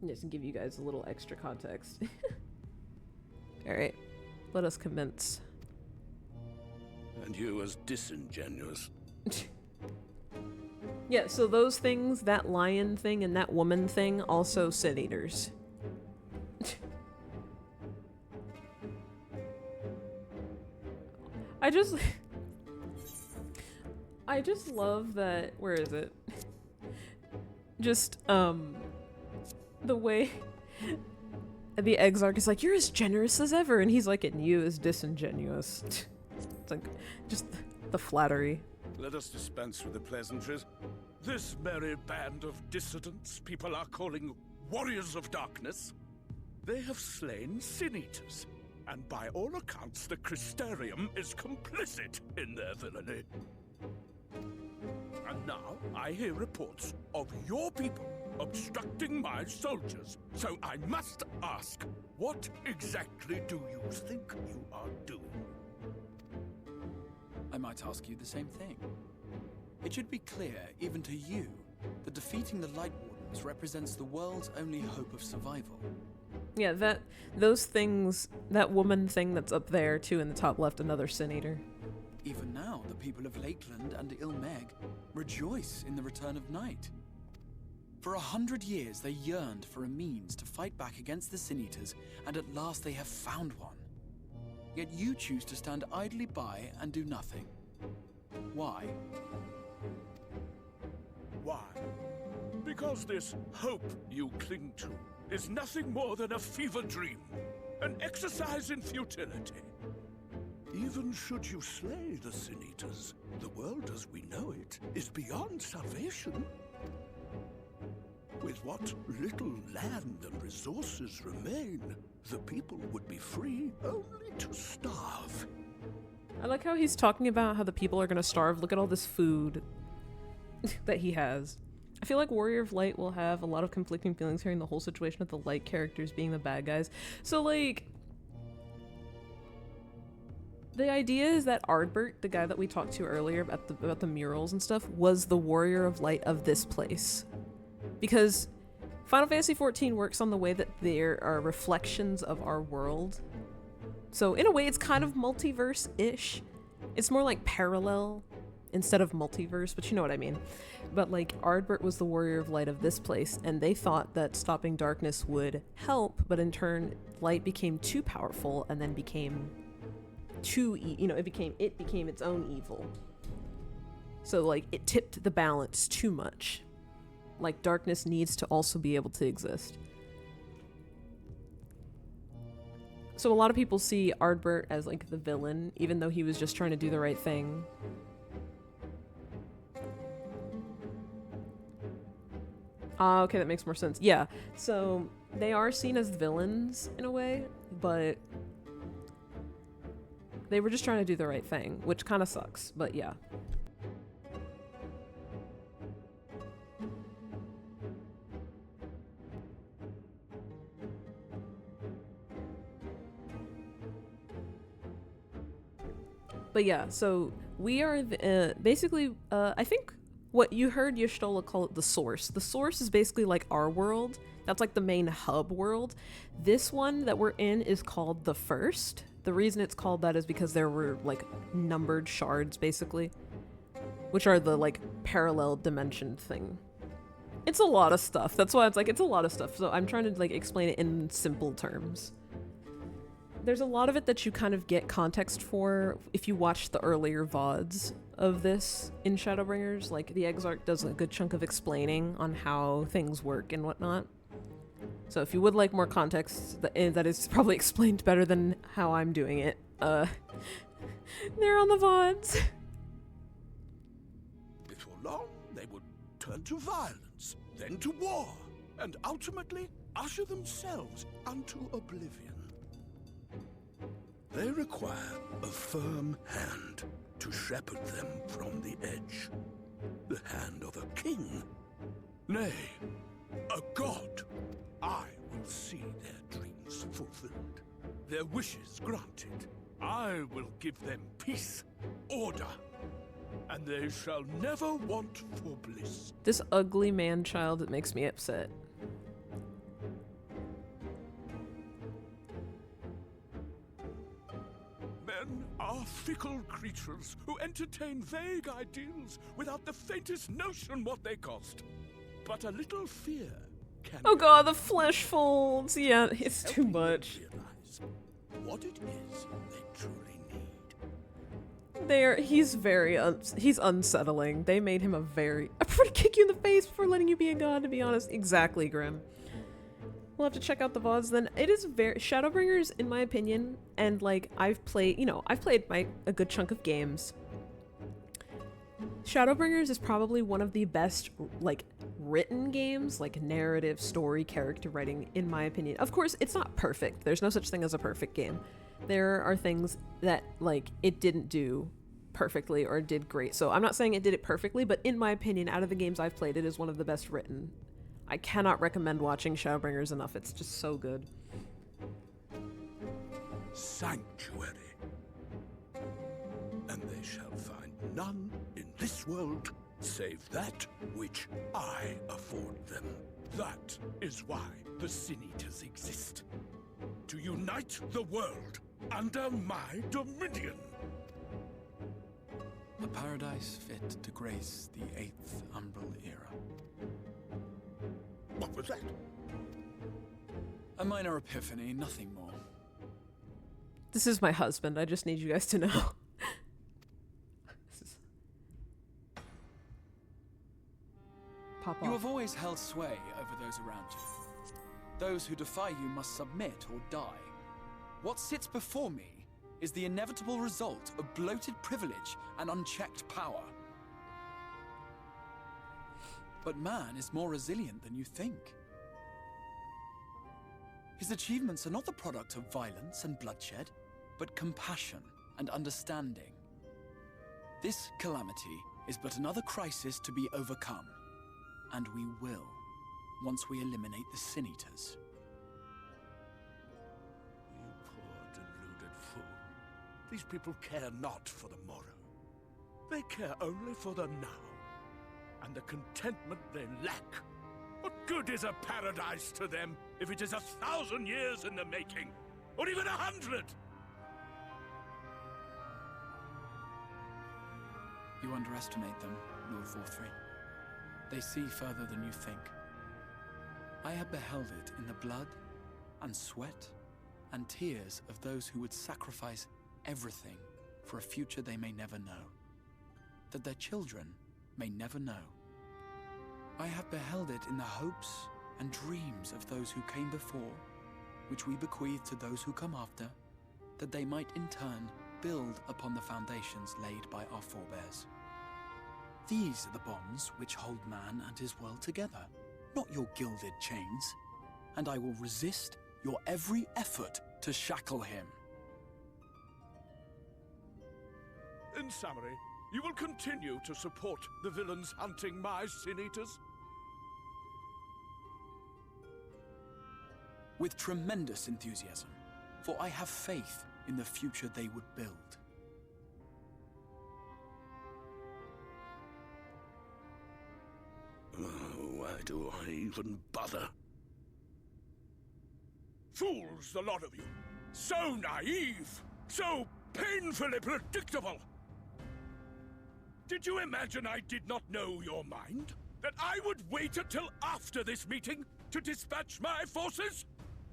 Just give you guys a little extra context. Alright, let us commence. And you as disingenuous. Yeah, so those things, that lion thing and that woman thing, also sin eaters. I just love that, where is it? Just, the way the Exarch is like, you're as generous as ever, and he's like, and you is disingenuous. It's like, just the flattery. Let us dispense with the pleasantries. This merry band of dissidents people are calling warriors of darkness, they have slain sin-eaters, and by all accounts the Crystarium is complicit in their villainy. And now I hear reports of your people obstructing my soldiers, so I must ask, what exactly do you think you are doing? I might ask you the same thing. It should be clear, even to you, that defeating the Light Wardens represents the world's only hope of survival. Yeah, those things, that woman thing that's up there too in the top left, another Sin Eater. Even now, the people of Lakeland and Ilmeg rejoice in the return of night. For 100 years, they yearned for a means to fight back against the Sin Eaters, and at last they have found one. Yet you choose to stand idly by and do nothing. Why? Why? Because this hope you cling to is nothing more than a fever dream, an exercise in futility. Even should you slay the Sin Eaters, the world as we know it is beyond salvation. With what little land and resources remain, the people would be free only to starve. I like how he's talking about how the people are gonna starve. Look at all this food that he has. I feel like Warrior of Light will have a lot of conflicting feelings hearing the whole situation of the Light characters being the bad guys. So, like, The idea is that Ardbert, the guy that we talked to earlier about the murals and stuff, was the warrior of light of this place. Because Final Fantasy XIV works on the way that there are reflections of our world. So in a way, it's kind of multiverse-ish. It's more like parallel instead of multiverse, but you know what I mean. But like, Ardbert was the warrior of light of this place, and they thought that stopping darkness would help, but in turn, light became too powerful and then became it became its own evil. So like, it tipped the balance too much. Like, darkness needs to also be able to exist. So a lot of people see Ardbert as like the villain, even though he was just trying to do the right thing. Ah, okay, that makes more sense. Yeah, so they are seen as villains in a way, but they were just trying to do the right thing, which kind of sucks, but yeah. But yeah, so we are basically, I think what you heard Y'shtola call it the source. The source is basically like our world. That's like the main hub world. This one that we're in is called the First. The reason it's called that is because there were like numbered shards basically, which are the like parallel dimension thing. It's a lot of stuff. That's why it's like, it's a lot of stuff. So I'm trying to like explain it in simple terms. There's a lot of it that you kind of get context for if you watch the earlier VODs of this in Shadowbringers. Like, the Exarch does a good chunk of explaining on how things work and whatnot. So if you would like more context, that is probably explained better than how I'm doing it. They're on the VODs. Before long, they would turn to violence, then to war, and ultimately usher themselves unto oblivion. They require a firm hand to shepherd them from the edge. The hand of a king. Nay, a god. I will see their dreams fulfilled, their wishes granted. I will give them peace, order, and they shall never want for bliss. This ugly man-child, it makes me upset. Men are fickle creatures who entertain vague ideals without the faintest notion what they cost. But a little fear can... Oh god, the flesh folds! Yeah, it's too much. Realize what it is they truly need. He's unsettling. They made him a very... I prefer to kick you in the face before letting you be a god, to be honest. Exactly, Grim. We'll have to check out the VODs then. It is very... Shadowbringers, in my opinion, and like, I've played a good chunk of games. Shadowbringers is probably one of the best, like, written games, like narrative, story, character writing, in my opinion. Of course, it's not perfect. There's no such thing as a perfect game. There are things that, like, it didn't do perfectly or did great. So I'm not saying it did it perfectly, but in my opinion, out of the games I've played, it is one of the best written. I cannot recommend watching Shadowbringers enough. It's just so good. Sanctuary. And they shall find none in this world save that which I afford them. That is why the Sin Eaters exist. To unite the world under my dominion. A paradise fit to grace the 8th Umbral era. What was that? A minor epiphany, nothing more. This is my husband. I just need you guys to know. Pop You off. have always held sway over those around you. Those who defy you must submit or die. What sits before me is the inevitable result of bloated privilege and unchecked power. But man is more resilient than you think. His achievements are not the product of violence and bloodshed, but compassion and understanding. This calamity is but another crisis to be overcome, and we will, once we eliminate the Sin Eaters. You poor deluded fool. These people care not for the morrow. They care only for the now, and the contentment they lack. What good is a paradise to them if it is 1,000 years in the making, or even 100? You underestimate them, Lord Vorthry. They see further than you think. I have beheld it in the blood and sweat and tears of those who would sacrifice everything for a future they may never know, that their children may never know. I have beheld it in the hopes and dreams of those who came before, which we bequeath to those who come after, that they might in turn build upon the foundations laid by our forebears. These are the bonds which hold man and his world together, not your gilded chains, and I will resist your every effort to shackle him. In summary, you will continue to support the villains hunting my Sin Eaters? With tremendous enthusiasm, for I have faith in the future they would build. Why do I even bother? Fools, the lot of you! So naive! So painfully predictable! Did you imagine I did not know your mind? That I would wait until after this meeting to dispatch my forces?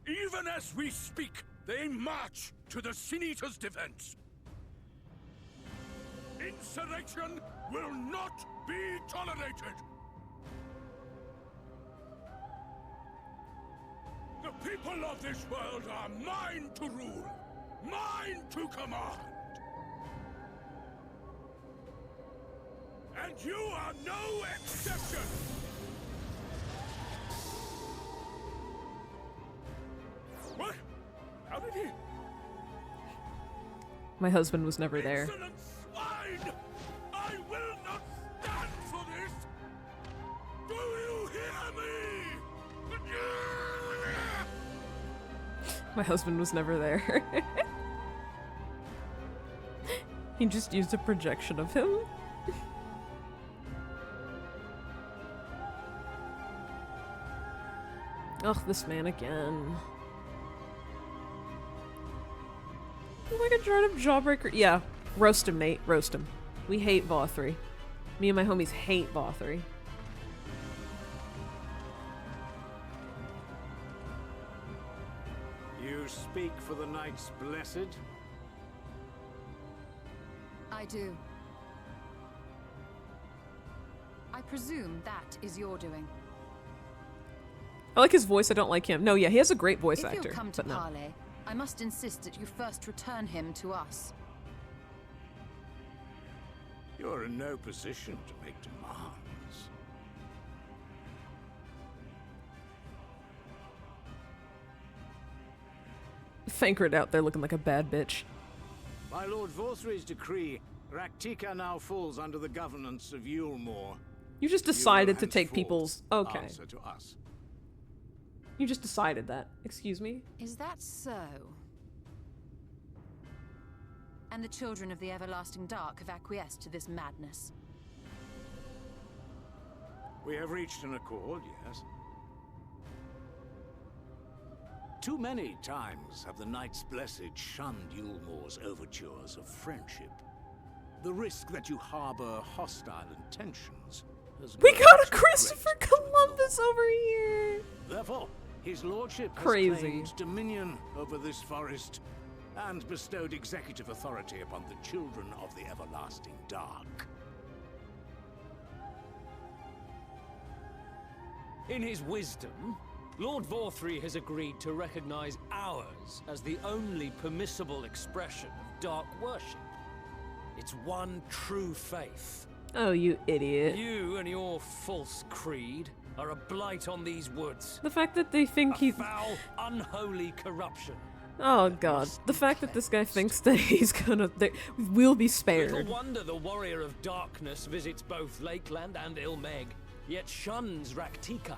Even as we speak, they march to the Sin Eaters' defense. Insurrection will not be tolerated! The people of this world are mine to rule, mine to command. And you are no exception! What? How did he? My husband was never there. Insolent swine! I will not stand for this! Do you hear me? My husband was never there. He just used a projection of him. Ugh, this man again. He's like a dried up jawbreaker. Yeah, roast him, Nate. Roast him. We hate Vorthry. Me and my homies hate Vorthry. You speak for the Knights Blessed? I do. I presume that is your doing. I like his voice, I don't like him. No, yeah, he has a great voice If actor. you'll come to but no. parley, I must insist that you first return him to us. You're in no position to make demands. Thancred out there looking like a bad bitch. By Lord Vorthry's decree, Raktika now falls under the governance of Yulmore. You just decided to take people's... Okay. Answer to us. You just decided that. Excuse me? Is that so? And the children of the Everlasting Dark have acquiesced to this madness? We have reached an accord, yes. Too many times have the Knights Blessed shunned Yulmore's overtures of friendship. The risk that you harbor hostile intentions has We grown got a too Christopher great to Columbus over here! Therefore, his lordship has Crazy. claimed dominion over this forest and bestowed executive authority upon the children of the Everlasting Dark. In his wisdom, Lord Vorthry has agreed to recognize ours as the only permissible expression of dark worship. It's one true faith. Oh, you idiot. You and your false creed are a blight on these woods. The fact that they think A he's... foul, unholy corruption. Oh god. The fact that this guy thinks that he's gonna... We'll be spared. Little wonder the Warrior of Darkness visits both Lakeland and Ilmeg, yet shuns Raktika.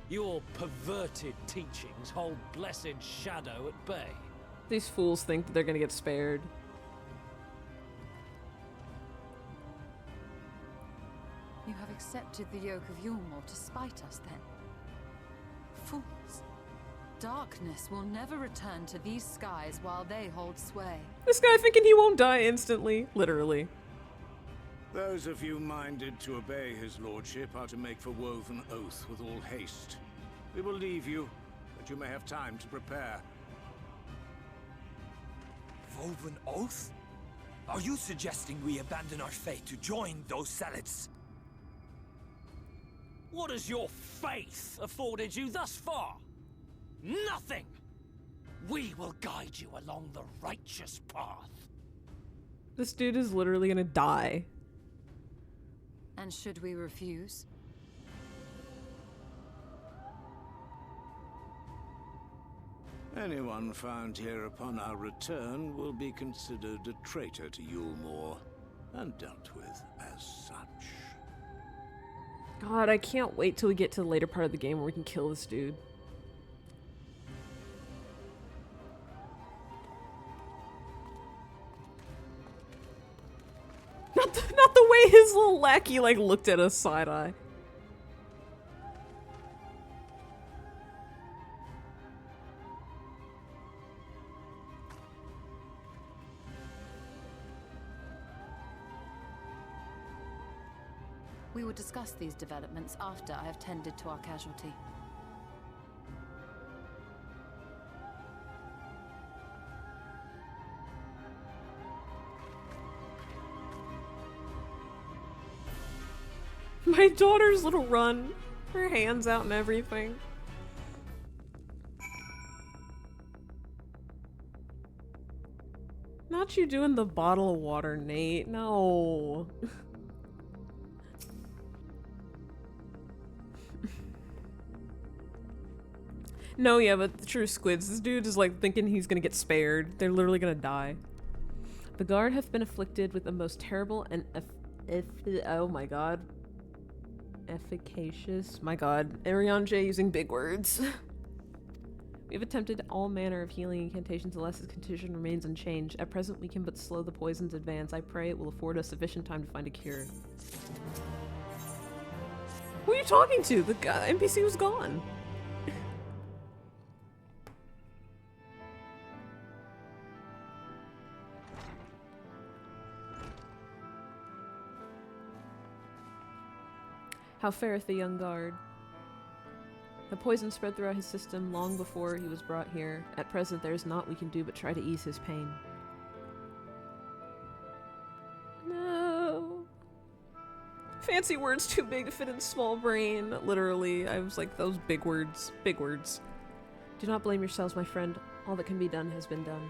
Your perverted teachings hold blessed Shadow at bay. These fools think that they're gonna get spared. accepted the yoke of Yulmore to spite us then? Fools. Darkness will never return to these skies while they hold sway. This guy thinking he won't die instantly. Literally. Those of you minded to obey his lordship are to make for Woven Oath with all haste. We will leave you, that you may have time to prepare. Woven Oath? Are you suggesting we abandon our fate to join those zealots? What has your faith afforded you thus far? Nothing! We will guide you along the righteous path. This dude is literally gonna die. And should we refuse? Anyone found here upon our return will be considered a traitor to Yulmore, and dealt with as such. God, I can't wait till we get to the later part of the game where we can kill this dude. Not the way his little lackey like looked at us side-eye. We will discuss these developments after I have tended to our casualty. My daughter's little run. Her hands out and everything. Not you doing the bottle of water, Nate. No. No, yeah, but the true squids. This dude is like thinking he's gonna get spared. They're literally gonna die. The guard hath been afflicted with the most terrible and oh my god. Efficacious. My god. Ariane J using big words. We have attempted all manner of healing incantations unless his condition remains unchanged. At present, we can but slow the poison's advance. I pray it will afford us sufficient time to find a cure. Who are you talking to? The guy, NPC was gone. How fareth the young guard? The poison spread throughout his system long before he was brought here. At present, there is naught we can do but try to ease his pain. No. Fancy words too big to fit in small brain. Literally, I was like, those big words. Big words. Do not blame yourselves, my friend. All that can be done has been done.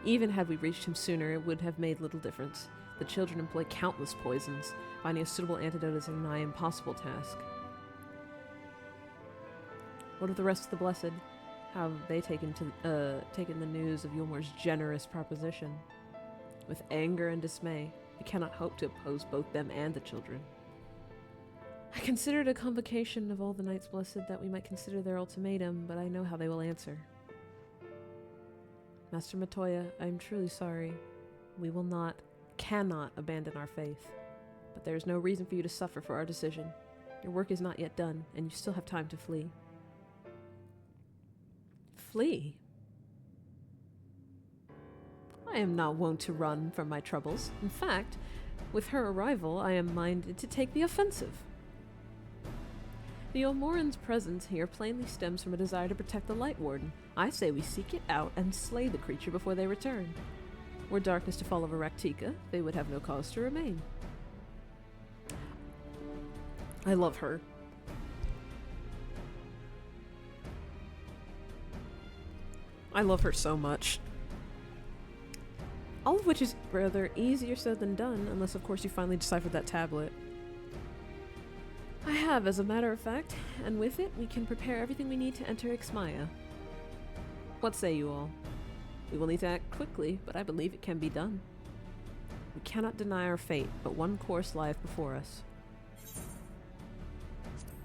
Even had we reached him sooner, it would have made little difference. The children employ countless poisons. Finding a suitable antidote is a nigh impossible task. What of the rest of the Blessed? How have they taken the news of Yulmore's generous proposition? With anger and dismay, we cannot hope to oppose both them and the children. I considered a convocation of all the Knights Blessed that we might consider their ultimatum, but I know how they will answer. Master Matoya, I am truly sorry. We cannot abandon our faith. But there is no reason for you to suffer for our decision. Your work is not yet done, and you still have time to flee. Flee? I am not wont to run from my troubles. In fact, with her arrival, I am minded to take the offensive. The Omoran's presence here plainly stems from a desire to protect the Light Warden. I say we seek it out and slay the creature before they return. Were darkness to fall over Raktika, they would have no cause to remain. I love her. I love her so much. All of which is rather easier said than done, unless of course you finally deciphered that tablet. I have, as a matter of fact, and with it we can prepare everything we need to enter Ixmaya. What say you all? We will need to act quickly, but I believe it can be done. We cannot deny our fate, but one course lieth before us.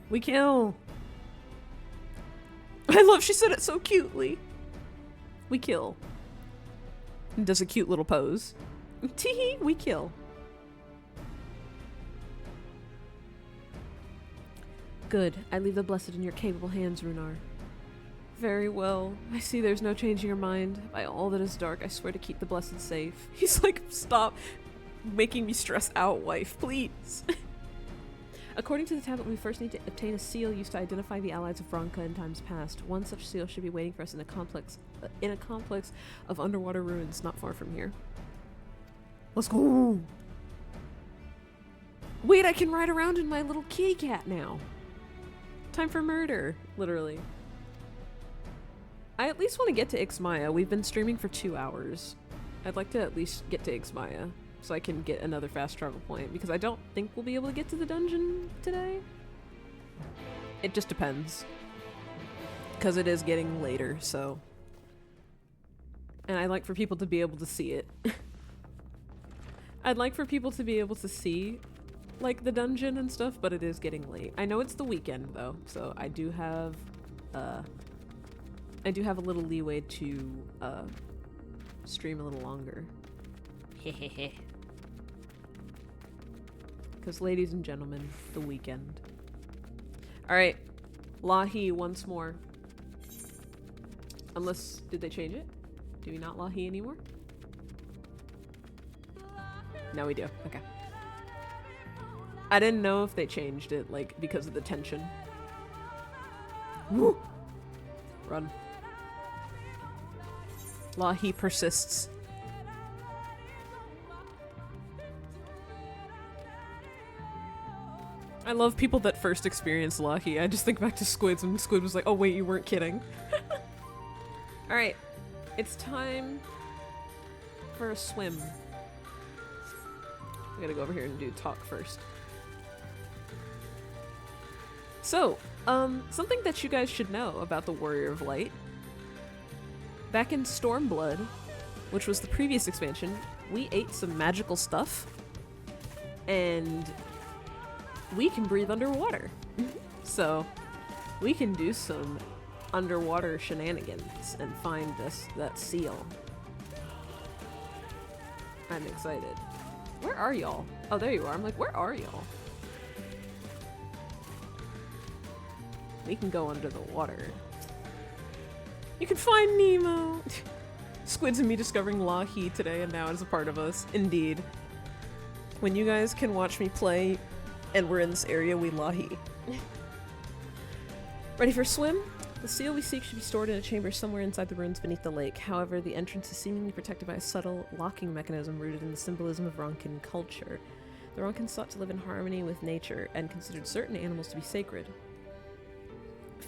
We kill! I love she said it so cutely. We kill. And does a cute little pose. Teehee, we kill. Good. I leave the blessed in your capable hands, Runar. Very well. I see there's no changing your mind. By all that is dark, I swear to keep the blessed safe. He's like, stop making me stress out, wife, please. According to the tablet, we first need to obtain a seal used to identify the allies of Ronka in times past. One such seal should be waiting for us in a complex of underwater ruins not far from here. Let's go! Wait, I can ride around in my little kitty cat now. Time for murder, literally. I at least want to get to Ixmaya. We've been streaming for 2 hours. I'd like to at least get to Ixmaya so I can get another fast travel point, because I don't think we'll be able to get to the dungeon today. It just depends. Because it is getting later, so. And I'd like for people to be able to see it. I'd like for people to be able to see, like, the dungeon and stuff, but it is getting late. I know it's the weekend, though, so I do have a little leeway to, stream a little longer. Hehehe. Because, ladies and gentlemen, the weekend. Alright. LAHEE once more. Unless, did they change it? Do we not LAHEE anymore? No, we do. Okay. I didn't know if they changed it, like, because of the tension. Woo! Run. LAHEE persists. I love people that first experience LAHEE. I just think back to Squids, and Squid was like, oh wait, you weren't kidding. Alright. It's time for a swim. I gotta go over here and do talk first. So, something that you guys should know about the Warrior of Light. Back in Stormblood, which was the previous expansion, we ate some magical stuff, and we can breathe underwater. So, we can do some underwater shenanigans and find that seal. I'm excited. Where are y'all? Oh, there you are. I'm like, where are y'all? We can go under the water. You can find Nemo! Squids and me discovering LAHEE today, and now it's a part of us. Indeed. When you guys can watch me play and we're in this area, we LAHEE. Ready for a swim? The seal we seek should be stored in a chamber somewhere inside the ruins beneath the lake. However, the entrance is seemingly protected by a subtle locking mechanism rooted in the symbolism of Ronkan culture. The Ronkans sought to live in harmony with nature and considered certain animals to be sacred.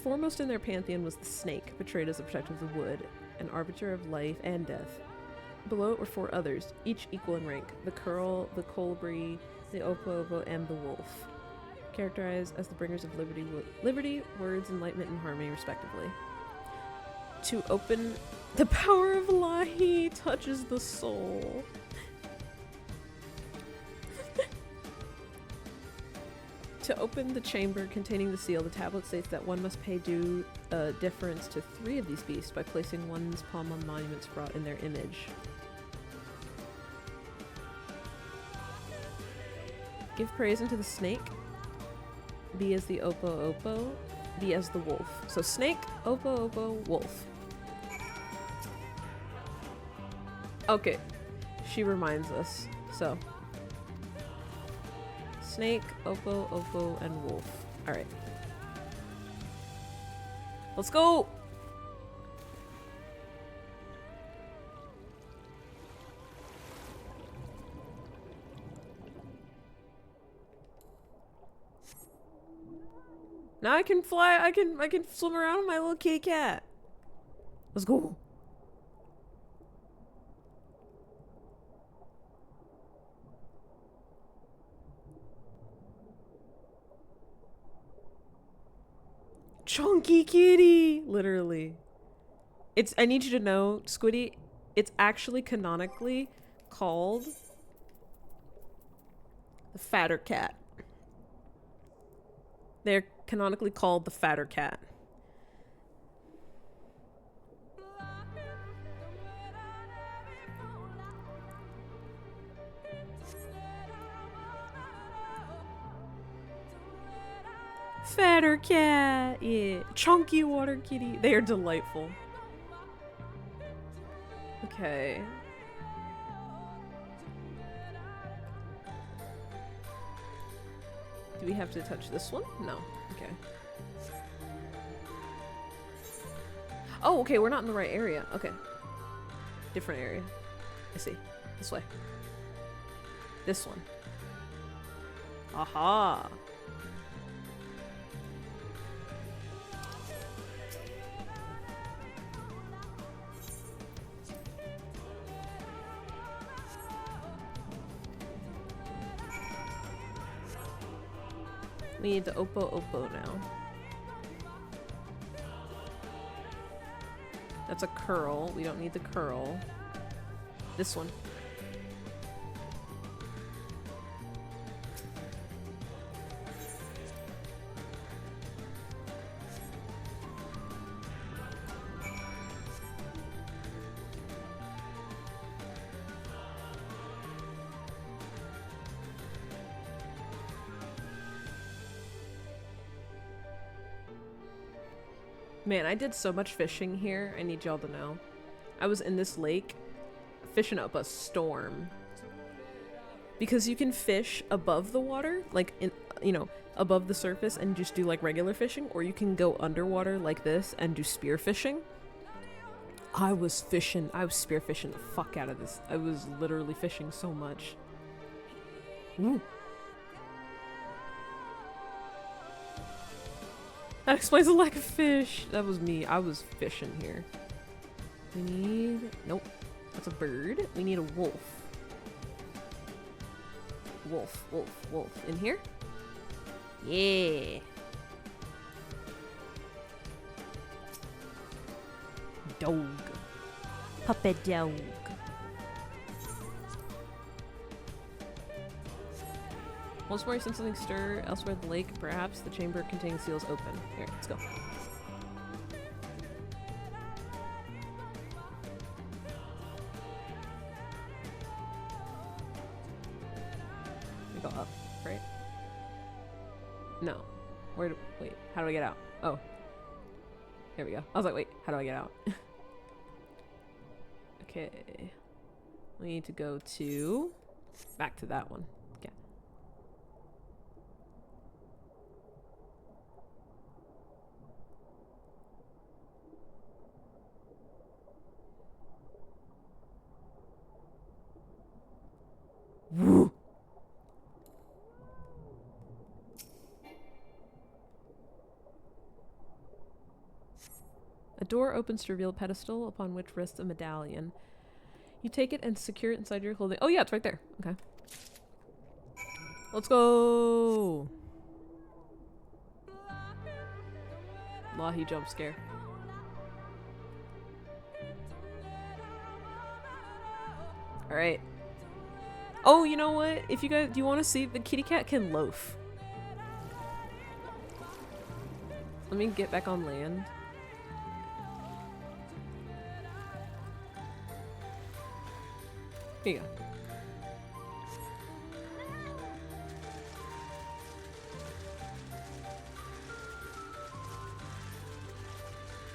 Foremost in their pantheon was the snake, portrayed as a protector of the wood, an arbiter of life and death. Below it were 4 others, each equal in rank: the curl, the colibri, the opo-opo, and the wolf, characterized as the bringers of liberty, words, enlightenment, and harmony, respectively. To open, the power of LAHEE touches the soul. To open the chamber containing the seal, the tablet states that one must pay due deference to 3 of these beasts by placing one's palm on monuments wrought in their image. Give praise unto the snake. Be as the opo-opo. Be as the wolf. So snake, opo-opo, wolf. Okay. She reminds us. So. Snake, opo-opo, and wolf. Alright. Let's go! Now I can fly, I can swim around with my little kitty cat. Let's go. Chunky kitty! Literally. I need you to know, Squiddy, it's actually canonically called the fatter cat. They're canonically called the fatter cat. fatter cat. Yeah. Chunky water kitty. They are delightful. Okay. Do we have to touch this one? No. Okay. Oh, okay, we're not in the right area. Okay. Different area. I see. This way. This one. Aha! We need the Oppo now. That's a curl. We don't need the curl. This one. Man, I did so much fishing here, I need y'all to know. I was in this lake fishing up a storm. Because you can fish above the water, like, in, you know, above the surface and just do like regular fishing, or you can go underwater like this and do spear fishing. I was spear fishing the fuck out of this. I was literally fishing so much. Ooh. That explains the lack of fish. That was me. I was fishing here. We need... Nope. That's a bird. We need a wolf. Wolf, wolf, wolf. In here? Yeah. Dog. Puppet dog. Once more, you sense something stir elsewhere in the lake. Perhaps the chamber containing seals open. Here, let's go. We go up, right? No. Wait, how do I get out? Oh. There we go. I was like, wait, how do I get out? Okay. We need to go to... back to that one. Okay. Woo! A door opens to reveal a pedestal upon which rests a medallion. You take it and secure it inside your clothing. Oh yeah, it's right there. Okay. Let's go! LAHEE jump scare. Alright. Oh, you know what? If you guys, do you want to see? The kitty cat can loaf. Let me get back on land. Here you go.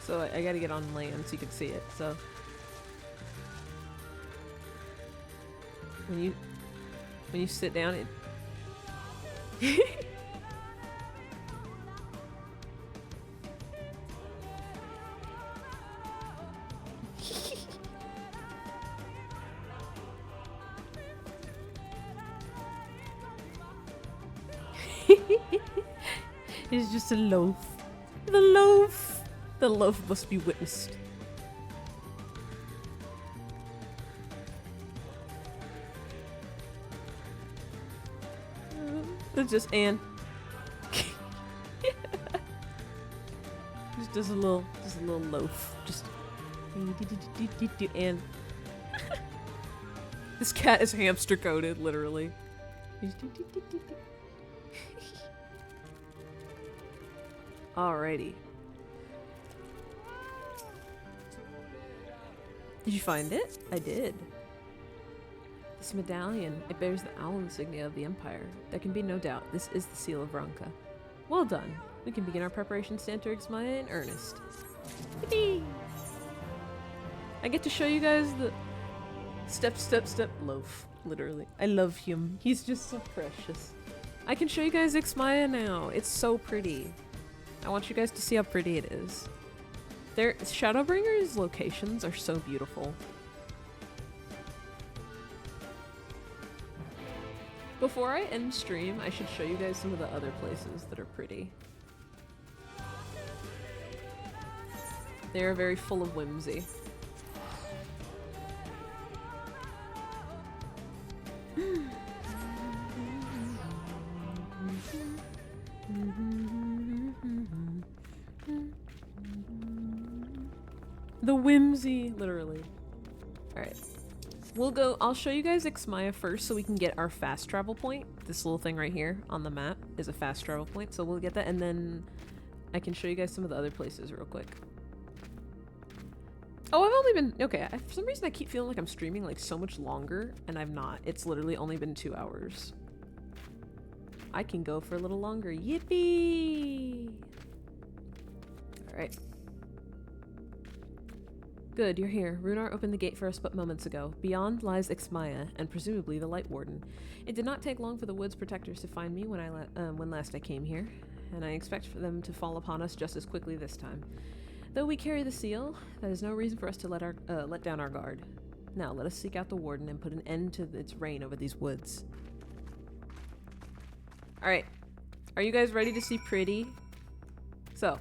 So I gotta get on land so you can see it, so. When you sit down, it... It's just a loaf. The loaf! The loaf must be witnessed. It's just Anne. just a little loaf. Just Anne. This cat is hamster coated, literally. Alrighty. Did you find it? I did. This medallion, it bears the owl insignia of the Empire. There can be no doubt, this is the seal of Ronka. Well done. We can begin our preparations to enter Ixmaya in earnest. Yippee! I get to show you guys the step loaf, literally. I love him. He's just so precious. I can show you guys Ixmaya now. It's so pretty. I want you guys to see how pretty it is. Shadowbringers locations are so beautiful. Before I end stream, I should show you guys some of the other places that are pretty. They are very full of whimsy. The whimsy, literally. Alright. I'll show you guys Ixmaya first so we can get our fast travel point. This little thing right here on the map is a fast travel point, so we'll get that, and then I can show you guys some of the other places real quick. Oh, I've only been... Okay, for some reason I keep feeling like I'm streaming like so much longer, and I've not. It's literally only been 2 hours. I can go for a little longer. Yippee! Alright. Good, you're here. Runar opened the gate for us but moments ago. Beyond lies Ixmaya, and presumably the Light Warden. It did not take long for the Woods Protectors to find me when last I came here, and I expect for them to fall upon us just as quickly this time. Though we carry the seal, that is no reason for us to let down our guard. Now, let us seek out the Warden and put an end to its reign over these woods. Alright. Are you guys ready to see pretty? So,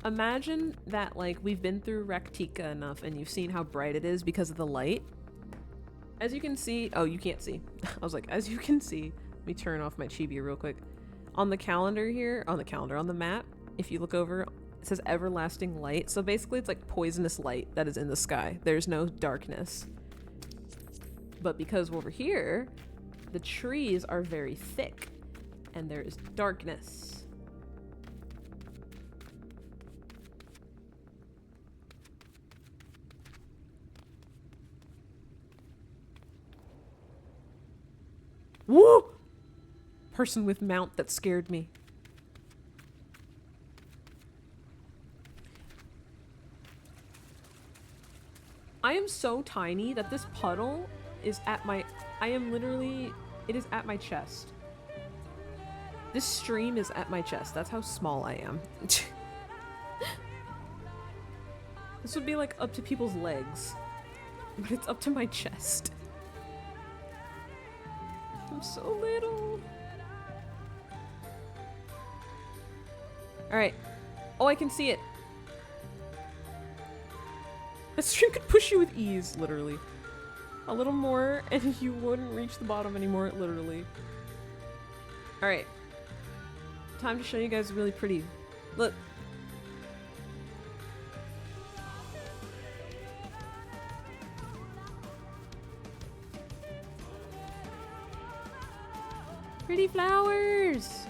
imagine that, like, we've been through Raktika enough and you've seen how bright it is because of the light. As you can see... Oh, you can't see. I was like, as you can see... Let me turn off my chibi real quick. On the calendar here... On the map, if you look over, it says everlasting light. So basically it's like poisonous light that is in the sky. There's no darkness. But because over here, the trees are very thick and there is darkness. Woo! Person with mount that scared me. I am so tiny that this puddle is at my... It is at my chest. This stream is at my chest. That's how small I am. This would be like up to people's legs. But it's up to my chest. I'm so little. Alright. Oh, I can see it. This stream could push you with ease, literally. A little more and you wouldn't reach the bottom anymore, literally. Alright. Time to show you guys really pretty. Look. Pretty flowers!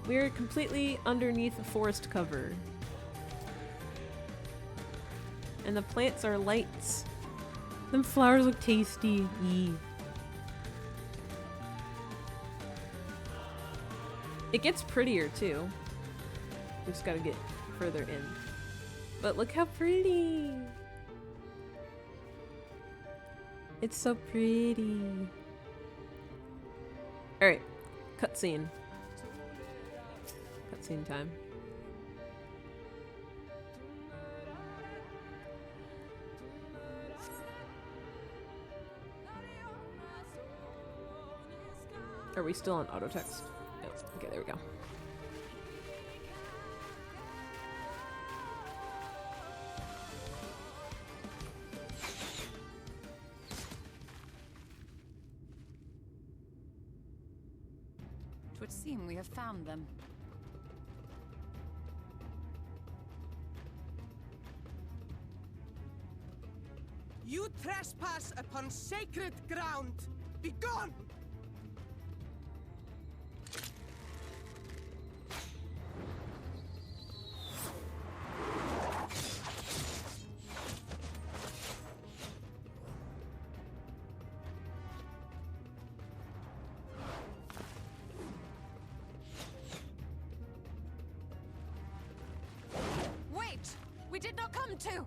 We're completely underneath the forest cover. And the plants are lights. Them flowers look tasty. Yee. It gets prettier too. We just gotta get further in. But look how pretty! It's so pretty. Alright, cutscene. Cutscene time. Are we still on auto text? Oh, okay, there we go. It would seem we have found them. You trespass upon sacred ground! Begone! did not come to!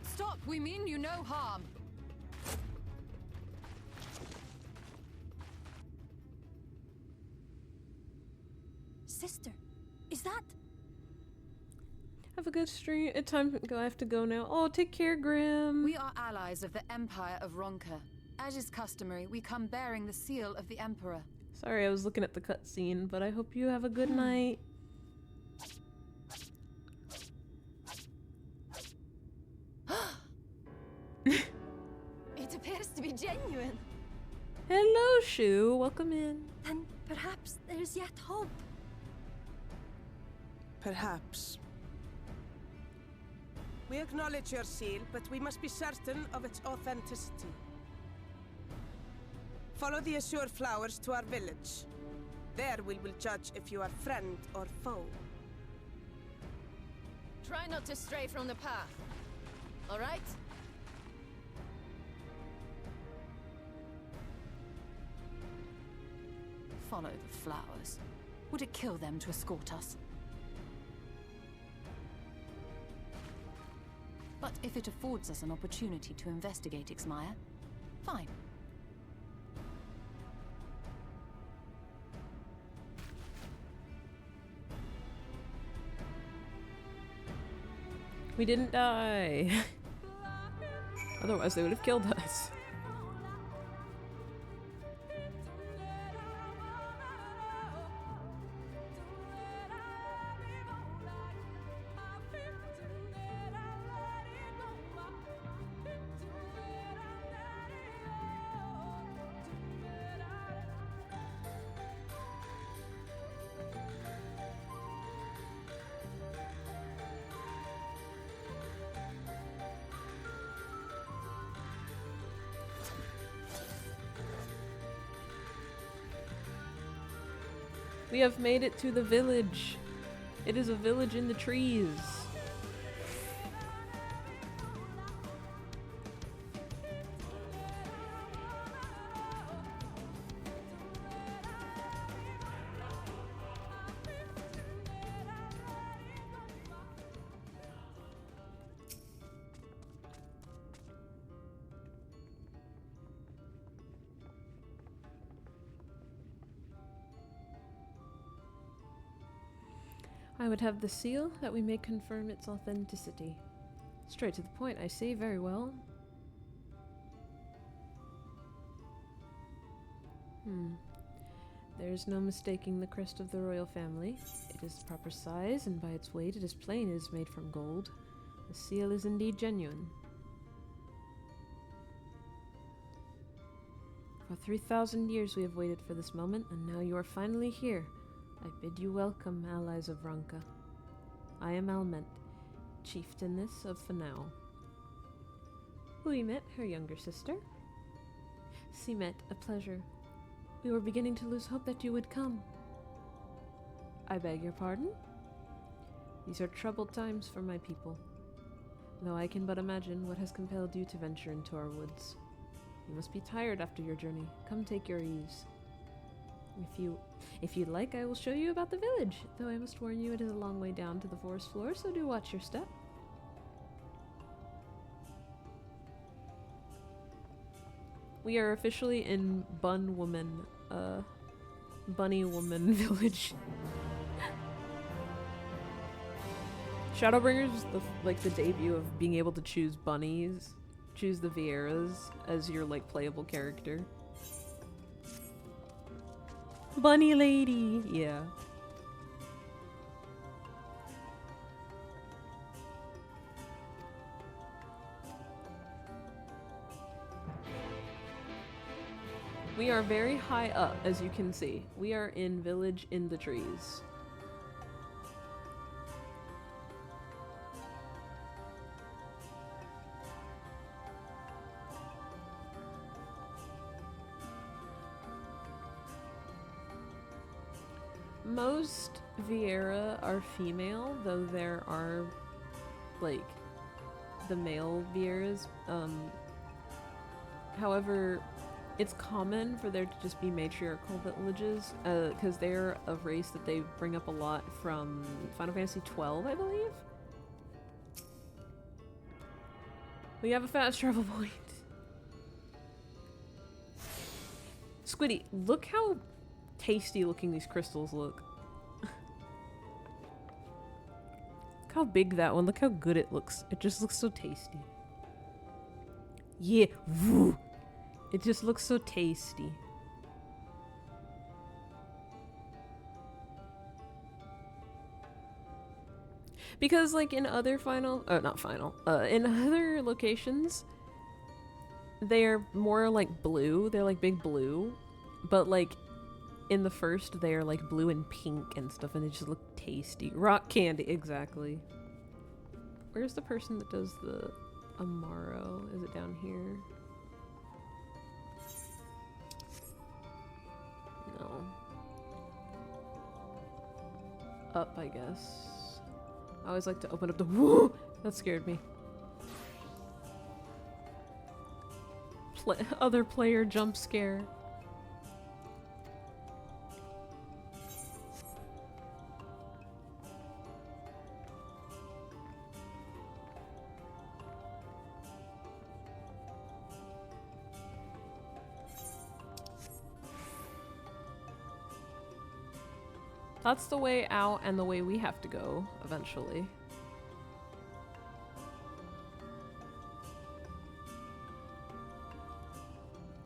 Stop! We mean you no harm. Sister, is that? Have a good stream. It's time to go. I have to go now. Oh, take care, Grim. We are allies of the Empire of Ronka. As is customary, we come bearing the seal of the Emperor. Sorry, I was looking at the cutscene, but I hope you have a good night. It appears to be genuine. Hello, Shu. Welcome in. Then perhaps there's yet hope. Perhaps. We acknowledge your seal, but we must be certain of its authenticity. Follow the azure flowers to our village. There we will judge if you are friend or foe. Try not to stray from the path. All right? Follow the flowers. Would it kill them to escort us? But if it affords us an opportunity to investigate Ixmaya, fine. We didn't die. Otherwise, they would have killed us. We have made it to the village. It is a village in the trees. I would have the seal that we may confirm its authenticity. Straight to the point, I see. Very well. There is no mistaking the crest of the royal family. It is the proper size, and by its weight it is plain it is made from gold. The seal is indeed genuine. For 3,000 years we have waited for this moment, and now you are finally here. I bid you welcome, allies of Ronka. I am Alment, chieftainess of Finau. Huimet, her younger sister. Simet, a pleasure. We were beginning to lose hope that you would come. I beg your pardon? These are troubled times for my people, though I can but imagine what has compelled you to venture into our woods. You must be tired after your journey. Come take your ease. If you'd like, I will show you about the village, though I must warn you it is a long way down to the forest floor, so do watch your step. We are officially in Bunny Woman village. Shadowbringers is the debut of being able to choose bunnies, choose the Vieras as your playable character. Bunny lady, yeah. We are very high up, as you can see. We are in Village in the Trees. Most Vieira are female, though there are, like, the male Vieiras. However, it's common for there to just be matriarchal villages, because they're a race that they bring up a lot from Final Fantasy XII, I believe? We have a fast travel point. Squiddy, look how tasty looking these crystals look. Look how big that one, look how good it looks. It just looks so tasty. Yeah, woo. It just looks so tasty. Because like in other in other locations, they're more like blue, they're like big blue, but like in the first they're like blue and pink and stuff, and they just look tasty. Rock candy, exactly. Where's the person that does the Amaro? Is it down here? No. Up, I guess. I always like to open up the woo! That scared me. Other player jump scare. That's the way out and the way we have to go eventually.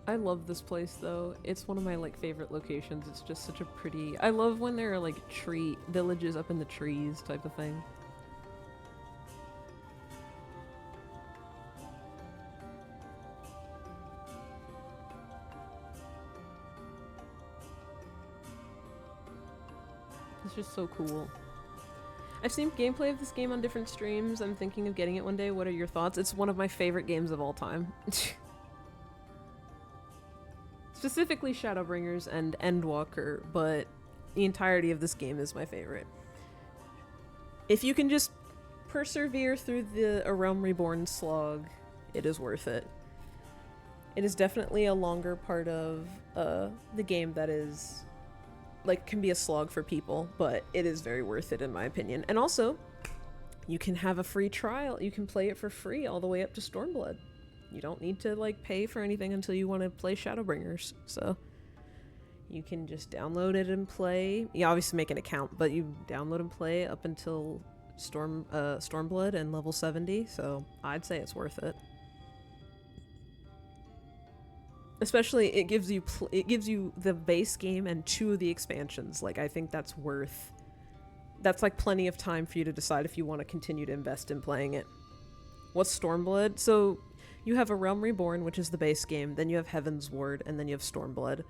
I love this place though. It's one of my like favorite locations. It's just such a pretty... I love when there are like tree villages up in the trees type of thing. It's just so cool. I've seen gameplay of this game on different streams. I'm thinking of getting it one day. What are your thoughts? It's one of my favorite games of all time. Specifically Shadowbringers and Endwalker, but the entirety of this game is my favorite. If you can just persevere through the A Realm Reborn slog, it is worth it. It is definitely a longer part of the game that is... like, can be a slog for people, but it is very worth it in my opinion. And also, you can have a free trial. You can play it for free all the way up to Stormblood. You don't need to, like, pay for anything until you want to play Shadowbringers, so... you can just download it and play. You obviously make an account, but you download and play up until Stormblood and level 70, so I'd say it's worth it. Especially, it gives you the base game and 2 of the expansions. Like, I think that's worth... that's, like, plenty of time for you to decide if you want to continue to invest in playing it. What's Stormblood? So, you have A Realm Reborn, which is the base game, then you have Heaven's Ward, and then you have Stormblood.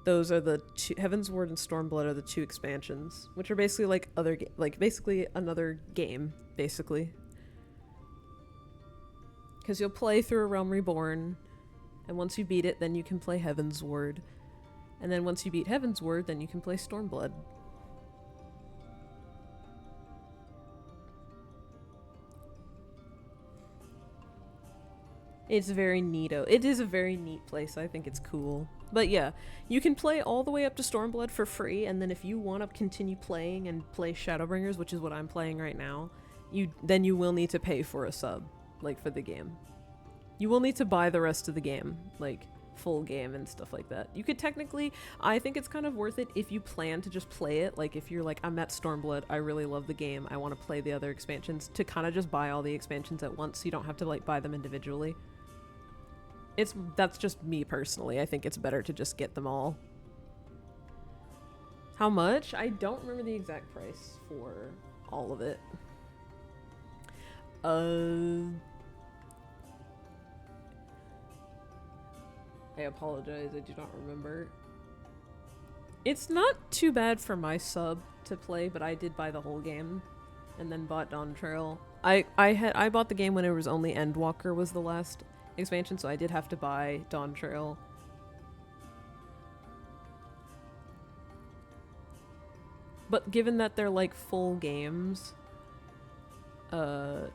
Those are the two... Heaven's Ward and Stormblood are the 2 expansions, which are basically, like, basically another game, basically. Because you'll play through A Realm Reborn... and once you beat it, then you can play Heaven's Ward. And then once you beat Heaven's Ward, then you can play Stormblood. It's very neato. It is a very neat place. I think it's cool. But yeah, you can play all the way up to Stormblood for free, and then if you want to continue playing and play Shadowbringers, which is what I'm playing right now, then you will need to pay for a sub, like, for the game. You will need to buy the rest of the game, like, full game and stuff like that. You could technically... I think it's kind of worth it if you plan to just play it. Like, if you're like, I'm at Stormblood, I really love the game, I want to play the other expansions, to kind of just buy all the expansions at once so you don't have to, like, buy them individually. That's just me personally. I think it's better to just get them all. How much? I don't remember the exact price for all of it. I apologize, I do not remember. It's not too bad for my sub to play, but I did buy the whole game and then bought Dawn Trail. I bought the game when it was only Endwalker was the last expansion, so I did have to buy Dawn Trail. But given that they're like full games, I'm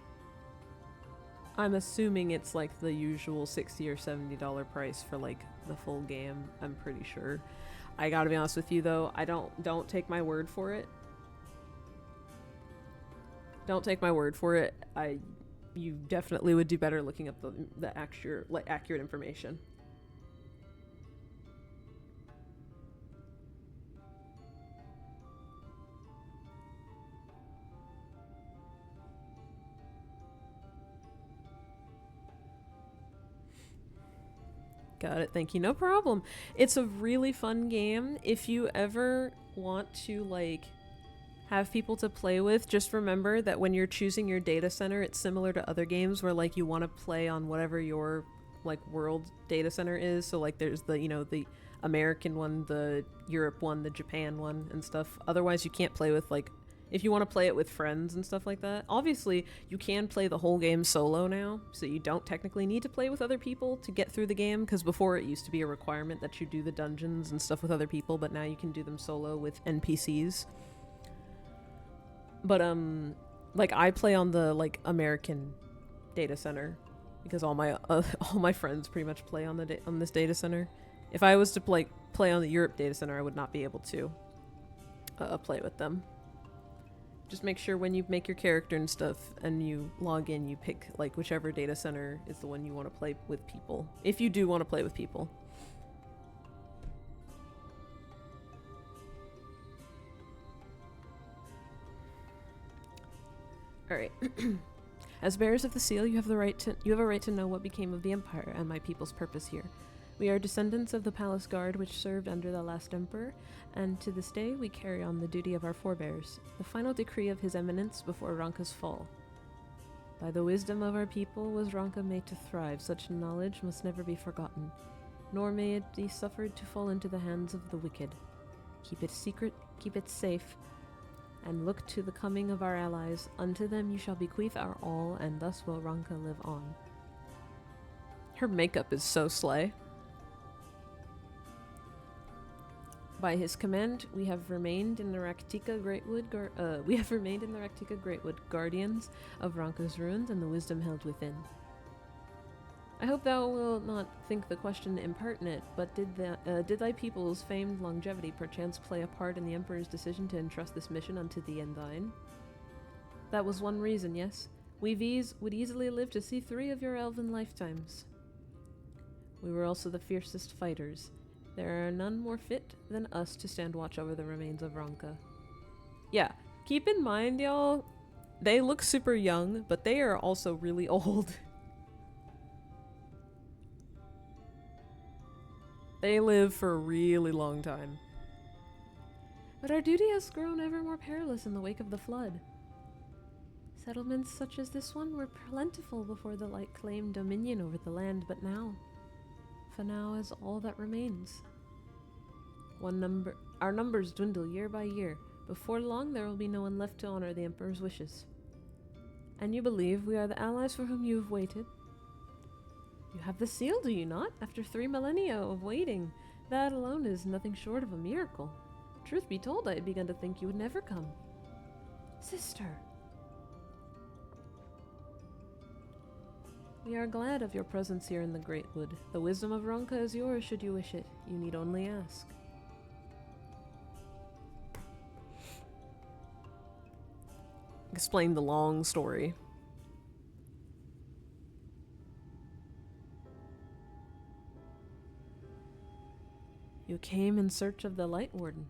assuming it's like the usual $60 or $70 price for like the full game. I'm pretty sure. I gotta be honest with you though, don't take my word for it. Don't take my word for it. You definitely would do better looking up the accurate information. Got it. Thank you. No problem. It's a really fun game. If you ever want to like have people to play with, just remember that when you're choosing your data center, it's similar to other games where like you want to play on whatever your like world data center is. So like there's the, you know, the American one, the Europe one, the Japan one and stuff. Otherwise you can't play with like, if you want to play it with friends and stuff like that. Obviously you can play the whole game solo now, so you don't technically need to play with other people to get through the game, because before it used to be a requirement that you do the dungeons and stuff with other people, but now you can do them solo with NPCs. But like I play on the like American data center because all my friends pretty much play on on this data center. If I was to play on the Europe data center, I would not be able to play with them. Just make sure when you make your character and stuff and you log in, you pick like whichever data center is the one you want to play with people. If you do want to play with people. All right. As bearers of the seal, you have a right to know what became of the Empire and my people's purpose here. We are descendants of the palace guard which served under the last emperor, and to this day we carry on the duty of our forebears, the final decree of his eminence before Ronka's fall. By the wisdom of our people was Ronka made to thrive. Such knowledge must never be forgotten, nor may it be suffered to fall into the hands of the wicked. Keep it secret, keep it safe, and look to the coming of our allies. Unto them you shall bequeath our all, and thus will Ronka live on. Her makeup is so slay. By his command, we have remained in the Raktika Greatwood. Guardians of Ronka's ruins, and the wisdom held within. I hope thou wilt not think the question impertinent, but did thy people's famed longevity perchance play a part in the Emperor's decision to entrust this mission unto thee and thine? That was one reason, yes. We V's would easily live to see 3 of your elven lifetimes. We were also the fiercest fighters. There are none more fit than us to stand watch over the remains of Ronka. Yeah, keep in mind, y'all, they look super young, but they are also really old. They live for a really long time. But our duty has grown ever more perilous in the wake of the flood. Settlements such as this one were plentiful before the light claimed dominion over the land, but now... For now is all that remains. Our numbers dwindle year by year. Before long there will be no one left to honor the Emperor's wishes. And you believe we are the allies for whom you have waited? You have the seal, do you not? After 3 millennia of waiting. That alone is nothing short of a miracle. Truth be told, I had begun to think you would never come. Sister! We are glad of your presence here in the Great Wood. The wisdom of Ronka is yours should you wish it. You need only ask. Explain the long story. You came in search of the Light Warden.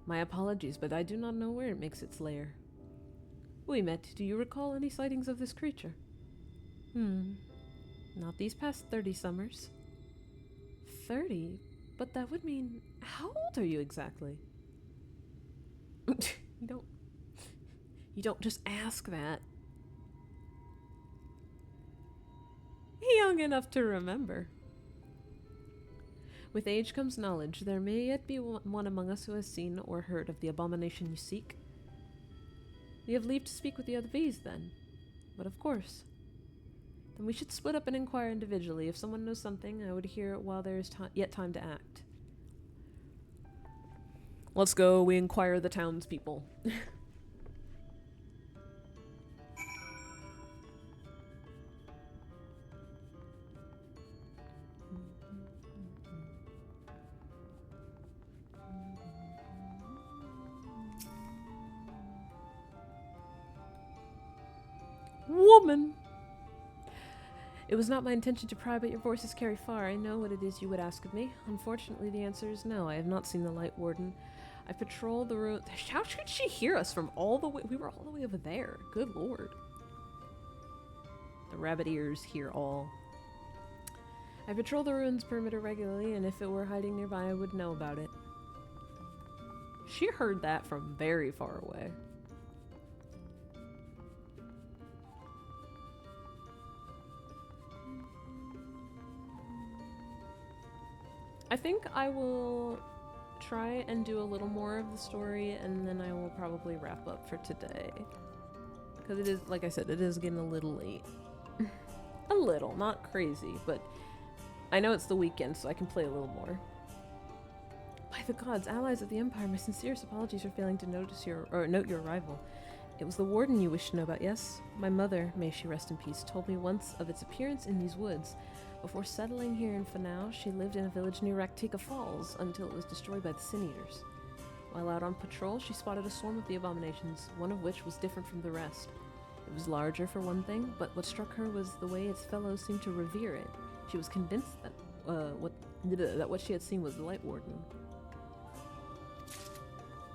My apologies, but I do not know where it makes its lair. We met. Do you recall any sightings of this creature? Not these past 30 summers. 30? But that would mean... How old are you exactly? You don't just ask that. Young enough to remember. With age comes knowledge. There may yet be one among us who has seen or heard of the abomination you seek. We have leave to speak with the other bees, then. But of course. Then we should split up and inquire individually. If someone knows something, I would hear it while there is yet time to act. Let's go, we inquire the townspeople. Woman! It was not my intention to pry, but your voices carry far. I know what it is you would ask of me. Unfortunately, the answer is no. I have not seen the Light Warden. I patrolled the room. How could she hear us from all the way? We were all the way over there. Good lord. The rabbit ears hear all. I patrol the ruins perimeter regularly, and if it were hiding nearby, I would know about it. She heard that from very far away. I think I will try and do a little more of the story, and then I will probably wrap up for today. Because it is, like I said, it is getting a little late. A little, not crazy, but I know it's the weekend, so I can play a little more. By the gods, allies of the Empire, my sincerest apologies for failing to note your arrival. It was the Warden you wished to know about, yes? My mother, may she rest in peace, told me once of its appearance in these woods. Before settling here in Final, she lived in a village near Raktika Falls until it was destroyed by the Sin Eaters. While out on patrol, she spotted a swarm of the abominations, one of which was different from the rest. It was larger for one thing, but what struck her was the way its fellows seemed to revere it. She was convinced that what she had seen was the Light Warden.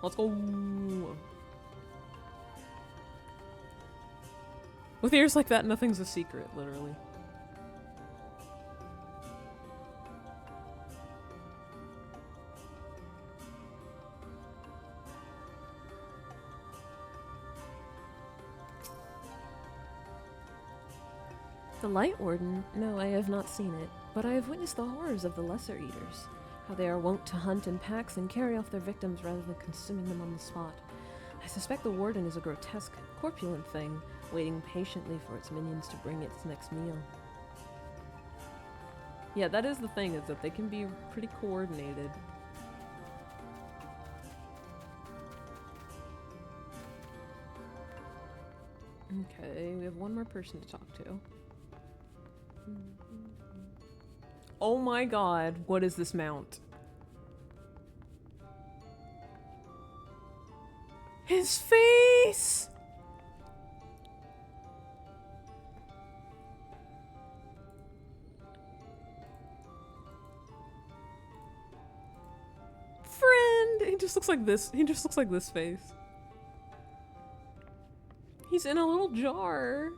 Let's go! With ears like that, nothing's a secret, literally. The Light Warden? No, I have not seen it, but I have witnessed the horrors of the Lesser Eaters. How they are wont to hunt in packs and carry off their victims rather than consuming them on the spot. I suspect the Warden is a grotesque, corpulent thing, waiting patiently for its minions to bring its next meal. Yeah, that is the thing, is that they can be pretty coordinated. Okay, we have one more person to talk to. Oh my god, what is this mount? His face! Friend! He just looks like this. He just looks like this face. He's in a little jar.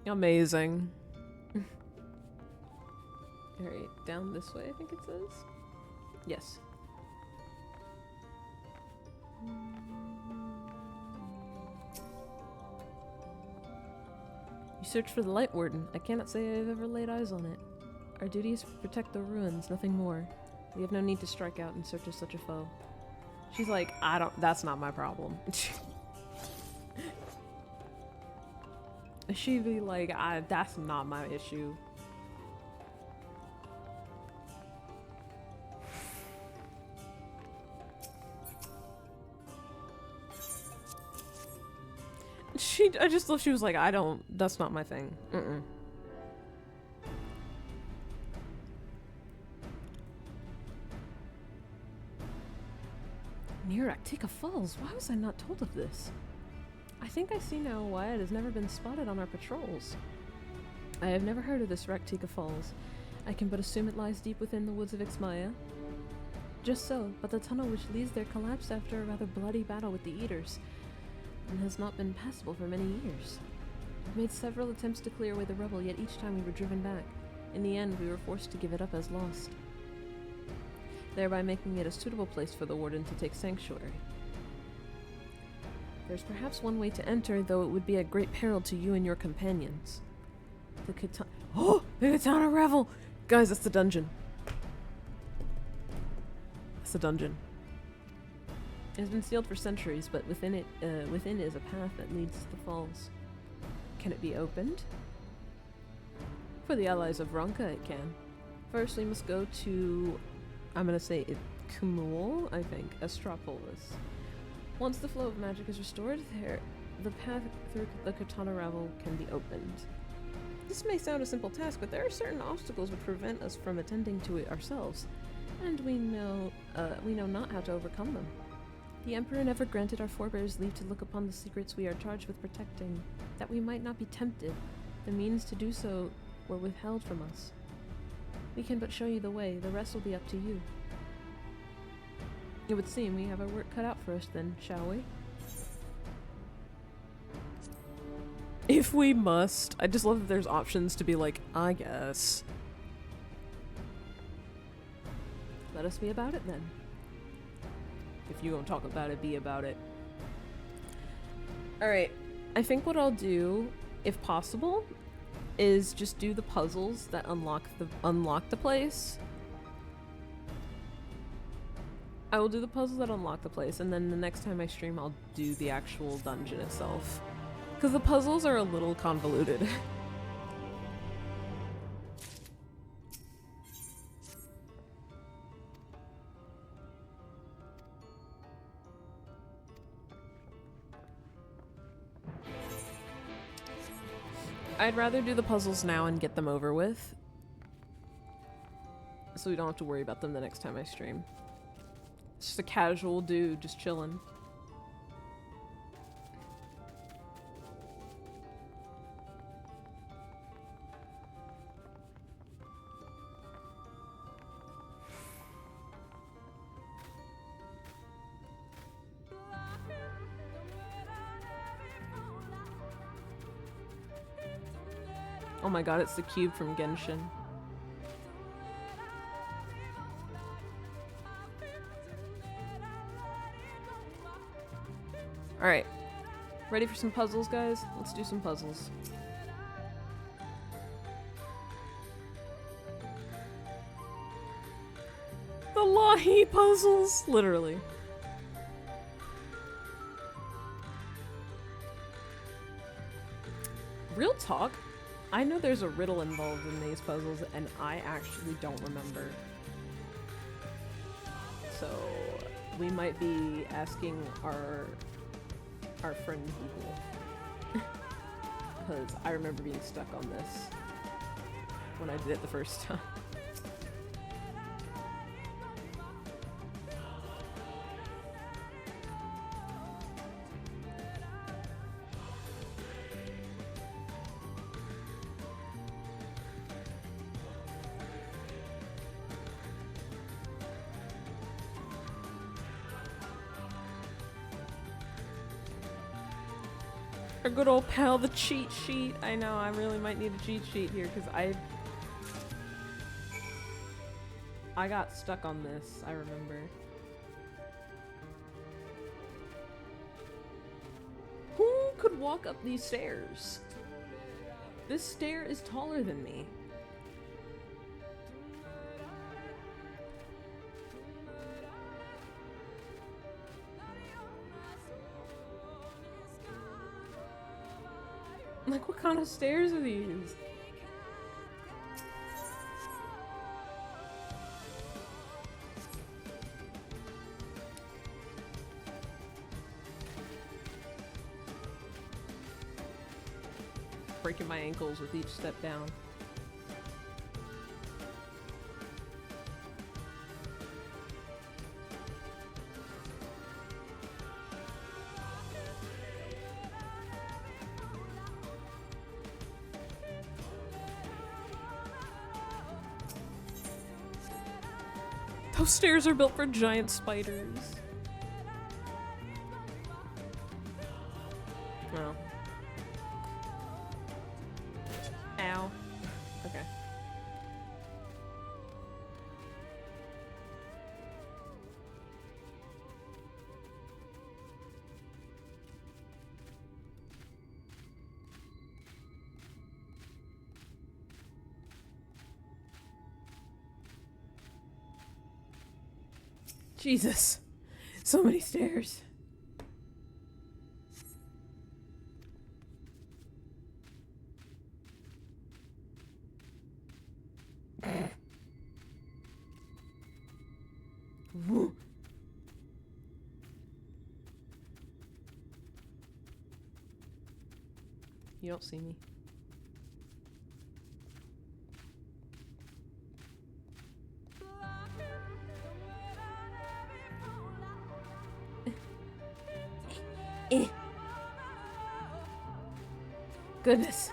Amazing. Alright, down this way, I think it says. Yes. You search for the Light Warden. I cannot say I've ever laid eyes on it. Our duty is to protect the ruins, nothing more. We have no need to strike out in search of such a foe. She's like, that's not my problem. She'd be like, that's not my issue. I just thought she was like, that's not my thing. Near Raktika Falls, why was I not told of this? I think I see now why it has never been spotted on our patrols. I have never heard of this Raktika Falls. I can but assume it lies deep within the woods of Ixmaya. Just so, but the tunnel which leads there collapsed after a rather bloody battle with the Eaters, and has not been passable for many years. We made several attempts to clear away the rubble, yet each time we were driven back. In the end, we were forced to give it up as lost, thereby making it a suitable place for the Warden to take sanctuary. There's perhaps one way to enter, though it would be at great peril to you and your companions. The Katana Revel! Guys, that's the dungeon. That's the dungeon. It has been sealed for centuries, but within is a path that leads to the falls. Can it be opened? For the allies of Ronka, it can. First, we must go to, I'm gonna say it, Kumul, I think, Astropolis. Once the flow of magic is restored, the path through the Katana Ravel can be opened. This may sound a simple task, but there are certain obstacles which prevent us from attending to it ourselves, and we know not how to overcome them. The Emperor never granted our forebears leave to look upon the secrets we are charged with protecting, that we might not be tempted. The means to do so were withheld from us. We can but show you the way, the rest will be up to you. It would seem we have our work cut out for us then, shall we? If we must. I just love that there's options to be like, I guess. Let us be about it then. If you gonna talk about it, be about it. Alright, I think what I'll do, if possible, is just do the puzzles that unlock the place. I will do the puzzles that unlock the place, and then the next time I stream I'll do the actual dungeon itself. Because the puzzles are a little convoluted. I'd rather do the puzzles now and get them over with, so we don't have to worry about them the next time I stream. It's just a casual dude just chilling. Oh my god, it's the cube from Genshin. Alright. Ready for some puzzles, guys? Let's do some puzzles. The LAHEE puzzles! Literally. Real talk? I know there's a riddle involved in these puzzles, and I actually don't remember. So, we might be asking our friend Google. Because I remember being stuck on this when I did it the first time. Our good old pal, the cheat sheet. I know, I really might need a cheat sheet here because I got stuck on this, I remember. Who could walk up these stairs? This stair is taller than me. Like, what kind of stairs are these? Breaking my ankles with each step down. Those stairs are built for giant spiders. Oh. Ow. Okay. Jesus. So many stairs. Woo. You don't see me. Goodness.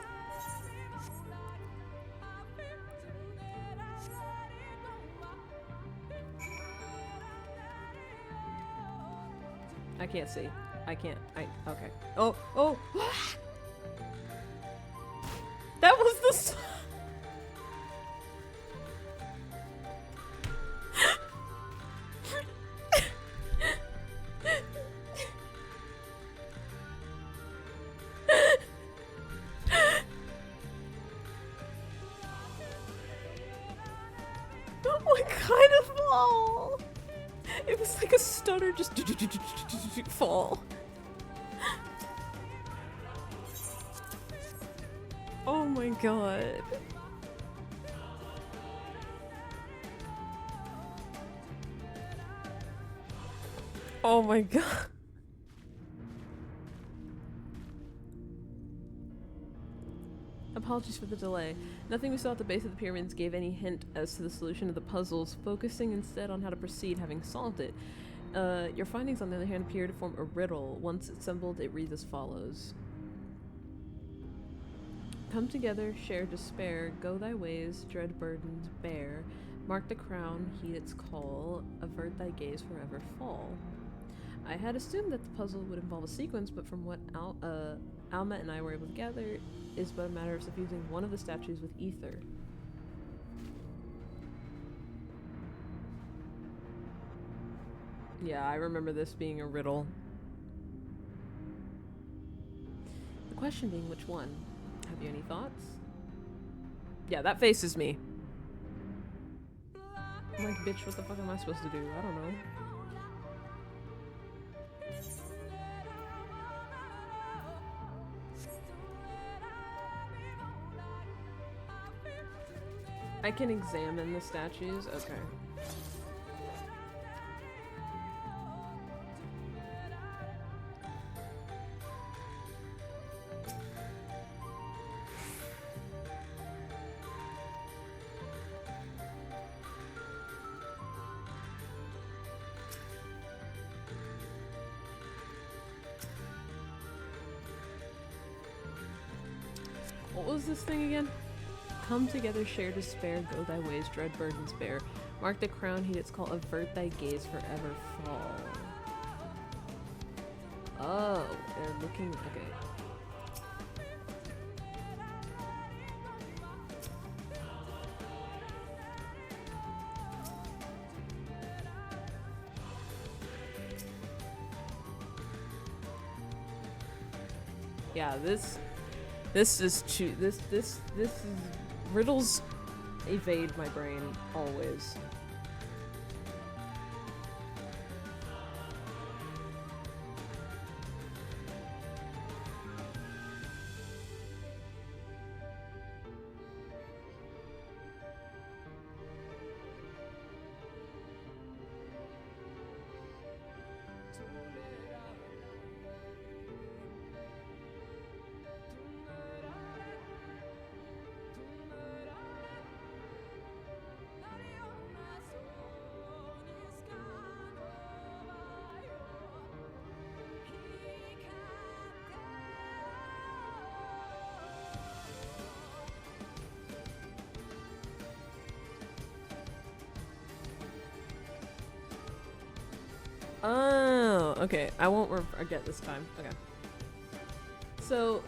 I can't see. I can't. Okay. Oh, oh! That was the s- What kind of fall? It was like a stutter, just fall. Oh my god. Oh my god. Apologies for the delay. Nothing we saw at the base of the pyramids gave any hint as to the solution of the puzzles, focusing instead on how to proceed having solved it. Your findings, on the other hand, appear to form a riddle. Once assembled, it reads as follows. Come together, share despair, go thy ways, dread burdens bear, mark the crown, heed its call, avert thy gaze forever fall. I had assumed that the puzzle would involve a sequence, but from what Alma and I were able to gather, is but a matter of suffusing one of the statues with ether. Yeah, I remember this being a riddle. The question being which one? Have you any thoughts? Yeah, that face is me. I'm like, bitch, what the fuck am I supposed to do? I don't know. I can examine the statues? Okay. What was this thing again? Come together, share despair, go thy ways, dread burdens bear. Mark the crown, heed its call, avert thy gaze, forever fall. Oh, they're looking, okay. Yeah, this is riddles evade my brain always. Oh, okay. I won't forget this time. Okay. So,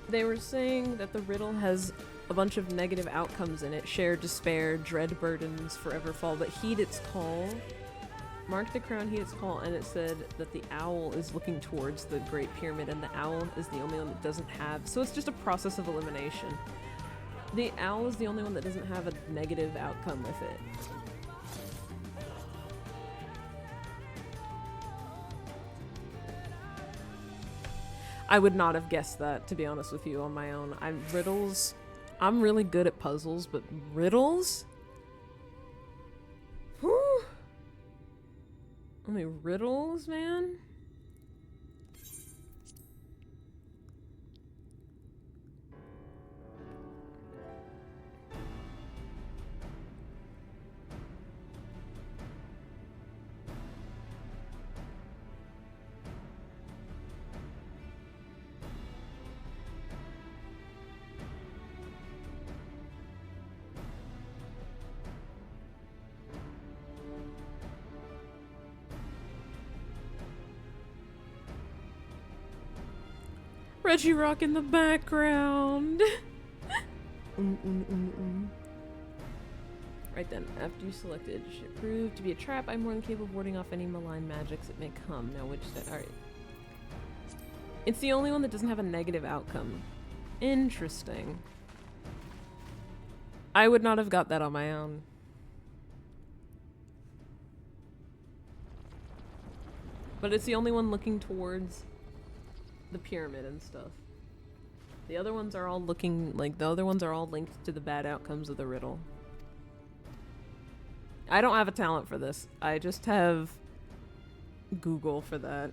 they were saying that the riddle has a bunch of negative outcomes in it. Share despair, dread burdens, forever fall, but heed its call. Mark the crown, heed its call, and it said that the owl is looking towards the Great Pyramid, and the owl is the only one that doesn't have... So it's just a process of elimination. The owl is the only one that doesn't have a negative outcome with it. I would not have guessed that, to be honest with you, on my own. I'm really good at puzzles, but riddles? Whew. I mean, riddles, man? Reggie Rock in the background. Right then, after you selected, should it prove to be a trap? I'm more than capable of warding off any malign magics that may come. Now, which alright. It's the only one that doesn't have a negative outcome. Interesting. I would not have got that on my own. But it's the only one looking towards the pyramid and stuff. The other ones are all looking like the other ones are all linked to the bad outcomes of the riddle. I don't have a talent for this. I just have Google for that.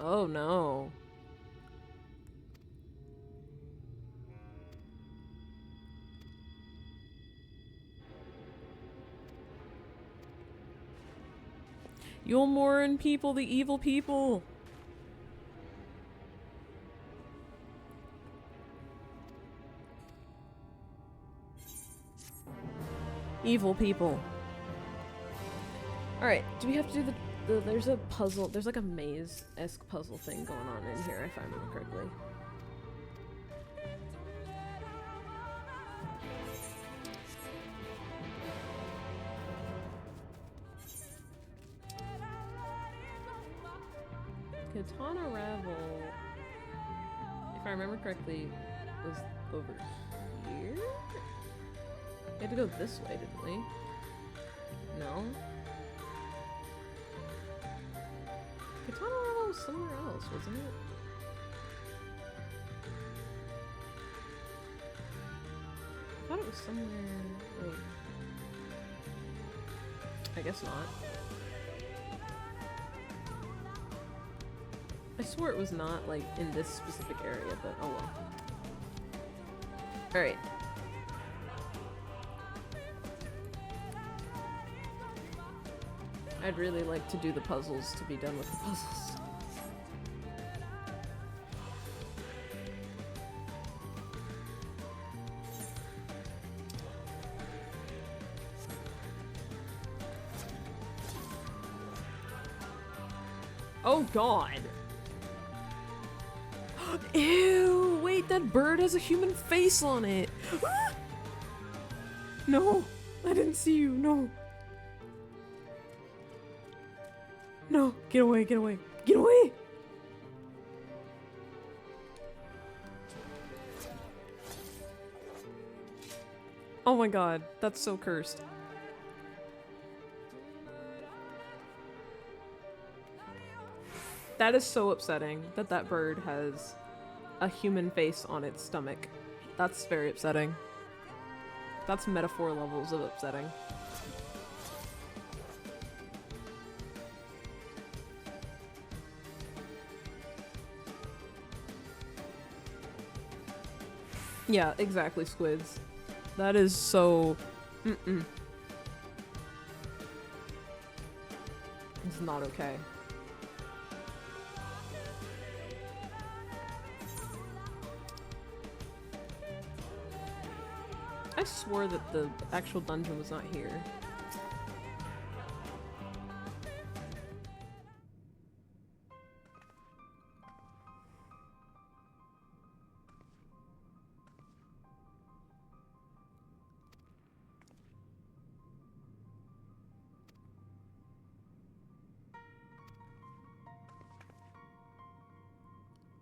Oh no. Yulmoran people, the evil people. Evil people. Alright, do we have to do the there's a puzzle, there's like a maze-esque puzzle thing going on in here, if I remember correctly. Katana Ravel, if I remember correctly, was over here? We had to go this way, didn't we? No? Katana Ravel was somewhere else, wasn't it? I thought it was somewhere... Wait. I guess not. I swore it was not, like, in this specific area, but oh well. Alright. I'd really like to do the puzzles to be done with the puzzles. Oh god! Ew! Wait, that bird has a human face on it! No! I didn't see you, no! No! Get away, get away! Get away! Oh my god, that's so cursed. That is so upsetting that that bird has a human face on its stomach. That's very upsetting. That's metaphor levels of upsetting. Yeah, exactly, Squids. That is so... Mm-mm. It's not okay. I swore that the actual dungeon was not here.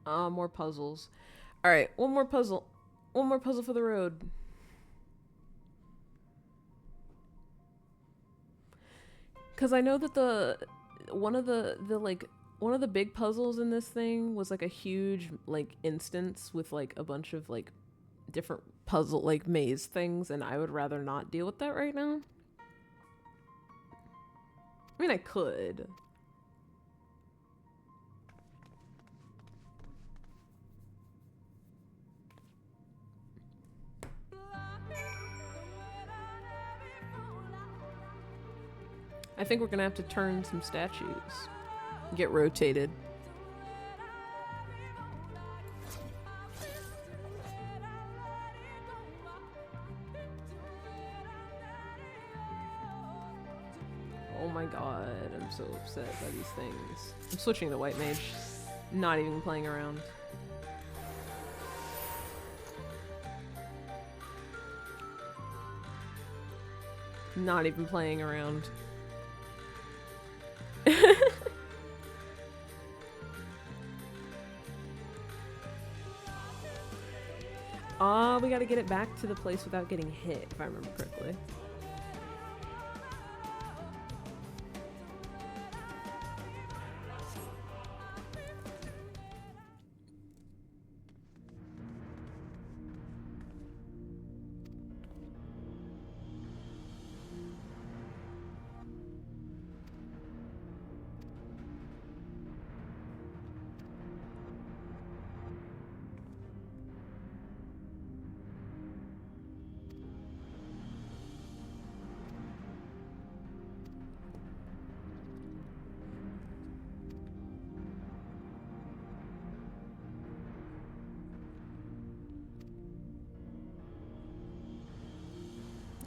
More puzzles. Alright, one more puzzle. One more puzzle for the road. Cause I know that one of the big puzzles in this thing was like a huge like instance with like a bunch of like different puzzle like maze things, and I would rather not deal with that right now. I mean, I could. I think we're gonna have to turn some statues. Get rotated. Oh my god, I'm so upset by these things. I'm switching to white mage. Not even playing around. Not even playing around. We gotta get it back to the place without getting hit, if I remember correctly.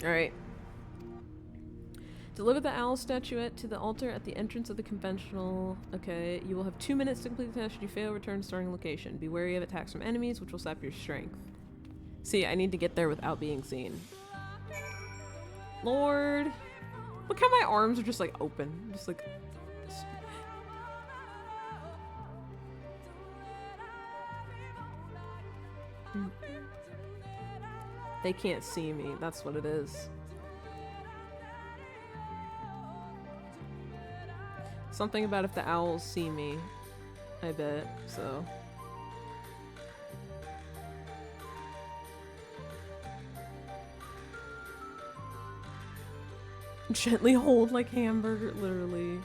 Alright. Deliver the owl statuette to the altar at the entrance of the conventional. Okay, you will have 2 minutes to complete the task. Should you fail, return to starting location. Be wary of attacks from enemies, which will sap your strength. See, I need to get there without being seen. Lord! Look how my arms are just like open. Just like... They can't see me, that's what it is. Something about if the owls see me, I bet, so. Gently hold like hamburger, literally.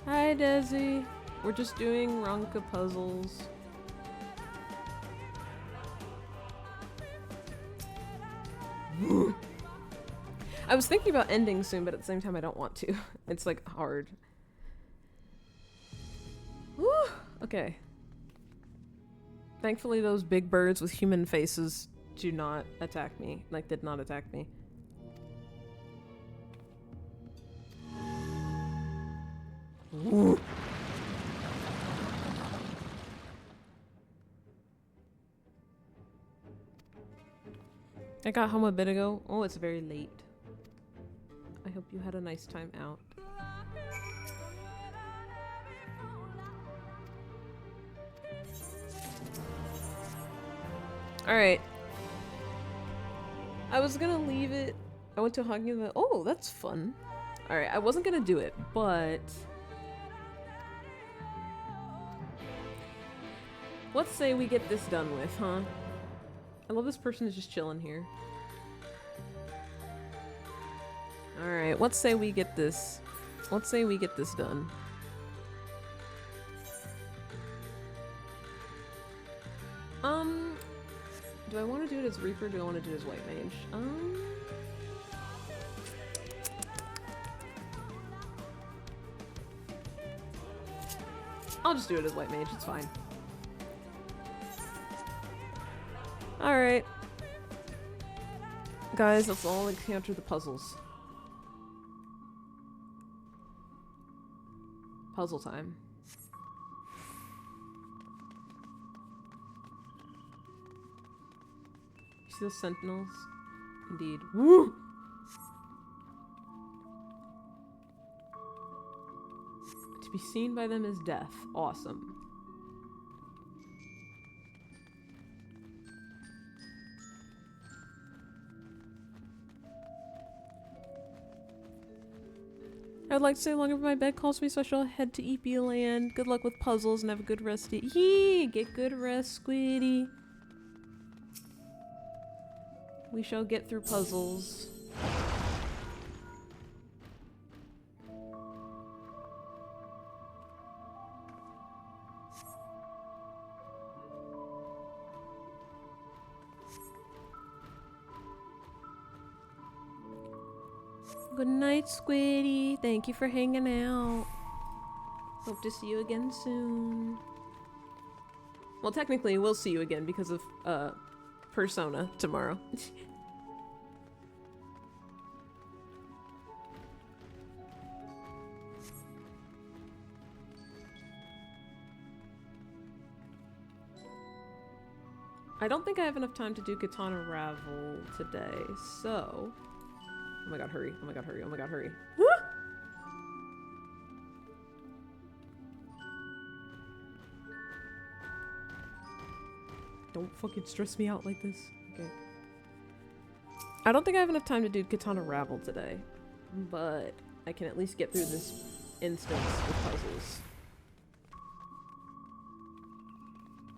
Hi, Desi. We're just doing Ronka puzzles. I was thinking about ending soon, but at the same time I don't want to. It's like hard. Woo! Okay. Thankfully those big birds with human faces do not attack me. Like, did not attack me. Ooh. I got home a bit ago. Oh, it's very late. I hope you had a nice time out. Alright. I was gonna leave it. I went to a hockey event. Oh, that's fun. Alright, I wasn't gonna do it, but... let's say we get this done with, huh? I love this person is just chilling here. Alright, let's say we get this. Let's say we get this done. Do I want to do it as Reaper or do I want to do it as White Mage? I'll just do it as White Mage, it's fine. Alright. Guys, let's all encounter the puzzles. Puzzle time. See those sentinels? Indeed. Woo! To be seen by them is death. Awesome. I would like to stay longer, but my bed calls me, so I shall head to EP land. Good luck with puzzles and have a good rest. Yee! Get good rest, Squiddy. We shall get through puzzles. Good night, Squiddy. Thank you for hanging out. Hope to see you again soon. Well, technically, we'll see you again because of, Persona tomorrow. I don't think I have enough time to do Katana Ravel today, so... Oh my god, hurry. Oh my god, hurry. Oh my god, hurry. Woo! Don't fucking stress me out like this. Okay. I don't think I have enough time to do Katana Ravel today, but I can at least get through this instance with puzzles.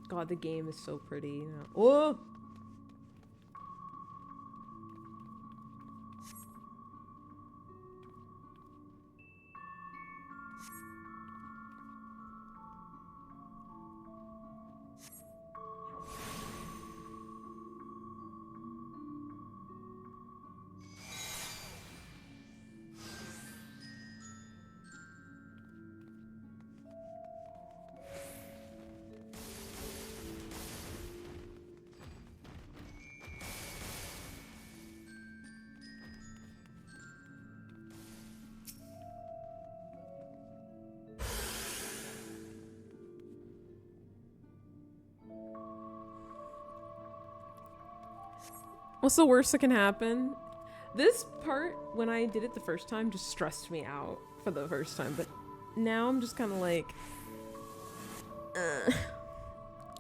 God, the game is so pretty. Oh! What's the worst that can happen? This part, when I did it the first time, just stressed me out for the first time, but now I'm just kind of like...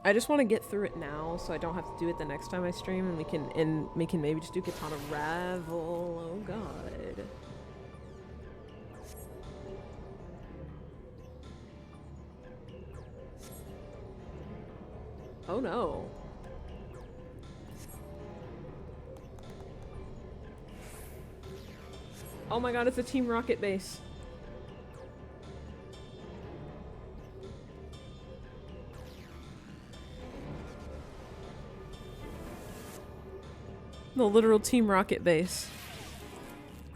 I just want to get through it now so I don't have to do it the next time I stream, and we can maybe just do Katana Ravel. Oh god. Oh no. Oh my god, it's a Team Rocket base. The literal Team Rocket base.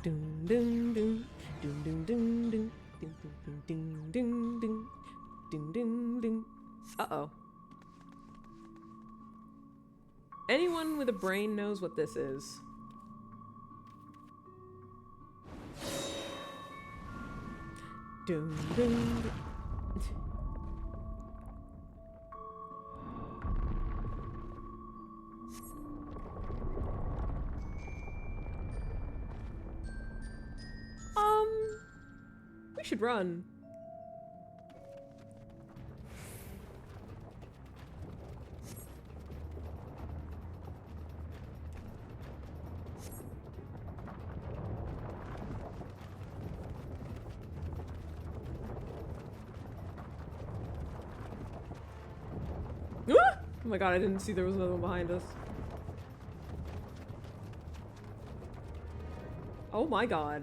Doom doom doom doom doom doom doom doom doom doom doom doom doom doom doom. Uh-oh. Anyone with a brain knows what this is. Doom, doom, doom. We should run. Oh my god, I didn't see there was another one behind us. Oh my god.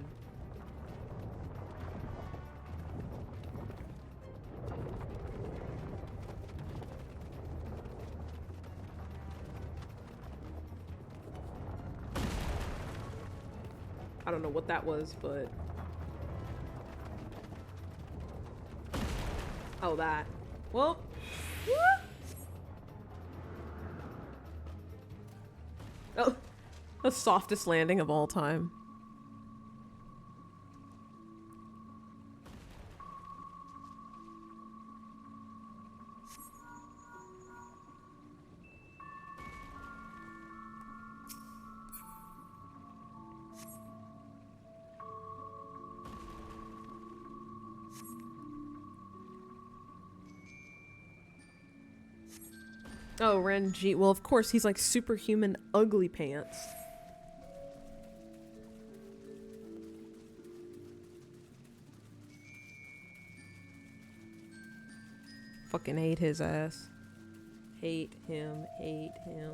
I don't know what that was, but... Oh, that. Well... Oh, the softest landing of all time. Oh, Renji. Well, of course, he's like superhuman ugly pants. Fucking hate his ass. Hate him, hate him.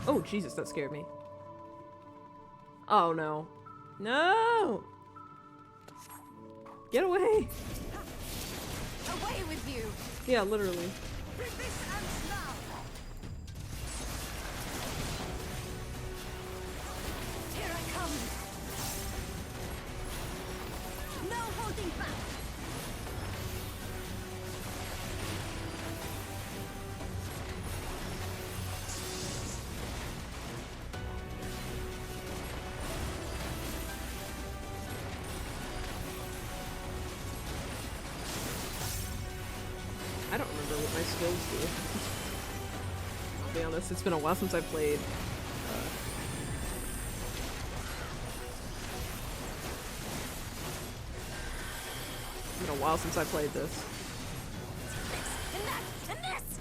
Oh, Jesus, that scared me. Oh, no. No! Get away! Away with you! Yeah, literally. Resistance now! Here I come! No holding back! I don't remember what my skills do. I'll be honest, it's been a while since I played. It's been a while since I played this. And that! And this!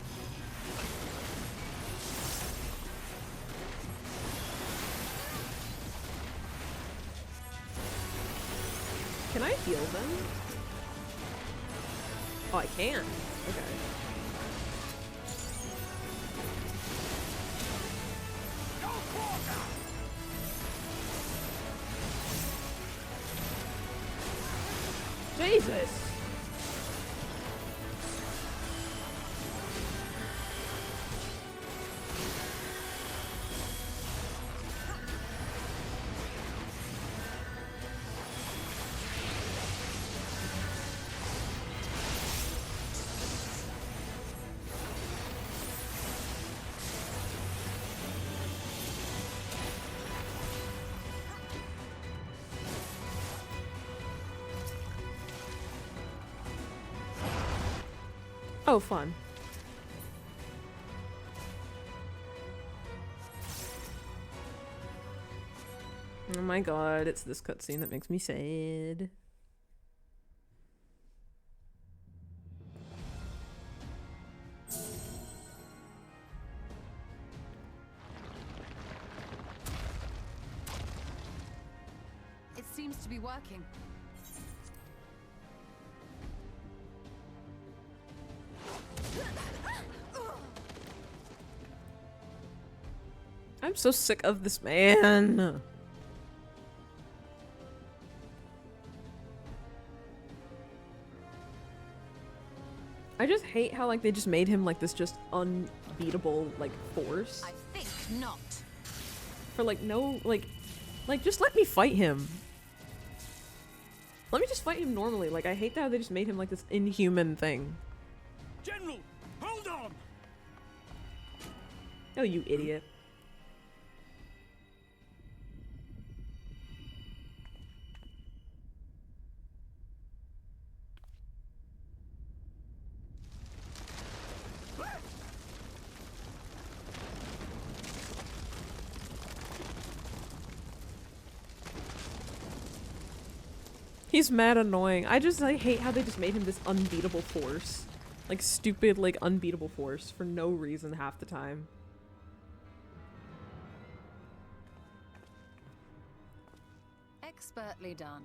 Can I heal them? Oh, I can. Okay. Jesus! Oh, fun. Oh my god, it's this cutscene that makes me sad. It seems to be working. I'm so sick of this man. I just hate how like they just made him like this just unbeatable like force. I think not. For like no like just let me fight him. Let me just fight him normally. Like I hate how they just made him like this inhuman thing. General, hold on! Oh, you idiot. He's mad annoying. I hate how they just made him this unbeatable force. Like stupid, like unbeatable force for no reason half the time. Expertly done.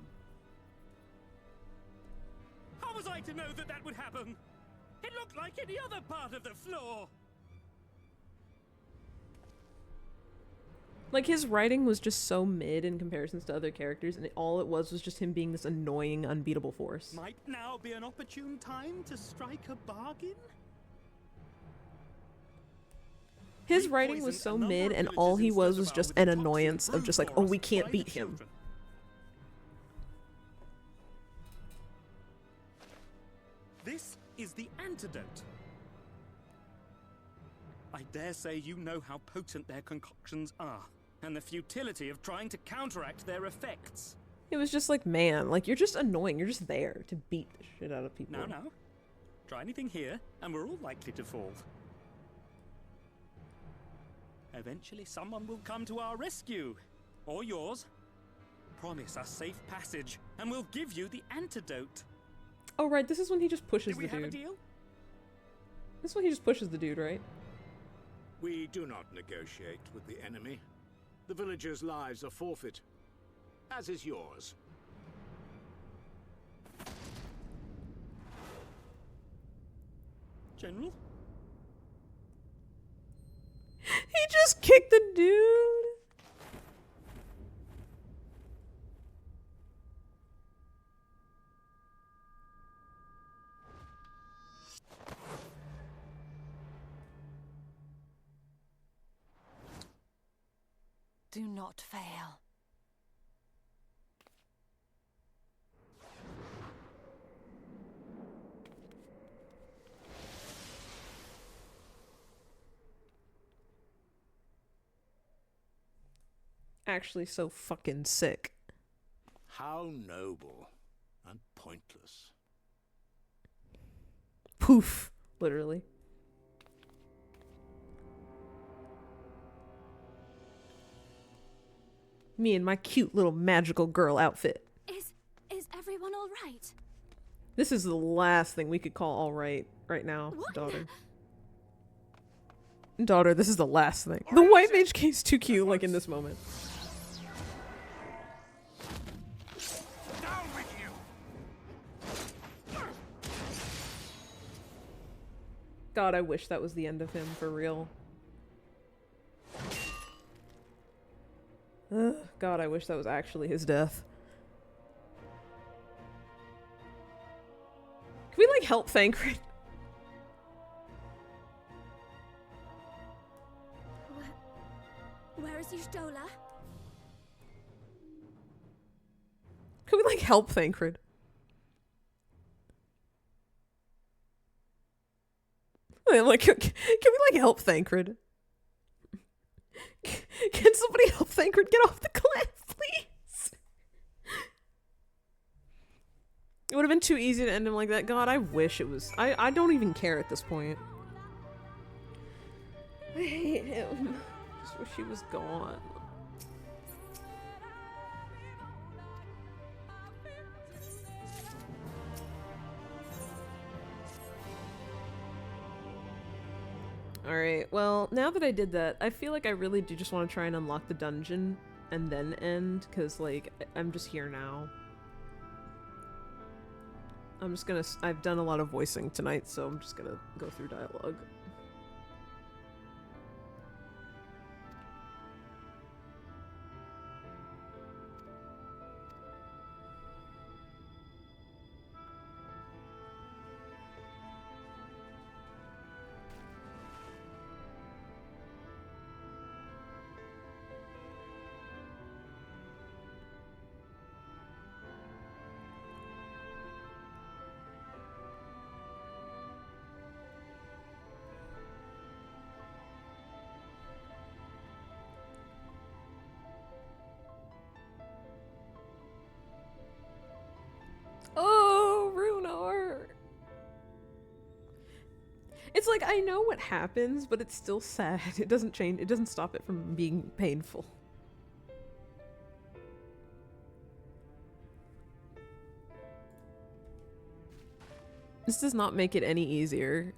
How was I to know that that would happen? It looked like any other part of the floor. Like his writing was just so mid in comparison to other characters, and all it was just him being this annoying, unbeatable force. Might now be an opportune time to strike a bargain? His writing was so mid, and all he was just an annoyance of just like, oh, we can't beat him. This is the antidote. I dare say you know how potent their concoctions are, and the futility of trying to counteract their effects. It was just like, man, like, you're just annoying. You're just there to beat the shit out of people. Now, try anything here, and we're all likely to fall. Eventually, someone will come to our rescue. Or yours. Promise us safe passage, and we'll give you the antidote. Oh, right, this is when he just pushes Do the we have a dude. deal? This is when he just pushes the dude, right? We do not negotiate with the enemy. The villagers' lives are forfeit, as is yours. General? He just kicked the dude! Do not fail. Actually so fucking sick. How noble and pointless. Poof, literally. Me and my cute little magical girl outfit. Is everyone all right? This is the last thing we could call all right now, What? daughter. Daughter, this is the last thing. The white mage king's too cute, like in this moment. Down with you! God, I wish that was the end of him, for real. Ugh, God, I wish that was actually his death. Can we, like, help Thancred? Where is Y'shtola? Can we, like, help Thancred? Like, can we, like, help Thancred? Can somebody help Thancred get off the cliff, please? It would have been too easy to end him like that. God, I wish it was. I don't even care at this point. I hate him. Just wish he was gone. Alright, well, now that I did that, I feel like I really do just want to try and unlock the dungeon and then end, because, like, I'm just here now. I'm just gonna... I've done a lot of voicing tonight, so I'm just gonna go through dialogue. Oh, Runar! It's like, I know what happens, but it's still sad. It doesn't change. It doesn't stop it from being painful. This does not make it any easier.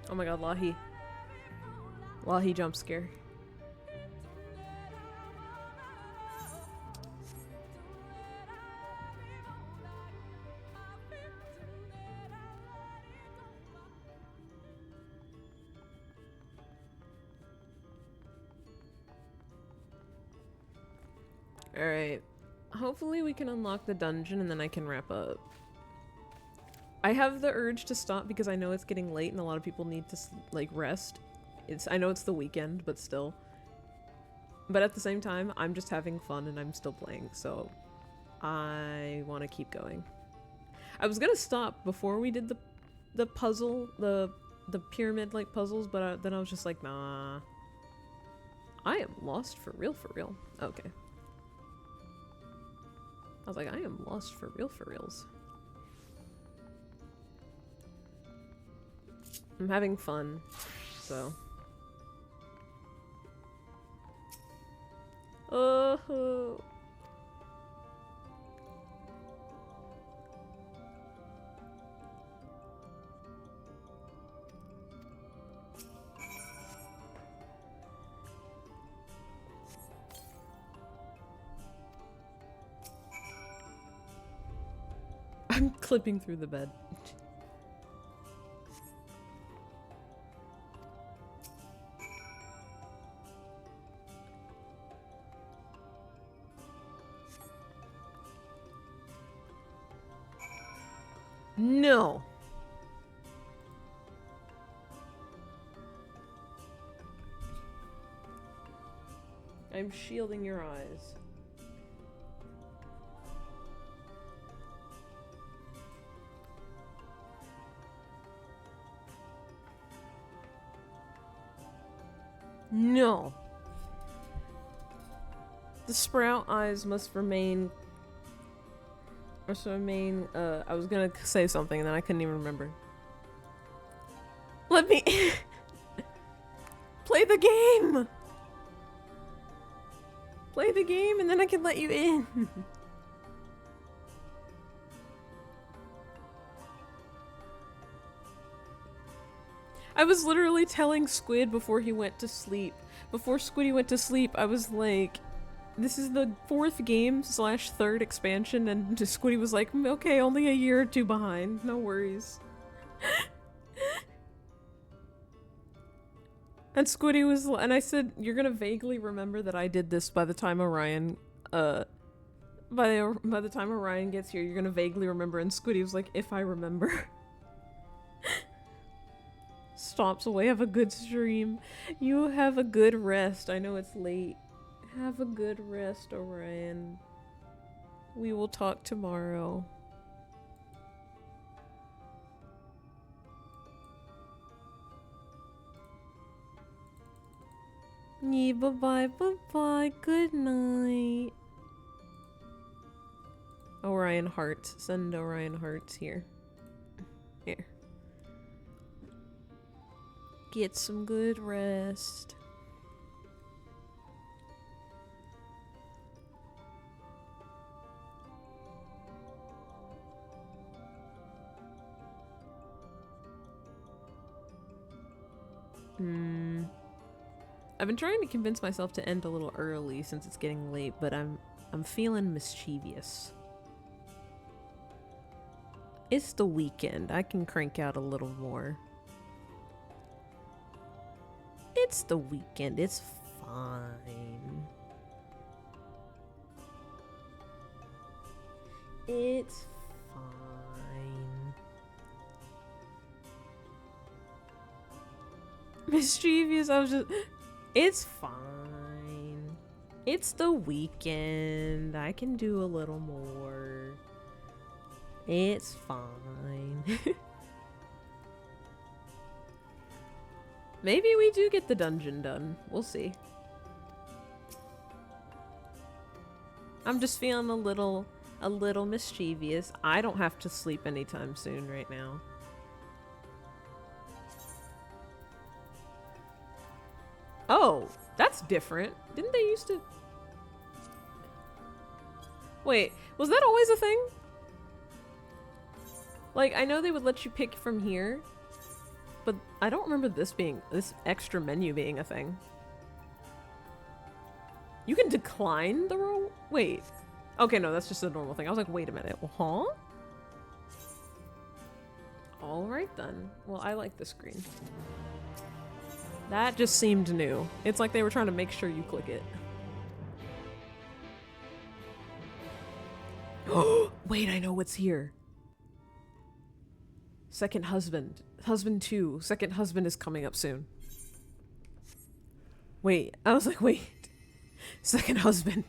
Oh my god, LAHEE. LAHEE jump scare. Alright. Hopefully we can unlock the dungeon and then I can wrap up. I have the urge to stop because I know it's getting late and a lot of people need to, like, rest. I know it's the weekend, but still. But at the same time, I'm just having fun and I'm still playing, so I want to keep going. I was gonna stop before we did the puzzle, the pyramid-like puzzles, but then I was just like, nah. I am lost for real, for real. Okay. I was like, I am lost for real, for reals. I'm having fun, so. Oh. I'm clipping through the bed. No. I'm shielding your eyes. No. The sprout eyes must remain. I was gonna say something and then I couldn't even remember. Let me play the game! Play the game and then I can let you in. I was literally telling Squid before he went to sleep. Before Squiddy went to sleep, I was like, this is the 4th game / 3rd expansion, and Squiddy was like, okay, only a year or 2 behind. No worries. And Squiddy was, and I said, you're gonna vaguely remember that I did this by the time Orion, by the time Orion gets here, you're gonna vaguely remember, and Squiddy was like, if I remember. Stomps away, have a good stream. You have a good rest. I know it's late. Have a good rest, Orion. We will talk tomorrow. Yeah, bye-bye, bye-bye. Good night. Orion hearts. Send Orion hearts here. Here. Get some good rest. I've been trying to convince myself to end a little early since it's getting late, but I'm feeling mischievous. It's the weekend. I can crank out a little more. It's the weekend. It's fine. It's fine. Mischievous. I was just... It's fine. It's the weekend. I can do a little more. It's fine. Maybe we do get the dungeon done. We'll see. I'm just feeling a little mischievous. I don't have to sleep anytime soon right now. Oh, that's different. Didn't they used to... Wait, was that always a thing? Like, I know they would let you pick from here, but I don't remember this extra menu being a thing. You can decline the role? Wait. Okay, no, that's just a normal thing. I was like, wait a minute. Huh? Alright then. Well, I like this screen. That just seemed new. It's like they were trying to make sure you click it. wait, I know what's here. Second husband. Husband 2. Second husband is coming up soon. Wait, I was like, wait. Second husband.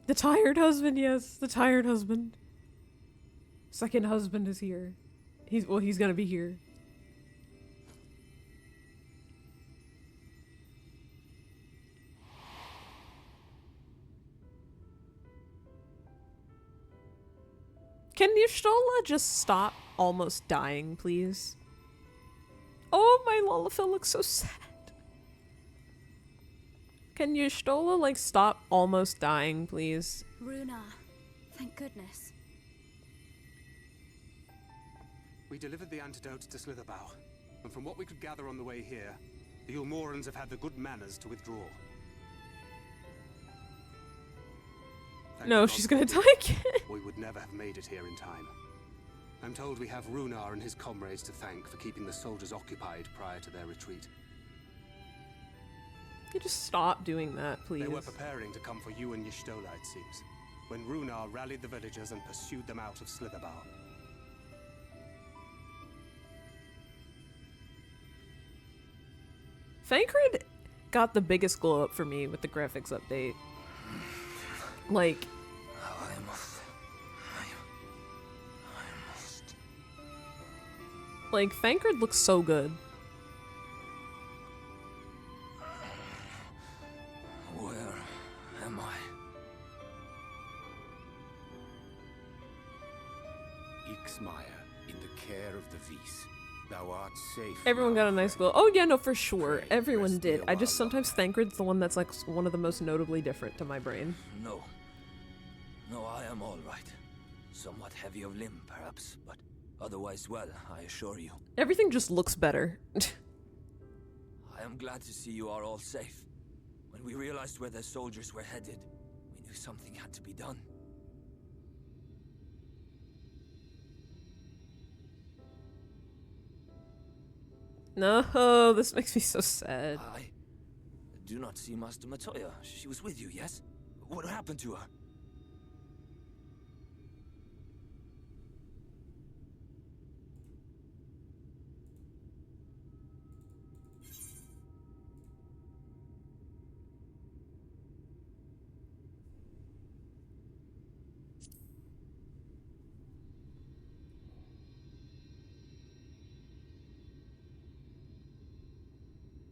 The tired husband, yes. The tired husband. Second husband is here. He's gonna be here. Can Y'shtola just stop almost dying, please? Oh, my Lullafil looks so sad. Can Y'shtola, like, stop almost dying, please? Runa, thank goodness. We delivered the antidotes to Slitherbow, and from what we could gather on the way here, the Ulmorans have had the good manners to withdraw. No, she's gonna die again. We would never have made it here in time. I'm told we have Runar and his comrades to thank for keeping the soldiers occupied prior to their retreat. You just stop doing that, please. They were preparing to come for you and Y'shtola, it seems, when Runar rallied the villagers and pursued them out of Slitherbow. Thancred got the biggest glow up for me with the graphics update. Like, I must. like Thancred looks so good. Where am I? Ixmire, in the care of the Vis. Thou art safe. Everyone now, got a nice glow. Oh yeah, no, for sure. Everyone did. I just sometimes Thancred's the one that's like one of the most notably different to my brain. No. No, I am all right. Somewhat heavy of limb, perhaps, but otherwise well, I assure you. Everything just looks better. I am glad to see you are all safe. When we realized where the soldiers were headed, we knew something had to be done. No, this makes me so sad. I do not see Master Matoya. She was with you, yes? What happened to her?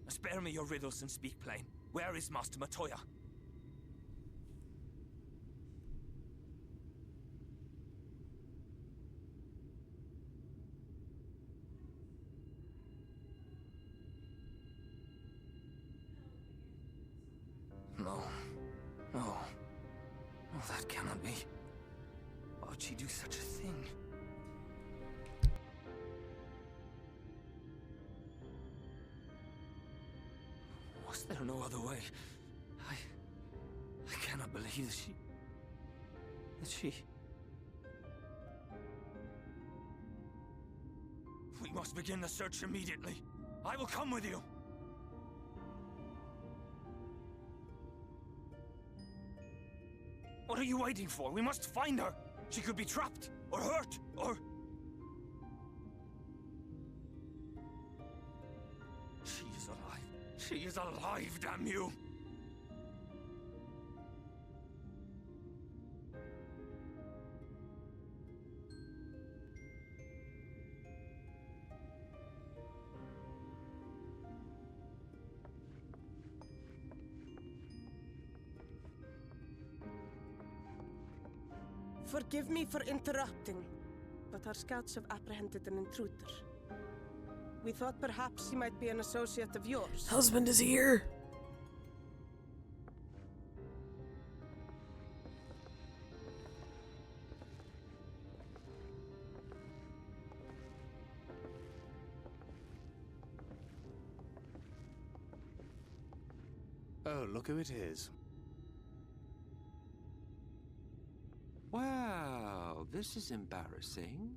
Spare me your riddles and speak plain. Where is Master Matoya? No. No. No, that cannot be. Why would she do such a thing? Was there no other way? I cannot believe that she... We must begin the search immediately. I will come with you. What are you waiting for? We must find her. She could be trapped, or hurt, or... She is alive. She is alive, damn you! Forgive me for interrupting, but our scouts have apprehended an intruder. We thought perhaps he might be an associate of yours. Husband is here! Oh, look who it is. Well, this is embarrassing.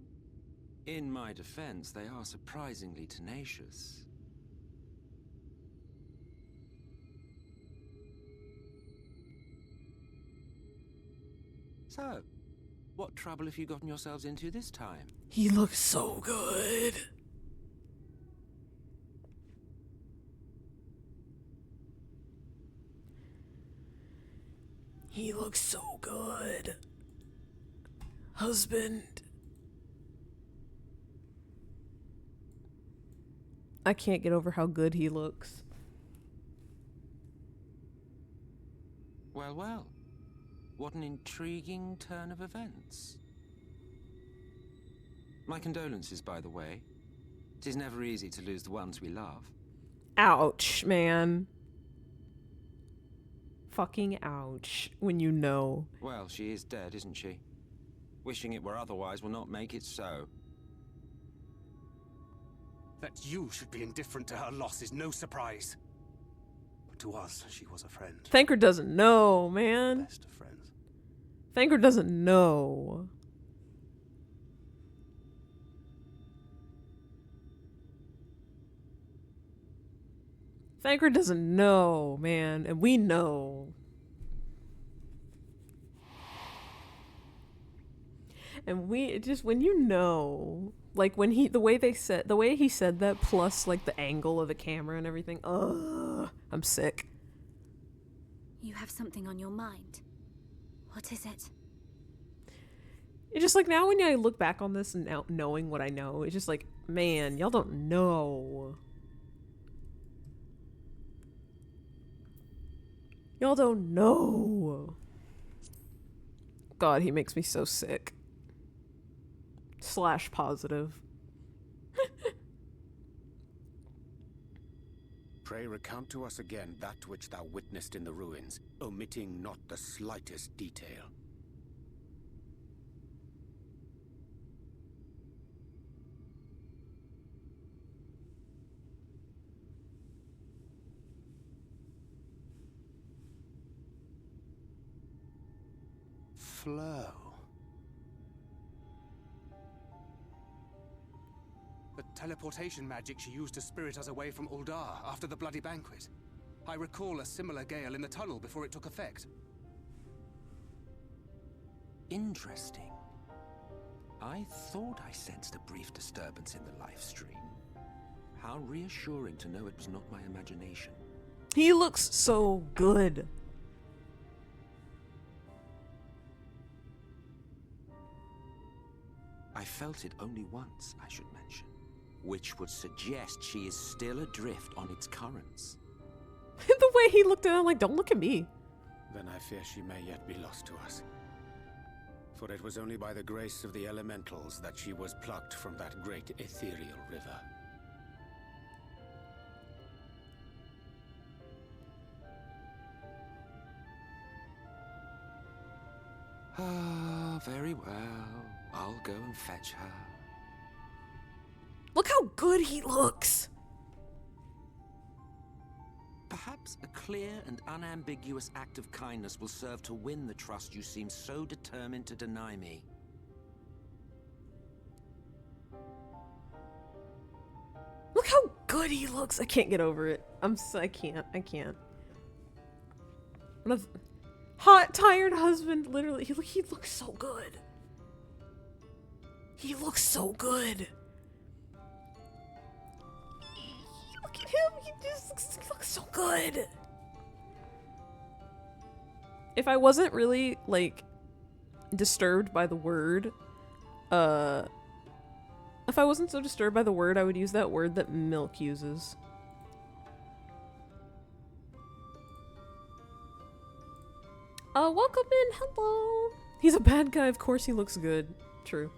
In my defense, they are surprisingly tenacious. So, what trouble have you gotten yourselves into this time? He looks so good. He looks so good. Husband. I can't get over how good he looks. Well, well. What an intriguing turn of events. My condolences, by the way. It is never easy to lose the ones we love. Ouch, man. Fucking ouch, when you know. Well, she is dead, isn't she? Wishing it were otherwise will not make it so. That you should be indifferent to her loss is no surprise. But to us, she was a friend. Thancred doesn't know, man. Best of friends. Thancred doesn't know. Thancred doesn't know, man, and we know. And we just, when you know, like when the way he said that, plus like the angle of the camera and everything, I'm sick. You have something on your mind. What is it? It's just like now when I look back on this and now knowing what I know, it's just like, man, y'all don't know. Y'all don't know. God, he makes me so sick. / positive. Pray recount to us again that which thou witnessed in the ruins, omitting not the slightest detail. Flow. The teleportation magic she used to spirit us away from Uldar after the bloody banquet. I recall a similar gale in the tunnel before it took effect. Interesting. I thought I sensed a brief disturbance in the live stream. How reassuring to know it was not my imagination. He looks so good. I felt it only once, I should mention, which would suggest she is still adrift on its currents. The way he looked at her, like, don't look at me. Then I fear she may yet be lost to us. For it was only by the grace of the elementals that she was plucked from that great ethereal river. Ah, very well. I'll go and fetch her. Look how good he looks. Perhaps a clear and unambiguous act of kindness will serve to win the trust you seem so determined to deny me. Look how good he looks. I can't get over it. I can't. What a hot, tired husband, literally. He looks so good. He looks so good. Look at him. He looks so good. If I wasn't really, like, disturbed by the word, if I wasn't so disturbed by the word, I would use that word that Milk uses. Welcome in. Hello. He's a bad guy. Of course he looks good. True.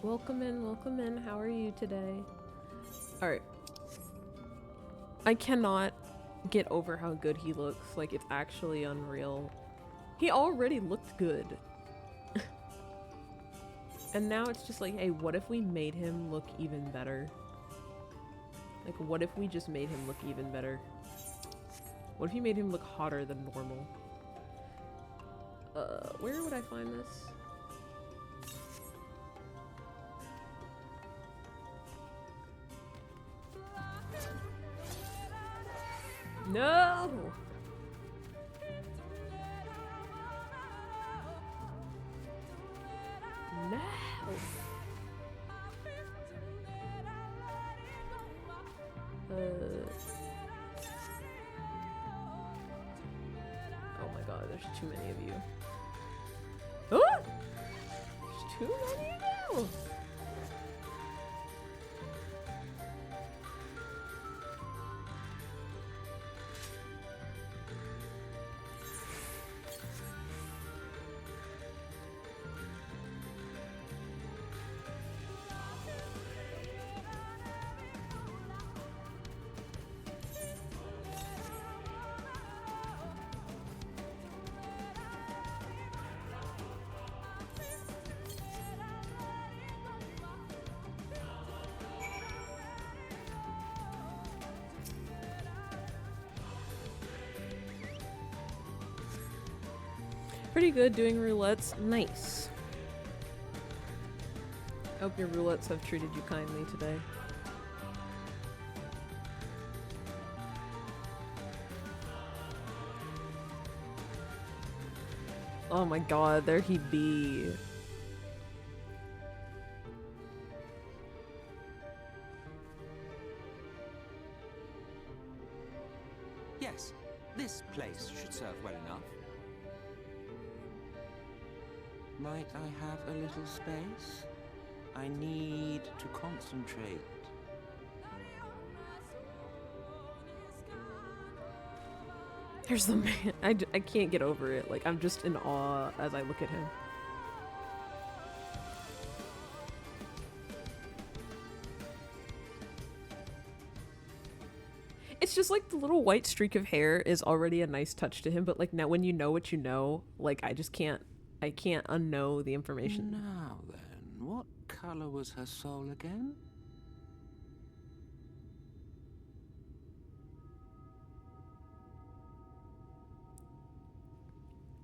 Welcome in. How are you today? Alright. I cannot get over how good he looks. Like, it's actually unreal. He already looked good. And now it's just like, hey, what if we made him look even better? Like, what if we just made him look even better? What if you made him look hotter than normal? Where would I find this? No! No! Oh my god, there's too many of you. Oh! There's too many of you! Pretty good doing roulettes. Nice. I hope your roulettes have treated you kindly today. Oh my god, there he be. Yes, this place should serve well enough. Might I have a little space? I need to concentrate. There's the man. I can't get over it. Like, I'm just in awe as I look at him. It's just like the little white streak of hair is already a nice touch to him, but like now when you know what you know, like I can't unknow the information. Now then, what color was her soul again?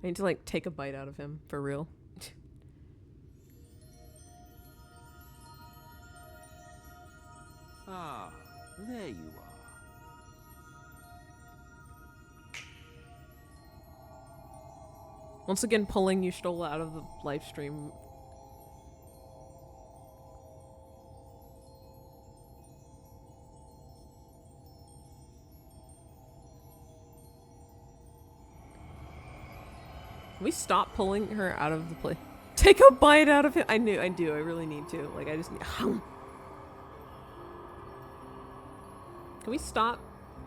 I need to like take a bite out of him for real. Ah, there you are. Once again, pulling Y'shtola out of the live stream. Can we stop pulling her out of the play? Take a bite out of him. I do. I really need to. Like, I just need. Can we stop?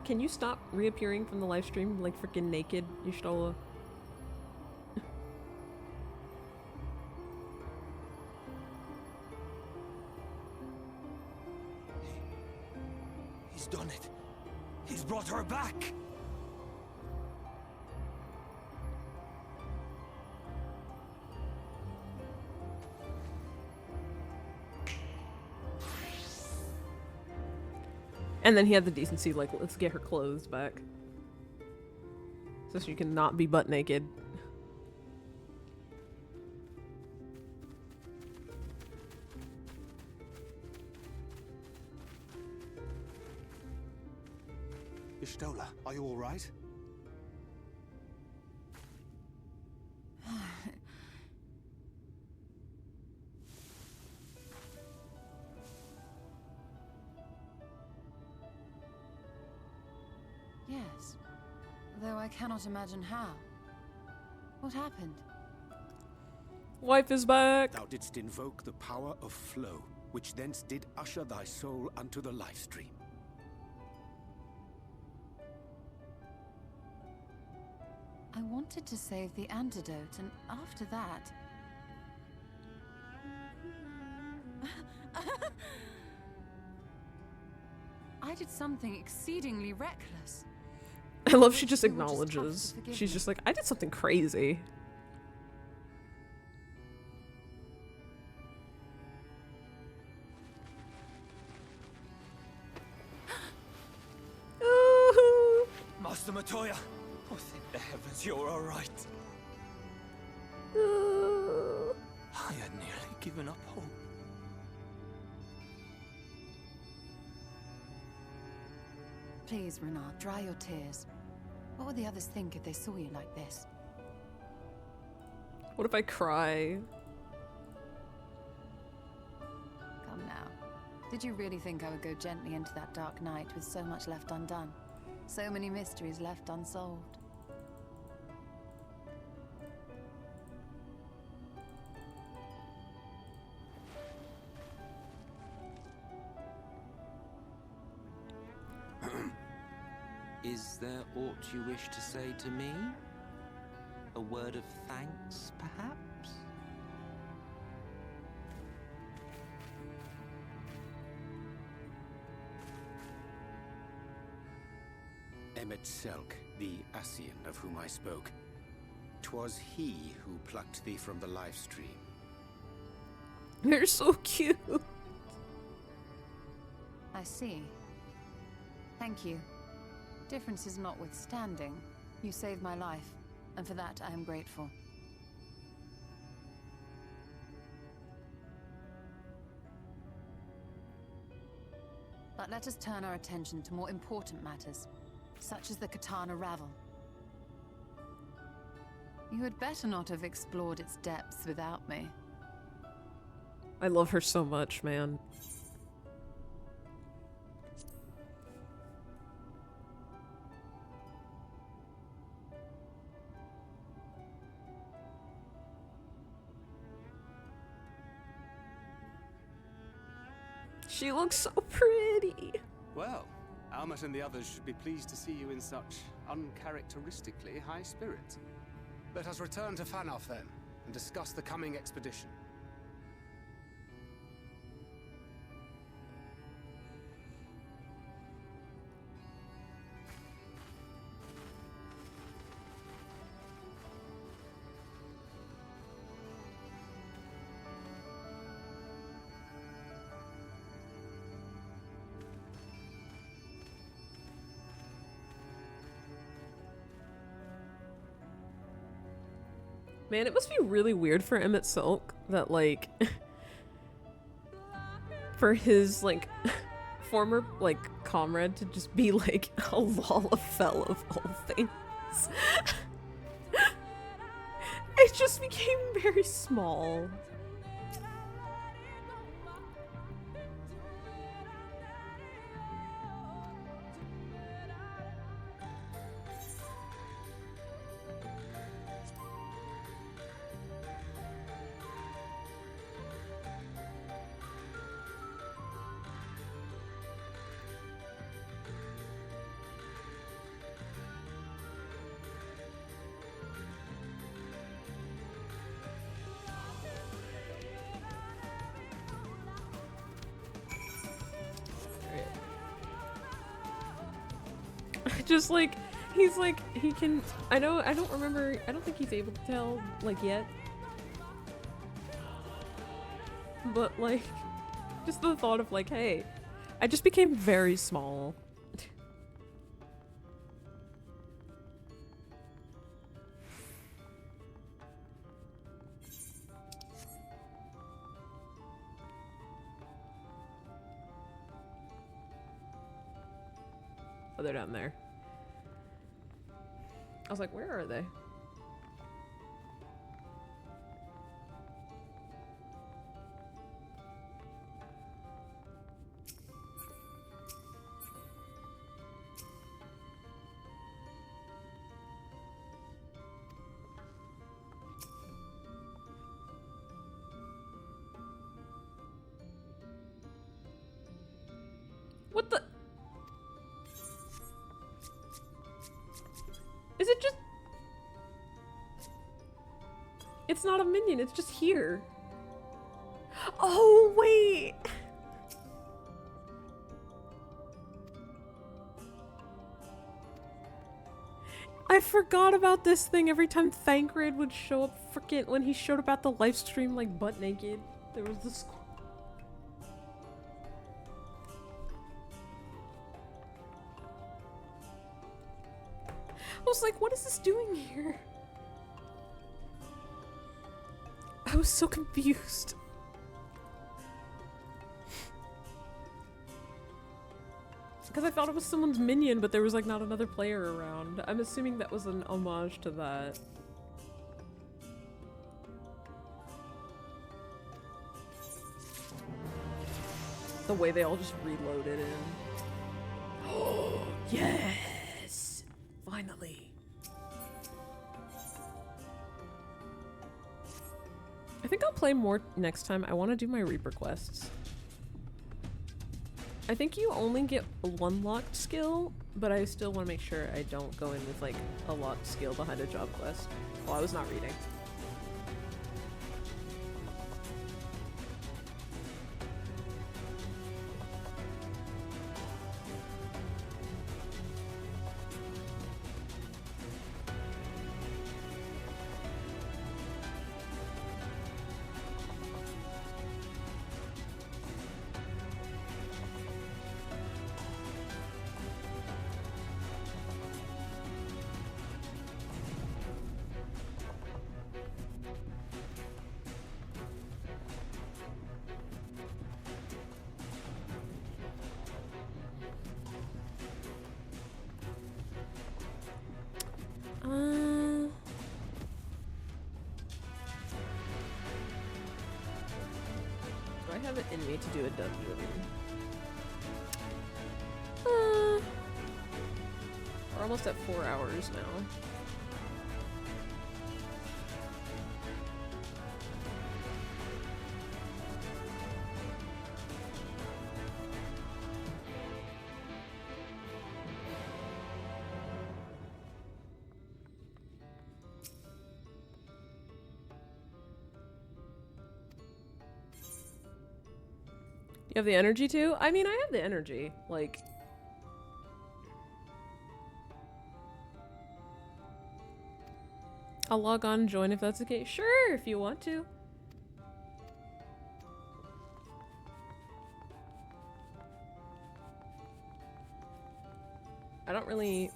Can you stop reappearing from the live stream like freaking naked, Y'shtola? He's done it. He's brought her back. And then he had the decency, like, let's get her clothes back. So she can not be butt naked. Y'shtola, are you all right? Yes, though I cannot imagine how. What happened? Wife is back! Thou didst invoke the power of flow, which thence did usher thy soul unto the life stream. I wanted to save the antidote, and after that... I did something exceedingly reckless. I love she just You were just acknowledges. tough to forgive She's me. just like, I did something crazy. Ooh. Must Master Matoya! Oh, thank the heavens you're alright. I had nearly given up hope. Please, Renard, dry your tears. What would the others think if they saw you like this? What if I cry? Come now. Did you really think I would go gently into that dark night with so much left undone? So many mysteries left unsolved? Is there aught you wish to say to me? A word of thanks, perhaps? Emmet Selk, the Ascian of whom I spoke. 'Twas he who plucked thee from the life stream. You're so cute. I see. Thank you. Differences notwithstanding, you saved my life, and for that I am grateful. But let us turn our attention to more important matters, such as the Katana Ravel. You had better not have explored its depths without me. I love her so much, man. She looks so pretty. Well, Almet and the others should be pleased to see you in such uncharacteristically high spirits. Let us return to Fanoff then, and discuss the coming expedition. Man, it must be really weird for Emmet Silk that, like, for his, like, former, like, comrade to just be, like, a Lalafell of all things. It just became very small. Just like, he's like, he can, I don't remember, I don't think he's able to tell, like, yet. But, like, just the thought of, like, hey, I just became very small. Oh, they're down there. I was like, where are they? What the? Is it just... It's not a minion, it's just here. Oh, wait! I forgot about this thing every time Thancred would show up frickin' when he showed up at the live stream, like, butt naked. There was this... I was like, what is this doing here? I was so confused. Because I thought it was someone's minion, but there was like not another player around. I'm assuming that was an homage to that. The way they all just reloaded in. Oh, yes! Finally. I think I'll play more next time. I want to do my Reaper quests. I think you only get one locked skill, but I still want to make sure I don't go in with like a locked skill behind a job quest. Well, I was not reading. Do I have it in me to do a dungeon? We're almost at 4 hours now. You have the energy too? I mean, I have the energy. Like... I'll log on and join if that's the case. Sure, if you want to.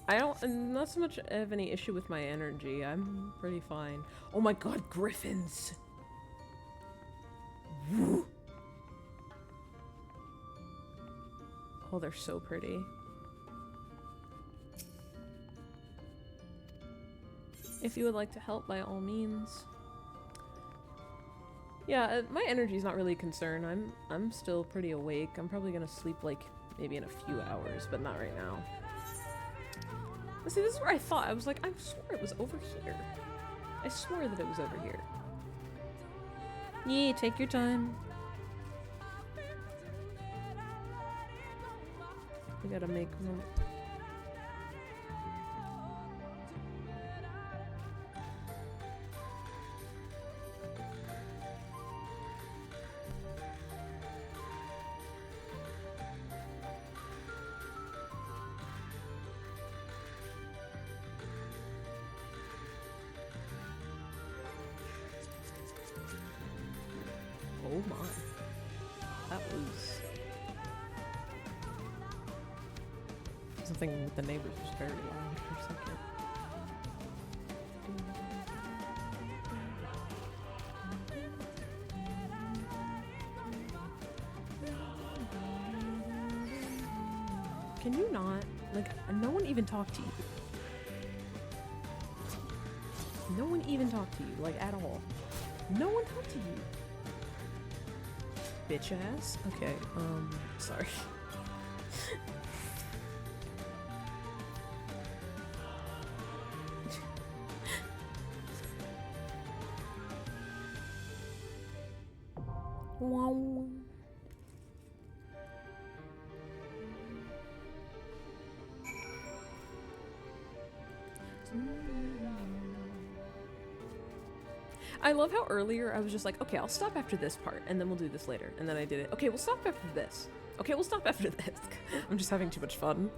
I'm not so much have any issue with my energy. I'm pretty fine. Oh my god, griffins! Woo. Oh, they're so pretty. If you would like to help, by all means. Yeah, my energy's not really a concern. I'm still pretty awake. I'm probably gonna sleep like maybe in a few hours, but not right now. But see, this is where I thought. I was like, I swore it was over here. I swore that it was over here. Yeah, take your time. We gotta make room. Oh my. That was... Something with the neighbors was very loud for a second. Can you not? Like, no one even talked to you. No one even talked to you, like, at all. No one talked to you. Bitch ass? Okay, sorry. Wow. I love how earlier I was just like, okay, I'll stop after this part, and then we'll do this later. And then I did it. Okay, we'll stop after this. Okay, we'll stop after this. I'm just having too much fun.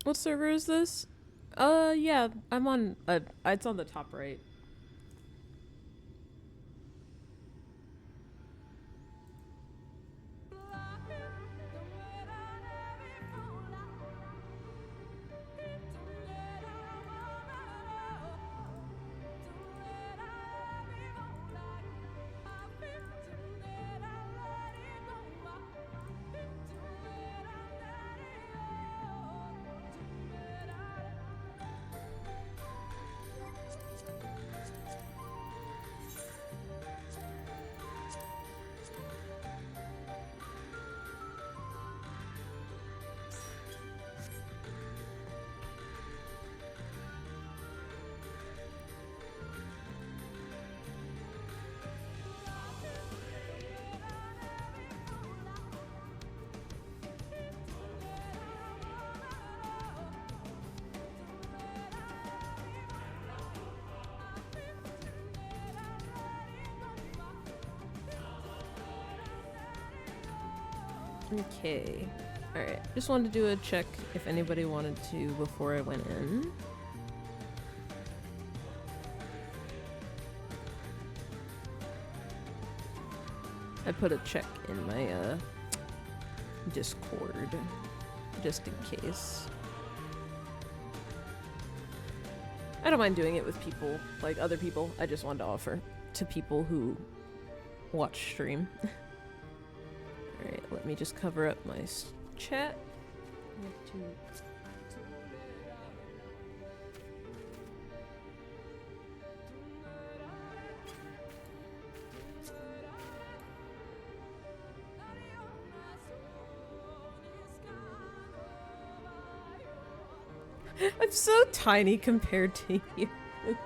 What server is this? Yeah, I'm on, it's on the top right. Okay. Alright. Just wanted to do a check if anybody wanted to before I went in. I put a check in my Discord just in case. I don't mind doing it with people, like other people. I just wanted to offer to people who watch stream. Alright, let me just cover up my chat. I'm so tiny compared to you,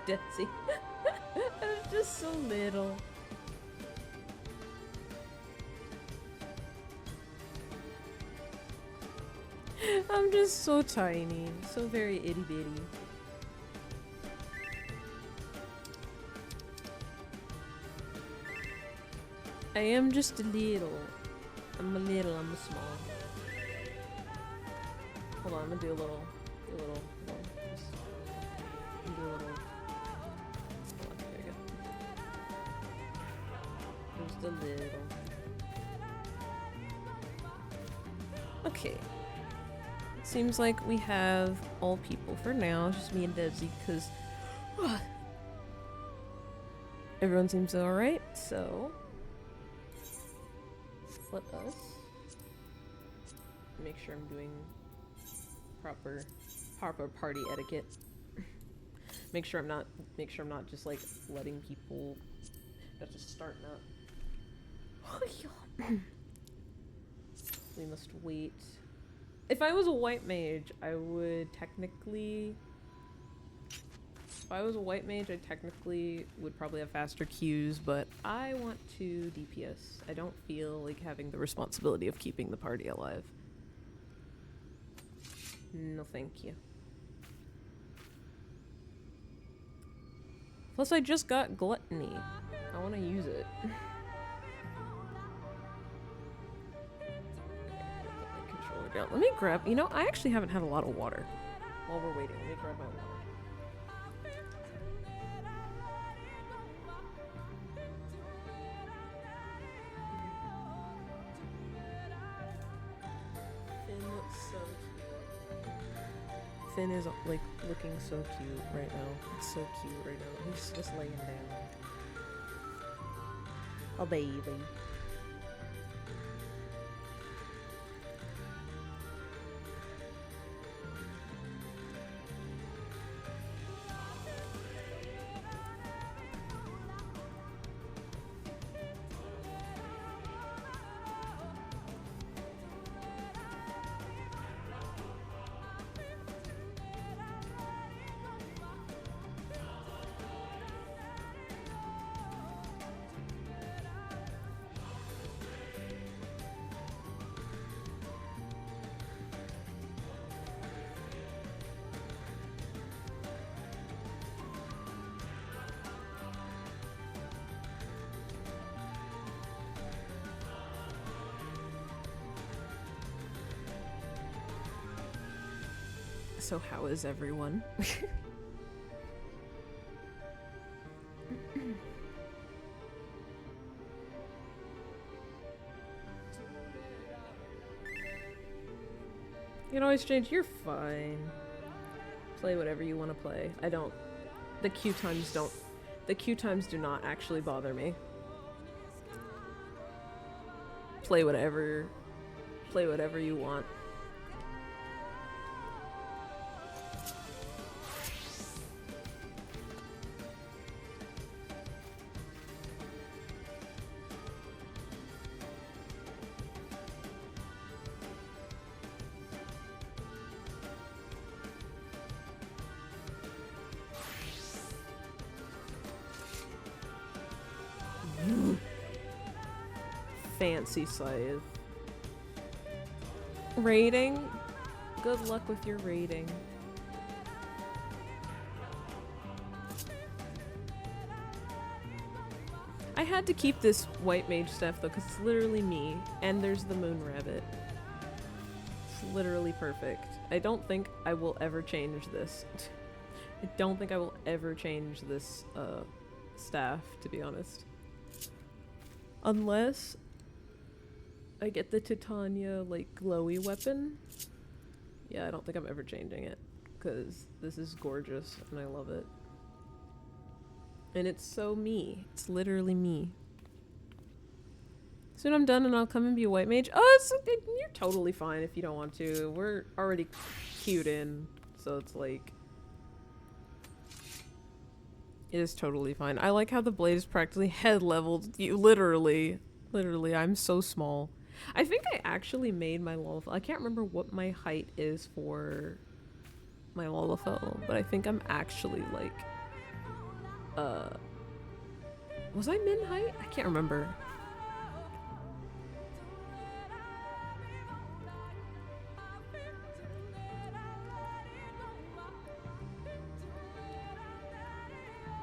Desi. I'm just so little. I'm just so tiny, so very itty bitty. I am just a little. I'm a small. Hold on, I'm gonna do a little. Hold on, do a little. Hold on, there you go. Just a little. Okay. Seems like we have all people for now, just me and Debsy, because everyone seems alright, so let us make sure I'm doing proper party etiquette. make sure I'm not just like letting people that's just starting up. We must wait. If I was a white mage, I technically would probably have faster queues, but I want to DPS. I don't feel like having the responsibility of keeping the party alive. No, thank you. Plus, I just got Gluttony. I want to use it. Down. Let me grab, you know, I actually haven't had a lot of water while we're waiting. Let me grab my water. Finn looks so cute. Finn is like looking so cute right now. It's so cute right now. He's just laying down. Oh baby. So how is everyone? You can always change. You're fine. Play whatever you want to play. I don't. The queue times don't. The queue times do not actually bother me. Play whatever. Play whatever you want. Fancy scythe. Rating? Good luck with your rating. I had to keep this white mage stuff though, because it's literally me, and there's the moon rabbit. It's literally perfect. I don't think I will ever change this. I don't think I will ever change this staff, to be honest. Unless I get the Titania, like, glowy weapon. Yeah, I don't think I'm ever changing it. Because this is gorgeous, and I love it. And it's so me. It's literally me. Soon I'm done and I'll come and be a white mage. Oh, you're totally fine if you don't want to. We're already queued in, so it's like... It is totally fine. I like how the blade is practically head leveled. You literally, I'm so small. I think I actually made my Lalafell. I can't remember what my height is for my Lalafell, but I think I'm actually like, was I min height? I can't remember.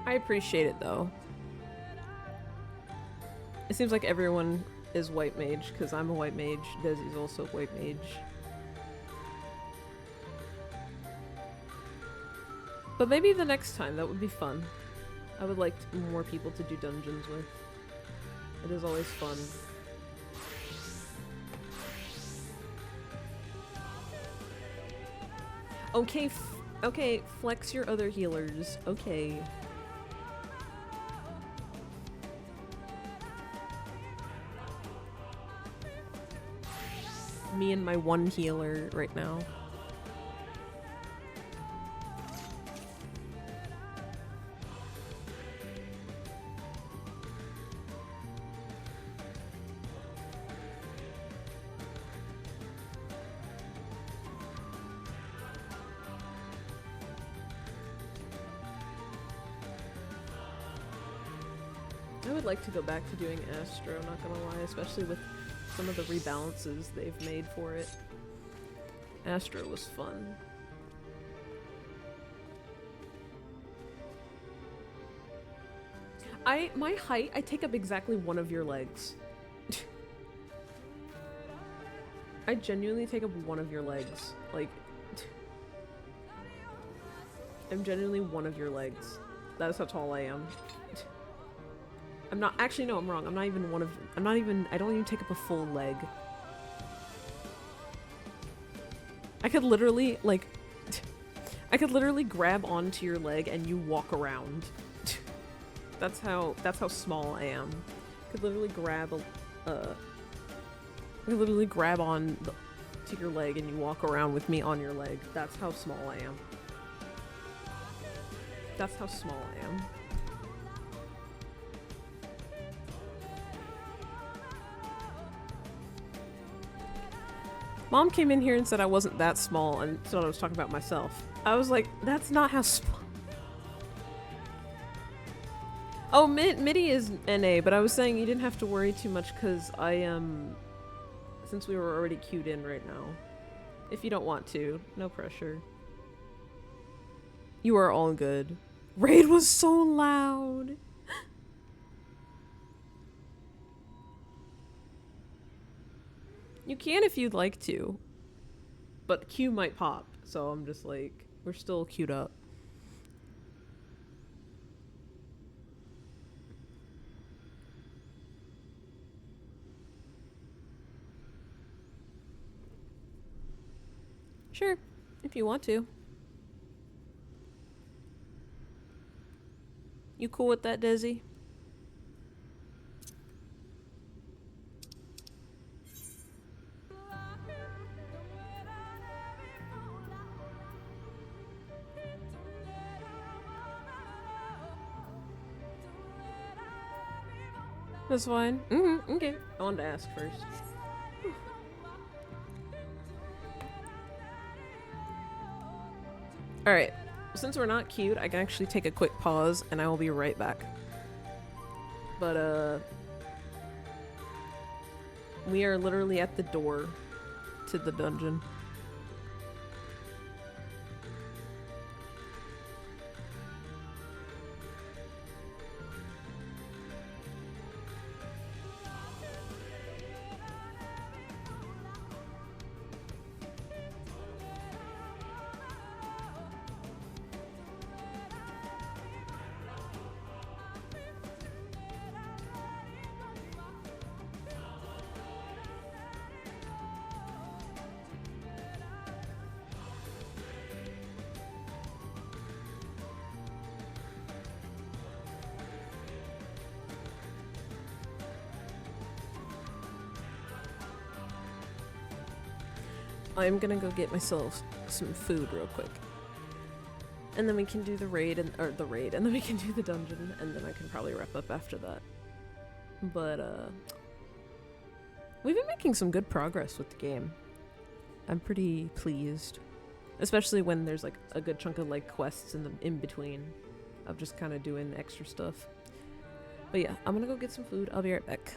I appreciate it though. It seems like everyone is white mage because I'm a white mage. Desi's also a white mage. But maybe the next time, that would be fun. I would like more people to do dungeons with. It is always fun. Okay, okay, flex your other healers. Okay. Me and my one healer right now. I would like to go back to doing Astro, not gonna lie, especially with some of the rebalances they've made for it. Astro was fun. My height, I take up exactly one of your legs. I genuinely take up one of your legs. Like, I'm genuinely one of your legs. That is how tall I am. I'm not, actually no, I'm wrong. I don't even take up a full leg. I could literally, like, I could literally grab onto your leg and you walk around. That's how small I am. I could literally grab on to your leg and you walk around with me on your leg. That's how small I am. That's how small I am. Mom came in here and said I wasn't that small and so I was talking about myself. I was like, that's not how small. Oh, MIDI is NA, but I was saying you didn't have to worry too much because I am, since we were already queued in right now. If you don't want to, no pressure. You are all good. Raid was so loud. You can if you'd like to, but Q might pop, so I'm just like, we're still queued up. Sure, if you want to. You cool with that, Desi? That's fine. Okay. I wanted to ask first. Alright. Since we're not cute, I can actually take a quick pause and I will be right back. But, we are literally at the door to the dungeon. I'm gonna go get myself some food real quick. And then we can do the raid, and then we can do the dungeon, and then I can probably wrap up after that. But, we've been making some good progress with the game. I'm pretty pleased. Especially when there's, like, a good chunk of, like, quests in between of just kind of doing extra stuff. But yeah, I'm gonna go get some food. I'll be right back.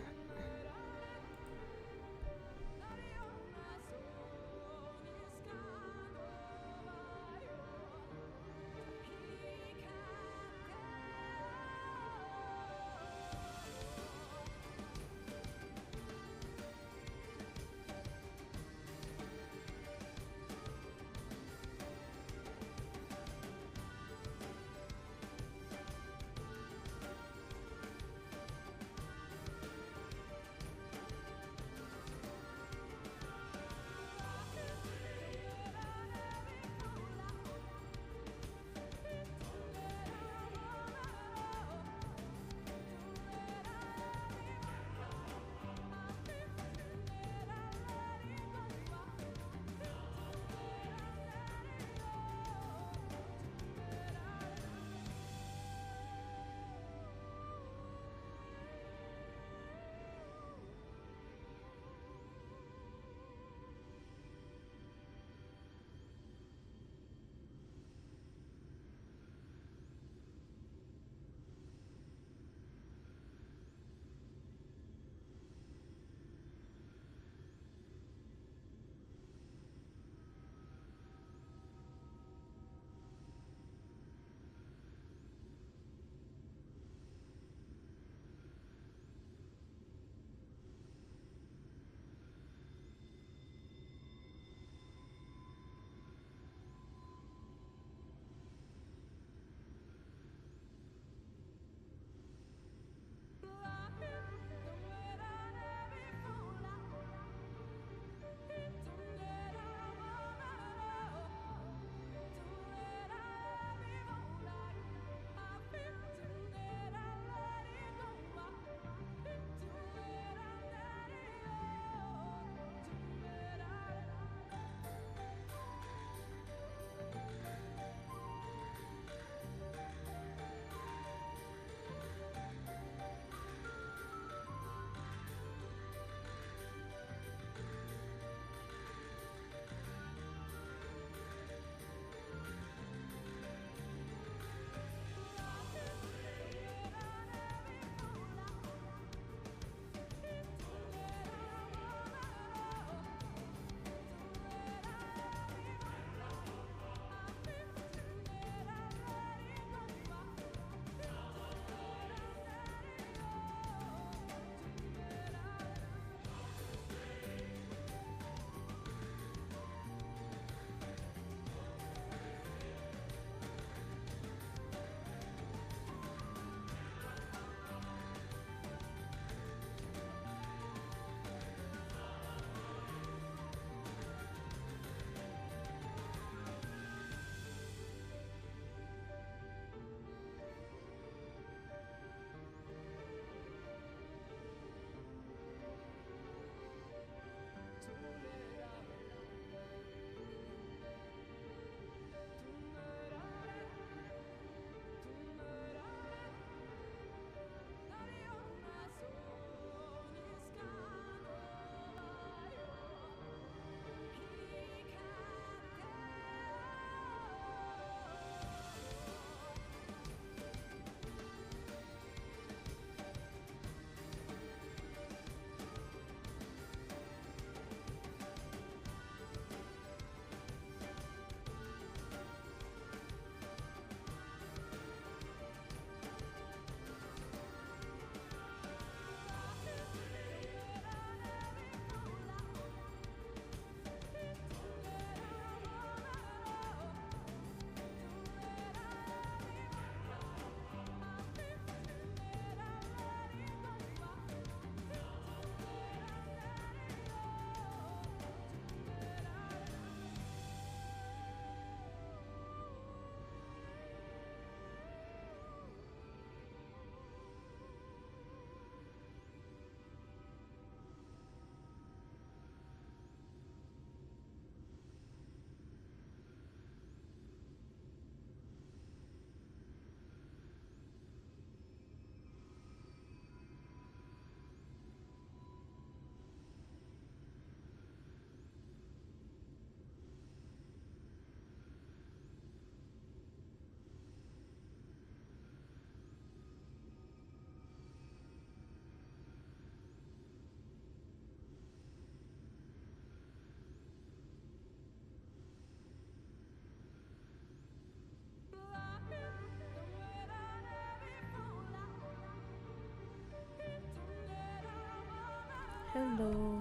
Hello.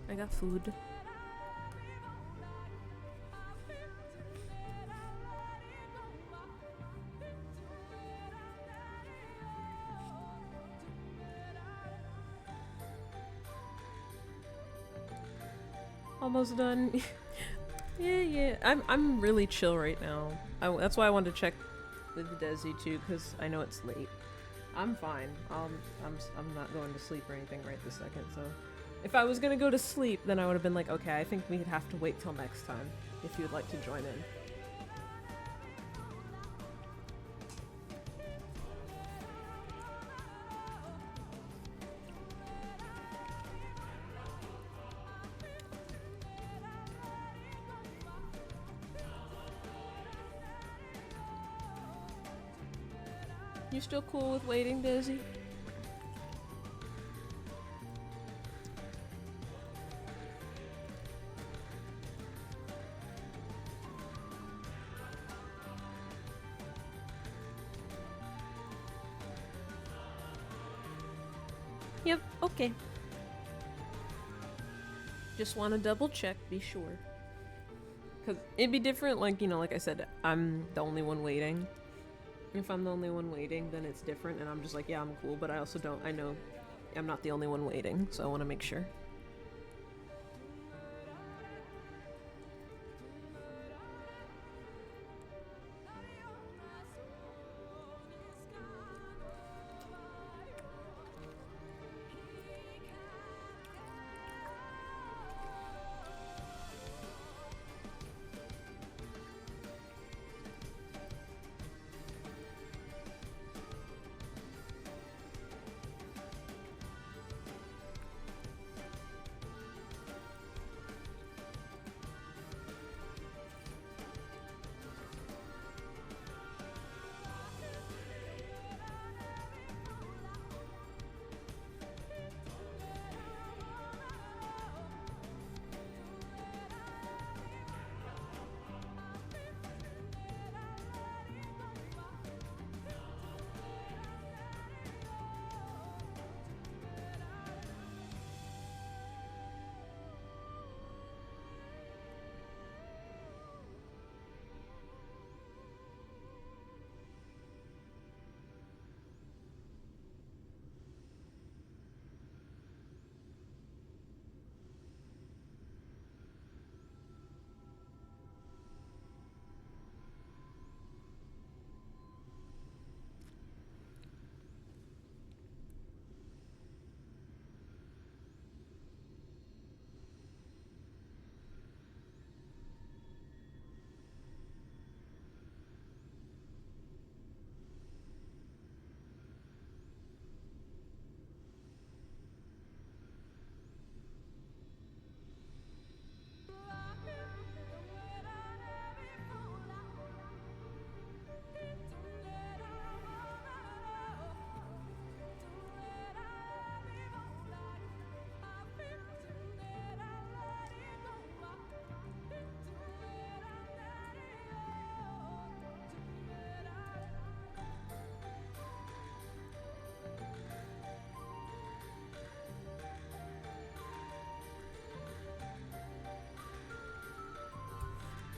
I got food. Almost done. Yeah. I'm really chill right now. That's why I wanted to check with Desi too, because I know it's late. I'm fine. I'm not going to sleep or anything right this second. So, if I was gonna go to sleep, then I would have been like, okay, I think we'd have to wait till next time if you'd like to join in. You still cool with waiting, Daisy? Yep, okay. Just want to double check, be sure. Because it'd be different, like, you know, like I said, I'm the only one waiting. If I'm the only one waiting, then it's different, and I'm just like, yeah, I'm cool, but I also I know I'm not the only one waiting, so I want to make sure.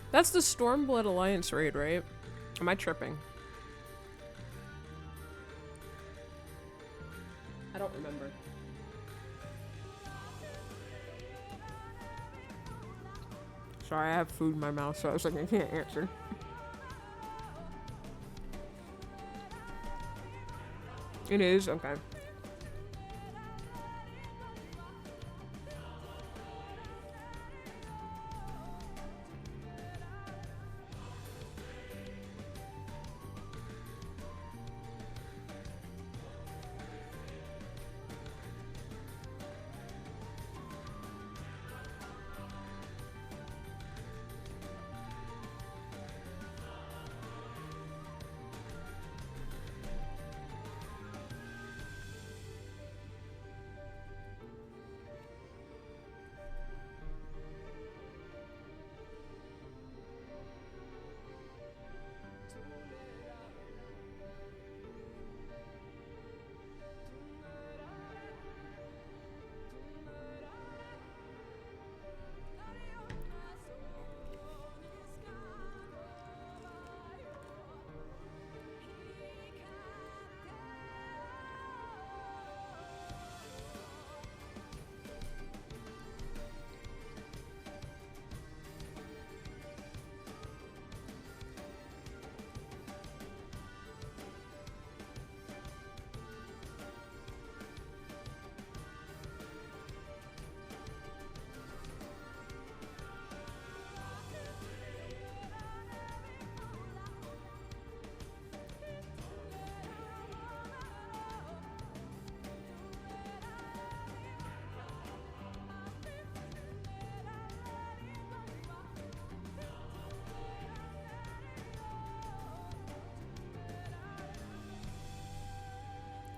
That's the Stormblood Alliance raid, right? Am I tripping? I don't remember. Sorry, I have food in my mouth, so I was like, I can't answer. It is? Okay.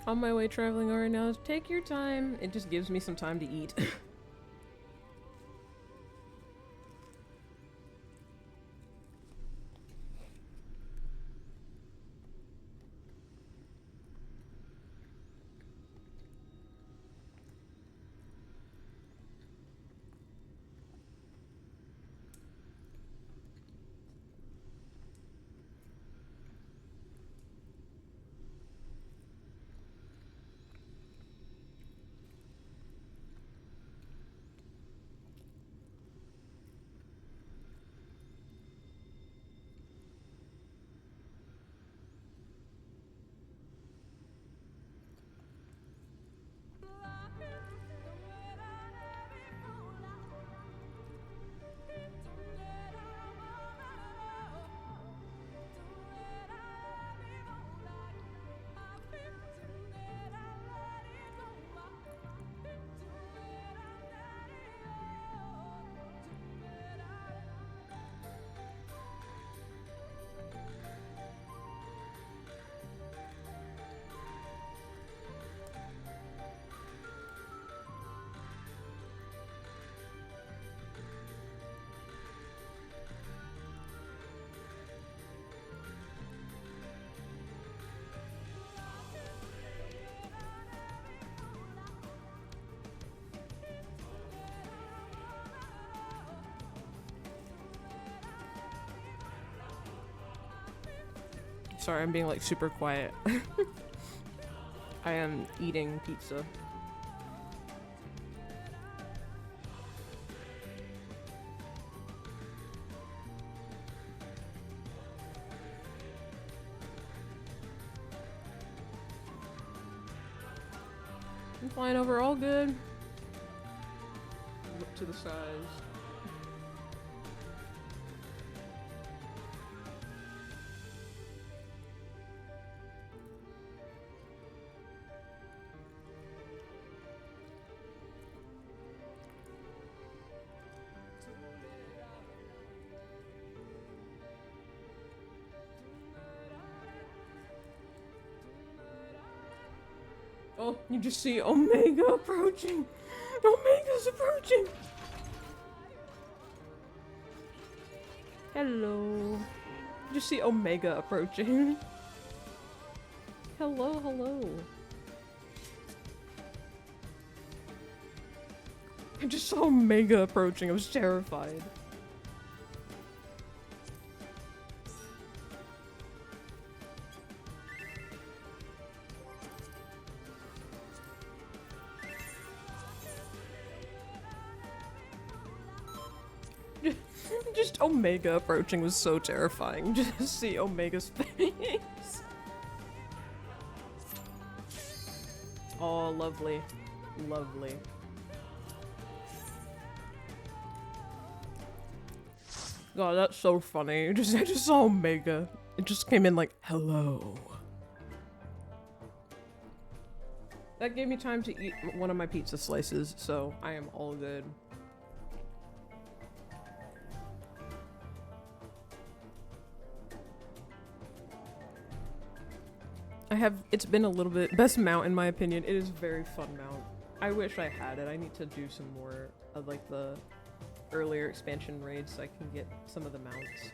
On my way traveling right now. Take your time. It just gives me some time to eat. Sorry, I'm being like super quiet. I am eating pizza. I'm flying over all good. Look to the sides. Oh, you just see Omega approaching! Omega's approaching! Hello. You just see Omega approaching. Hello, hello. I just saw Omega approaching. I was terrified. Just Omega approaching was so terrifying. Just see Omega's face. Oh, lovely. Lovely. God, that's so funny. I just saw Omega. It just came in like, hello. That gave me time to eat one of my pizza slices, so I am all good. It's been a little bit, best mount in my opinion. It is a very fun mount. I wish I had it. I need to do some more of like the earlier expansion raids so I can get some of the mounts.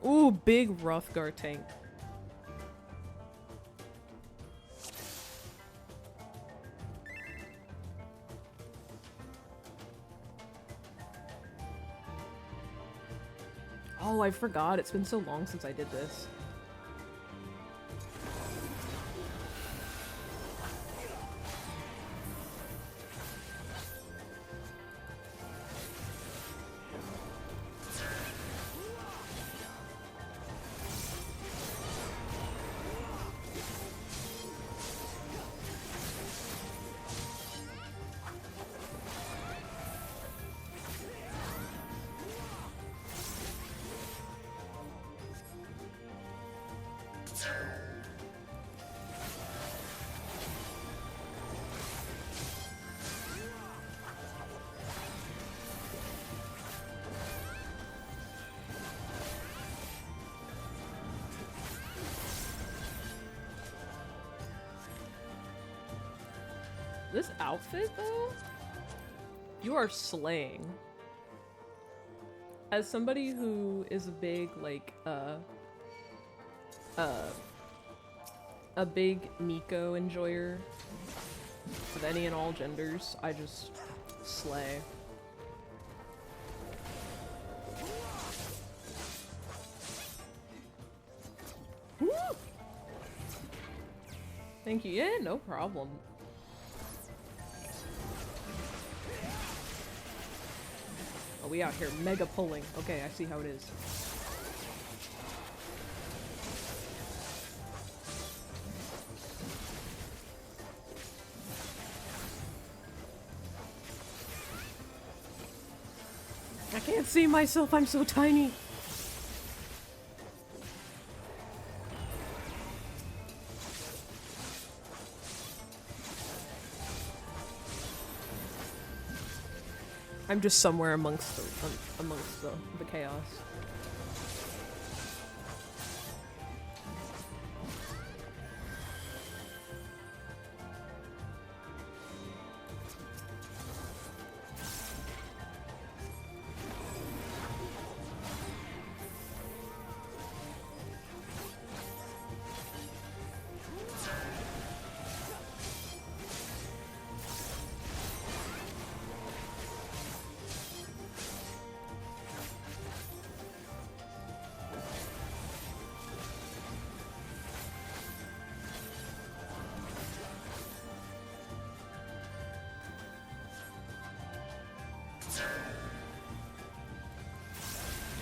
Ooh, big Hrothgar tank. Oh, I forgot. It's been so long since I did this. This outfit, though? You are slaying. As somebody who is a big, like, a big Miko enjoyer of any and all genders, I just slay. Woo! Thank you. Yeah, no problem. Oh, we out here mega pulling. Okay, I see how it is. I can't see myself, I'm so tiny. I'm just somewhere amongst the chaos.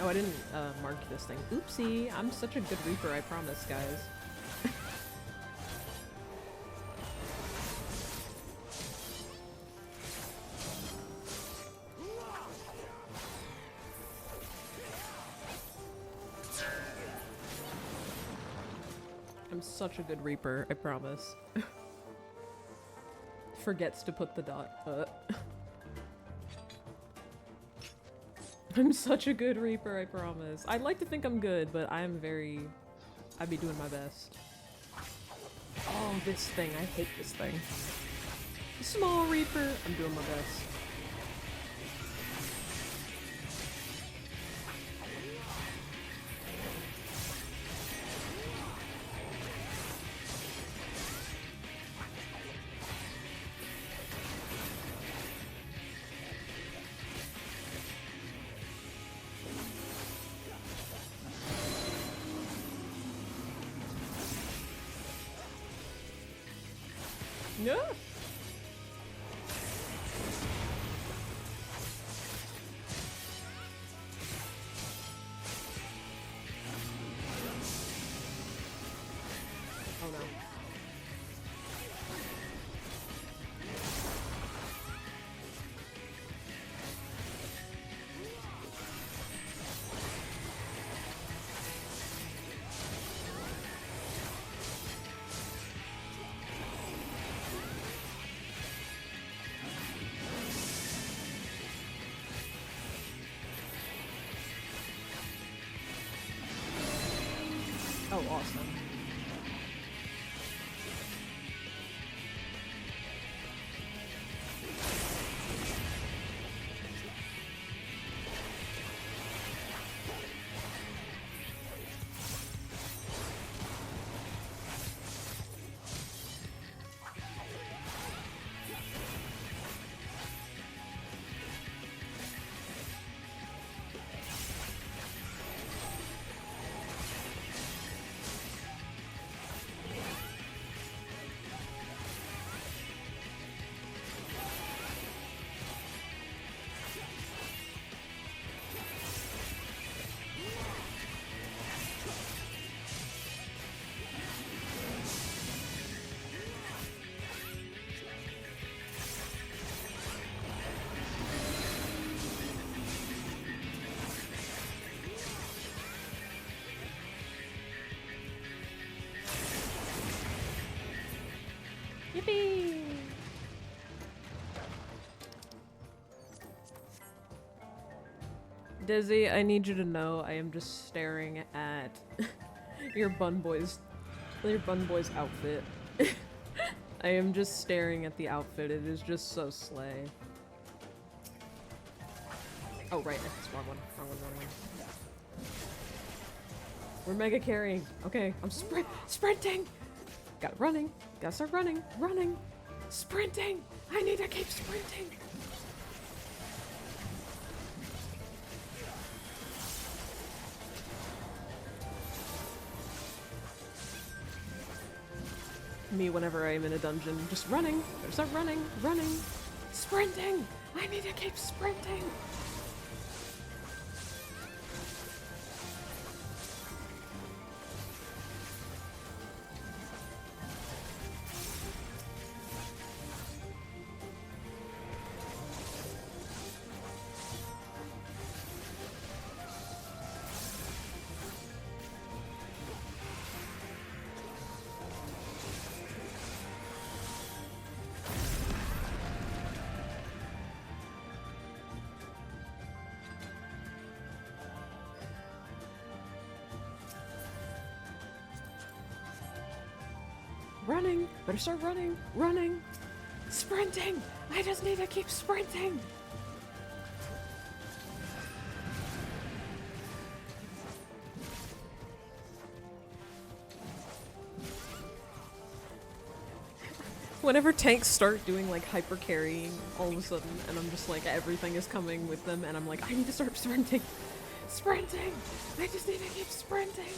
Oh, I didn't mark this thing. Oopsie, I'm such a good reaper, I promise, guys. I'm such a good reaper, I promise. Forgets to put the dot. I'm such a good reaper, I promise. I'd like to think I'm good, but I'd be doing my best. Oh, this thing. I hate this thing. Small reaper. I'm doing my best. No. Oh no. Oh, awesome. Yippee! Dizzy, I need you to know I am just staring at your bun boy's outfit. I am just staring at the outfit. It is just so slay. Oh, right. That's wrong one. Wrong one, wrong one. We're mega carrying. Okay, I'm sprinting! Got running. Gotta start running. Running! Sprinting! I need to keep sprinting! Me whenever I'm in a dungeon, just running. Gotta start running. Running! Sprinting! I need to keep sprinting! Running! Better start running! Running! Sprinting! I just need to keep sprinting! Whenever tanks start doing like hyper carrying all of a sudden, and I'm just like everything is coming with them, and I'm like, I need to start sprinting! Sprinting! I just need to keep sprinting!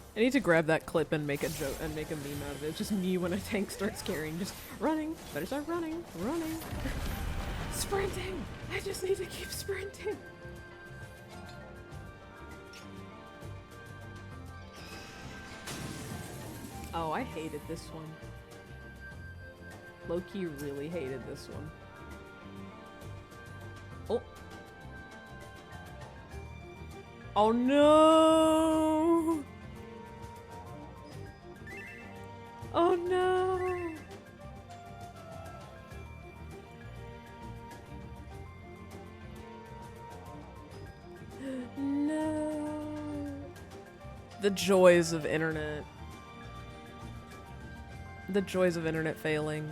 I need to grab that clip and make a joke and make a meme out of it. It's just me when a tank starts carrying, just running. Better start running, running. Sprinting! I just need to keep sprinting. Oh, I hated this one. Low-key really hated this one. Oh. Oh no! Oh no! No! The joys of internet. The joys of internet failing.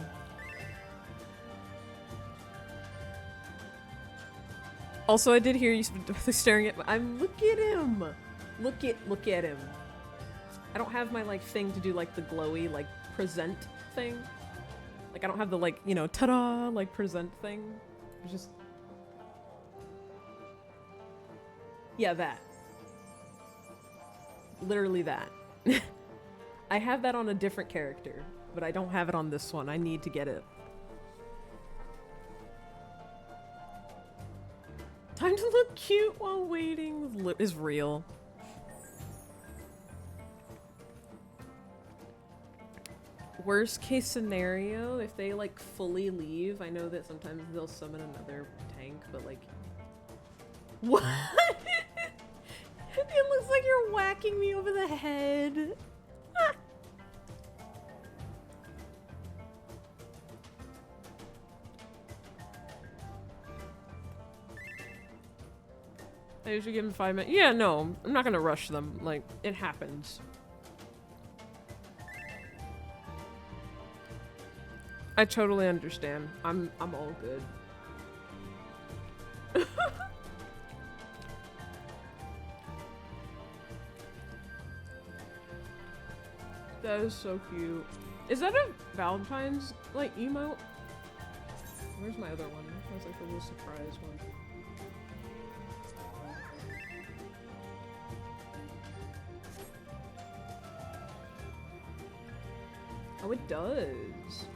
Also, I did hear you staring at. Look at him. Look at him. I don't have my like thing to do like the glowy like present thing. Like I don't have the like, you know, ta-da like present thing. It's just yeah, that. Literally that. I have that on a different character, but I don't have it on this one. I need to get it. Time to look cute while waiting is real. Worst case scenario, if they like fully leave, I know that sometimes they'll summon another tank, but like... What? It looks like you're whacking me over the head. I usually give them 5 minutes. Yeah, no, I'm not gonna rush them. Like, it happens. I totally understand. I'm all good. That is so cute. Is that a Valentine's like emote? Where's my other one? That was like a little surprise one. Oh, it does.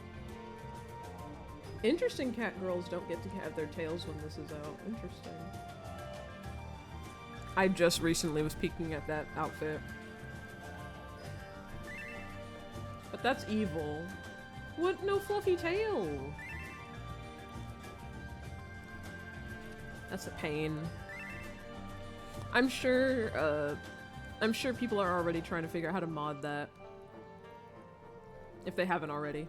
Interesting, cat girls don't get to have their tails when this is out. Interesting. I just recently was peeking at that outfit. But that's evil. What? No fluffy tail. That's a pain. I'm sure people are already trying to figure out how to mod that. If they haven't already.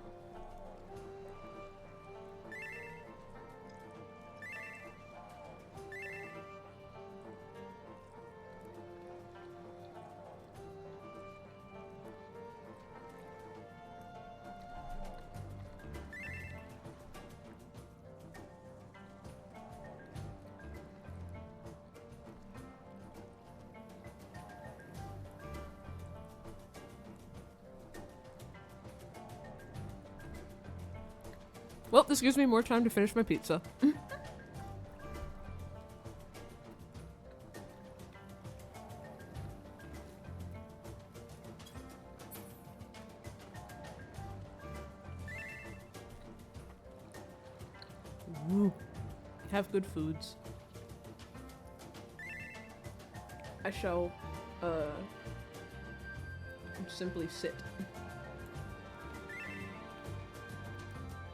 Well, this gives me more time to finish my pizza. Woo. Have good foods. I shall, simply sit.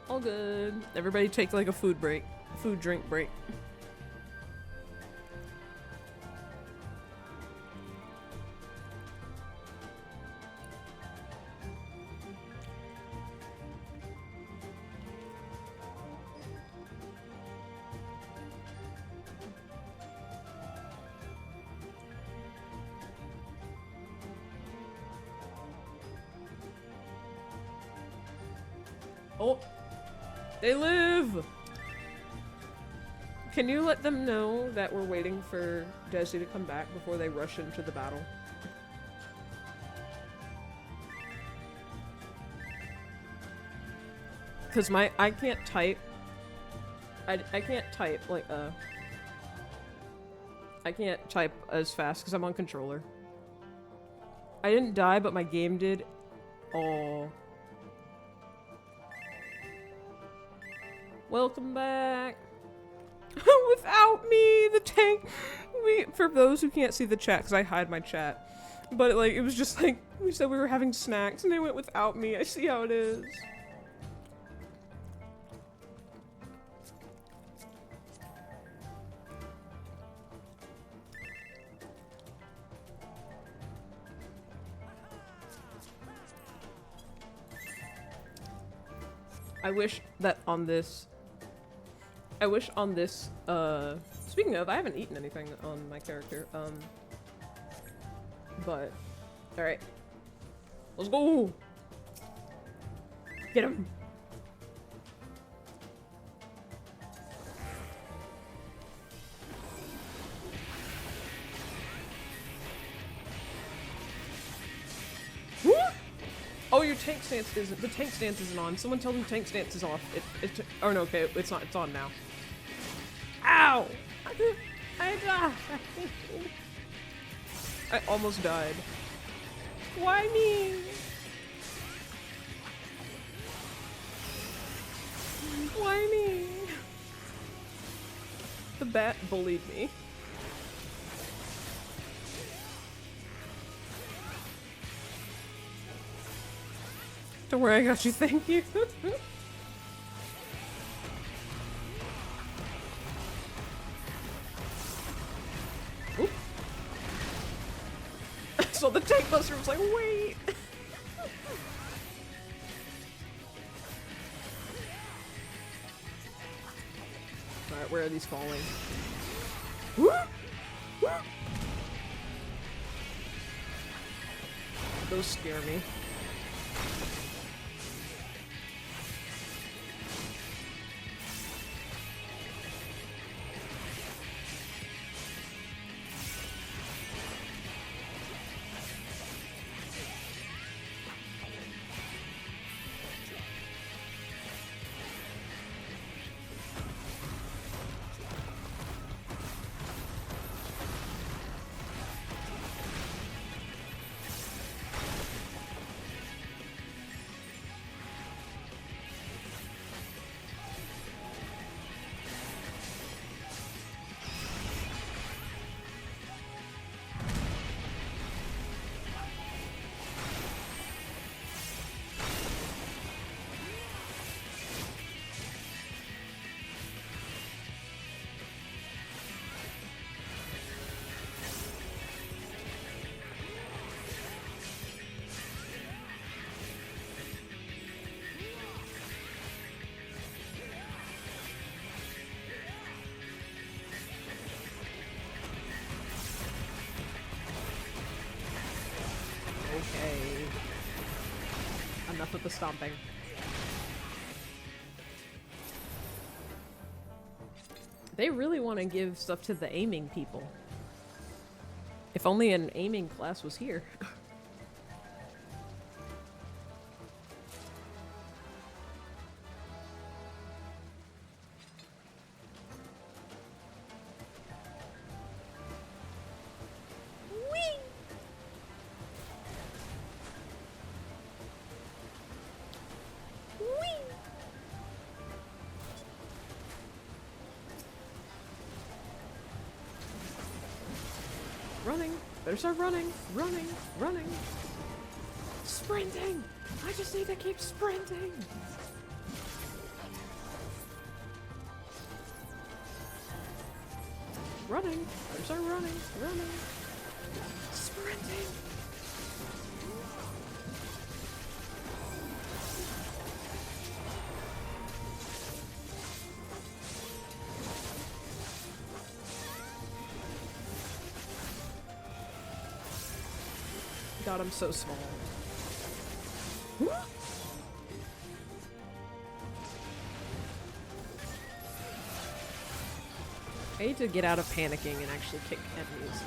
All good. Everybody take like a food drink break. Oh! They live! Can you let them know that we're waiting for Desi to come back before they rush into the battle? Cause I can't type. I can't type like I can't type as fast because I'm on controller. I didn't die, but my game did. Oh. Welcome back. Without me, the tank. For those who can't see the chat, because I hide my chat, but like it was just like we said we were having snacks, and they went without me. I see how it is. I wish that on this. Speaking of, I haven't eaten anything on my character, but, alright. Let's go! Get him! Woo! Oh, your tank stance isn't- the tank stance isn't on. Someone tell them tank stance is off. Oh no, okay, it's not- it's on now. Ow! I died! I almost died. Why me? Why me? The bat bullied me. Don't worry, I got you, thank you. Oop. So the tank buster was like, wait! Alright, where are these falling? Woo! Woo! Those scare me. enough of the stomping. They really want to give stuff to the aiming people. If only an aiming class was here. Running! Better start running! Running! Running! Sprinting! I just need to keep sprinting! Running! Better start running! Running! Sprinting! God, I'm so small. I need to get out of panicking and actually kick enemies.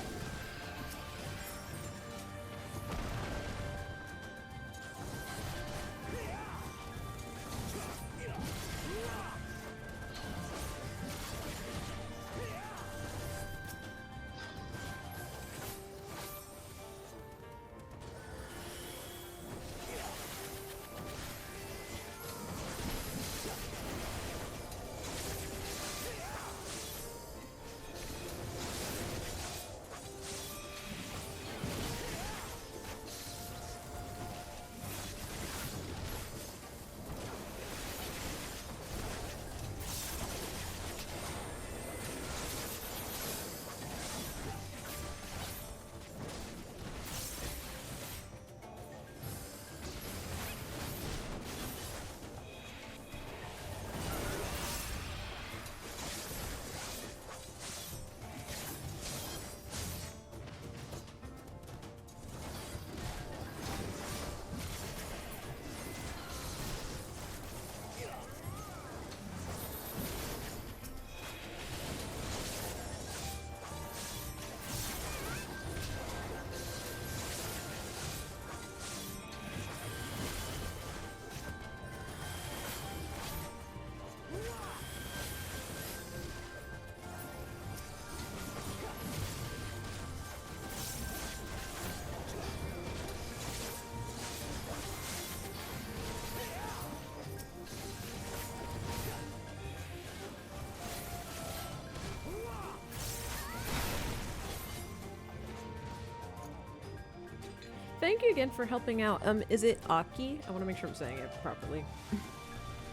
Thank you again for helping out. Is it Aki? I want to make sure I'm saying it properly.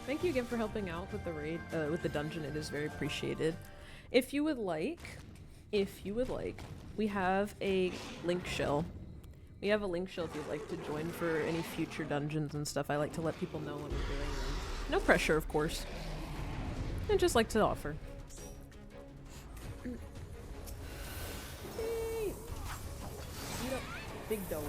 Thank you again for helping out with the raid, with the dungeon. It is very appreciated. If you would like, we have a link shell. We have a link shell if you'd like to join for any future dungeons and stuff. I like to let people know when we're doing them. No pressure, of course. I just like to offer. Hey! Eat up, big dough.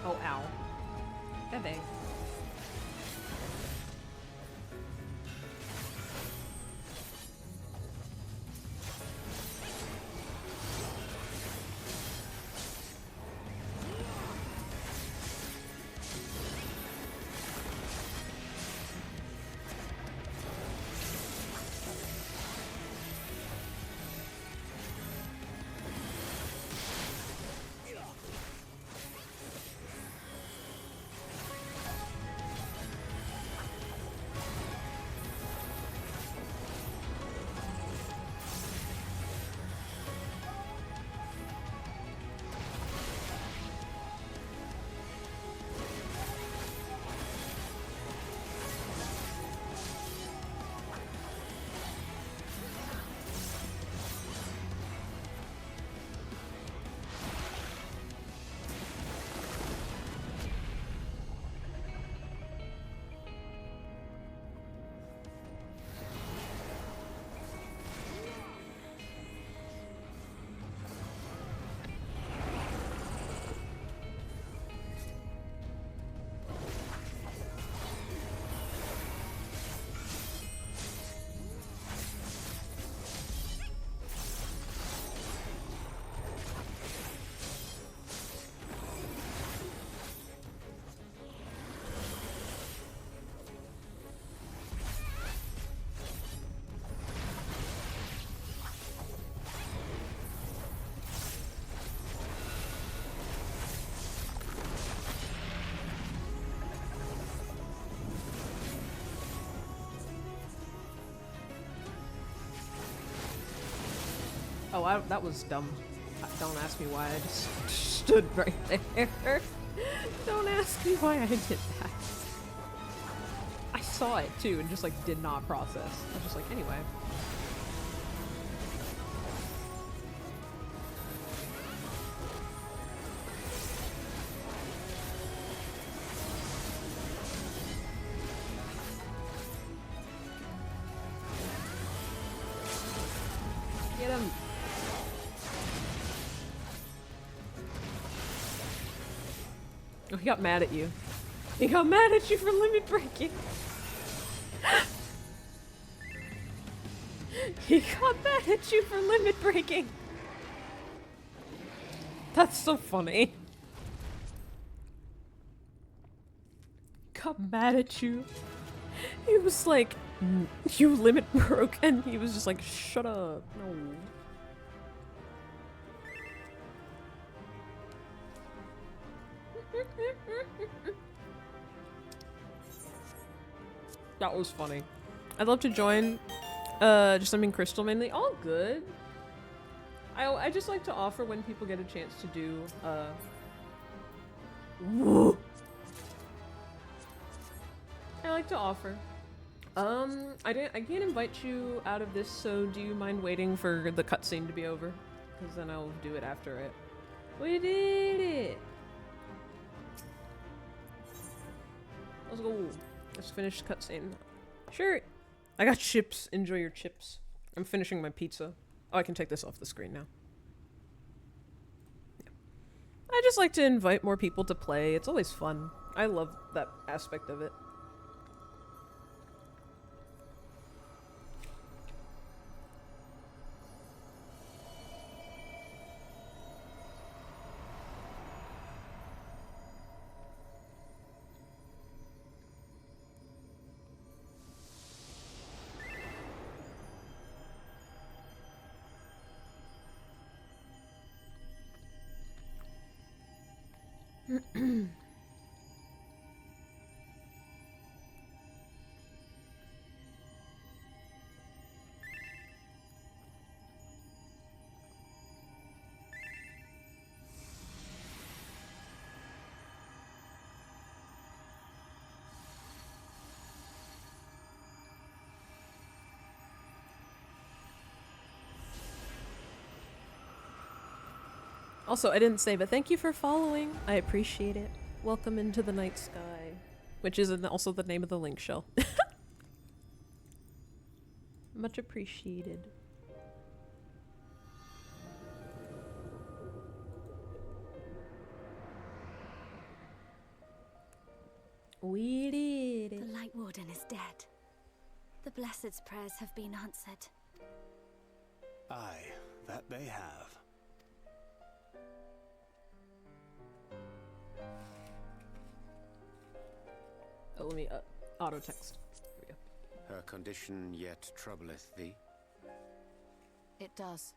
Oh, ow. Bebe. Oh, that was dumb. Don't ask me why I just stood right there. Don't ask me why I did that. I saw it too and just like did not process. I was just like, anyway. Get him. Oh, he got mad at you. He got mad at you for limit breaking. He got mad at you for limit breaking. That's so funny. Got mad at you. He was like, you limit broke, and he was just like, shut up. No. That was funny. I'd love to join. Just I mean Crystal mainly. All good. I just like to offer when people get a chance to do whoa. I like to offer. I can't invite you out of this, so do you mind waiting for the cutscene to be over? Because then I'll do it after it. We did it! Let's go. Let's finish the cutscene. Sure. I got chips. Enjoy your chips. I'm finishing my pizza. Oh, I can take this off the screen now. Yeah. I just like to invite more people to play. It's always fun. I love that aspect of it. Also, I didn't say, but thank you for following. I appreciate it. Welcome into the night sky, which is also the name of the link shell. Much appreciated. We did it. The Light Warden is dead. The Blessed's prayers have been answered. Aye, that they have. Oh, let me auto text. Here we go. Her condition yet troubleth thee? It does.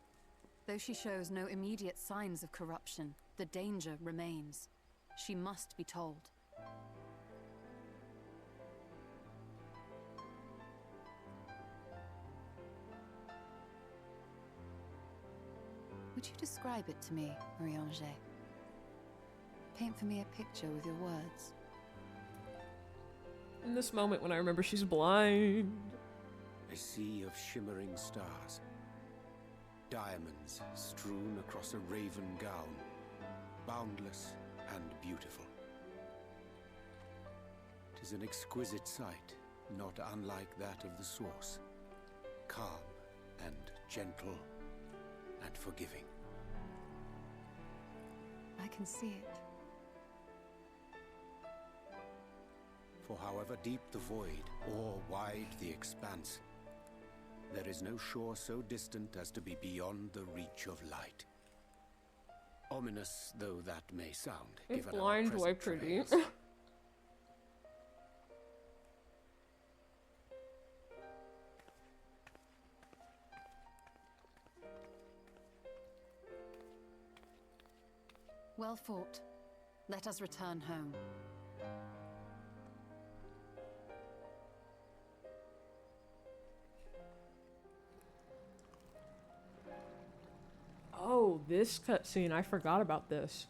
Though she shows no immediate signs of corruption, the danger remains. She must be told. Would you describe it to me, Marie-Ange? Paint for me a picture with your words. In this moment when I remember she's blind. A sea of shimmering stars. Diamonds strewn across a raven gown. Boundless and beautiful. 'Tis an exquisite sight, not unlike that of the source. Calm and gentle and forgiving. I can see it. For however deep the void, or wide the expanse, there is no shore so distant as to be beyond the reach of light. Ominous though that may sound, It's given blind, our why present pretty? travails. Well fought. Let us return home. Oh, this cutscene. I forgot about this.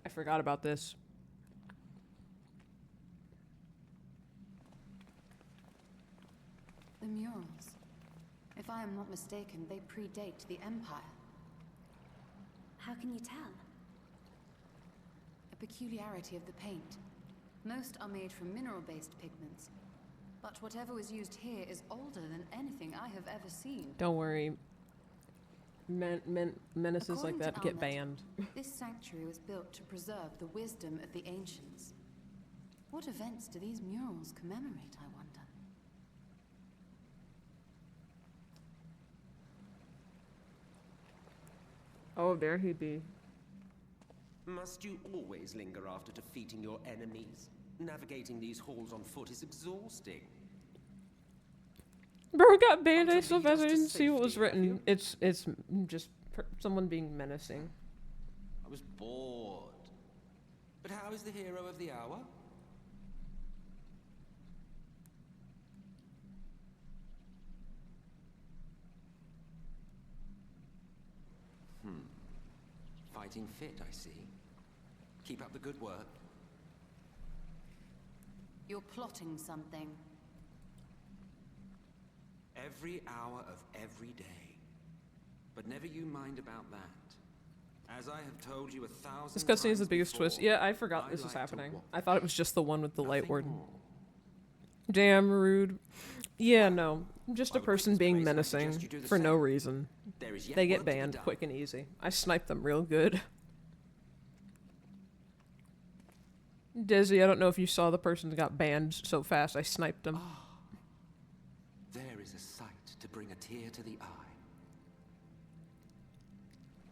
I forgot about this. The murals. If I am not mistaken, they predate the Empire. How can you tell? A peculiarity of the paint. Most are made from mineral-based pigments. But whatever was used here is older than anything I have ever seen. Don't worry. Menaces like that get banned. This sanctuary was built to preserve the wisdom of the ancients. What events do these murals commemorate, I wonder? Oh, there he be. Must you always linger after defeating your enemies? Navigating these halls on foot is exhausting. Bro got banned. I still didn't see what was written. It's just someone being menacing. I was bored. But how is the hero of the hour? Fighting fit, I see. Keep up the good work. You're plotting something. Every hour of every day. But never you mind about that. As I have told you 1,000 This cutscene is the times biggest before, twist. Yeah, I forgot this was like to happening. watch. I thought it was just the one with the light warden. more. Damn rude. Yeah, no. Just a person being menacing suggest you do the for no same. reason. There is yet They get work to be banned done. quick and easy. I sniped them real good. Desi, I don't know if you saw the person that got banned so fast. I sniped them. There is a sight to bring a tear to the eye.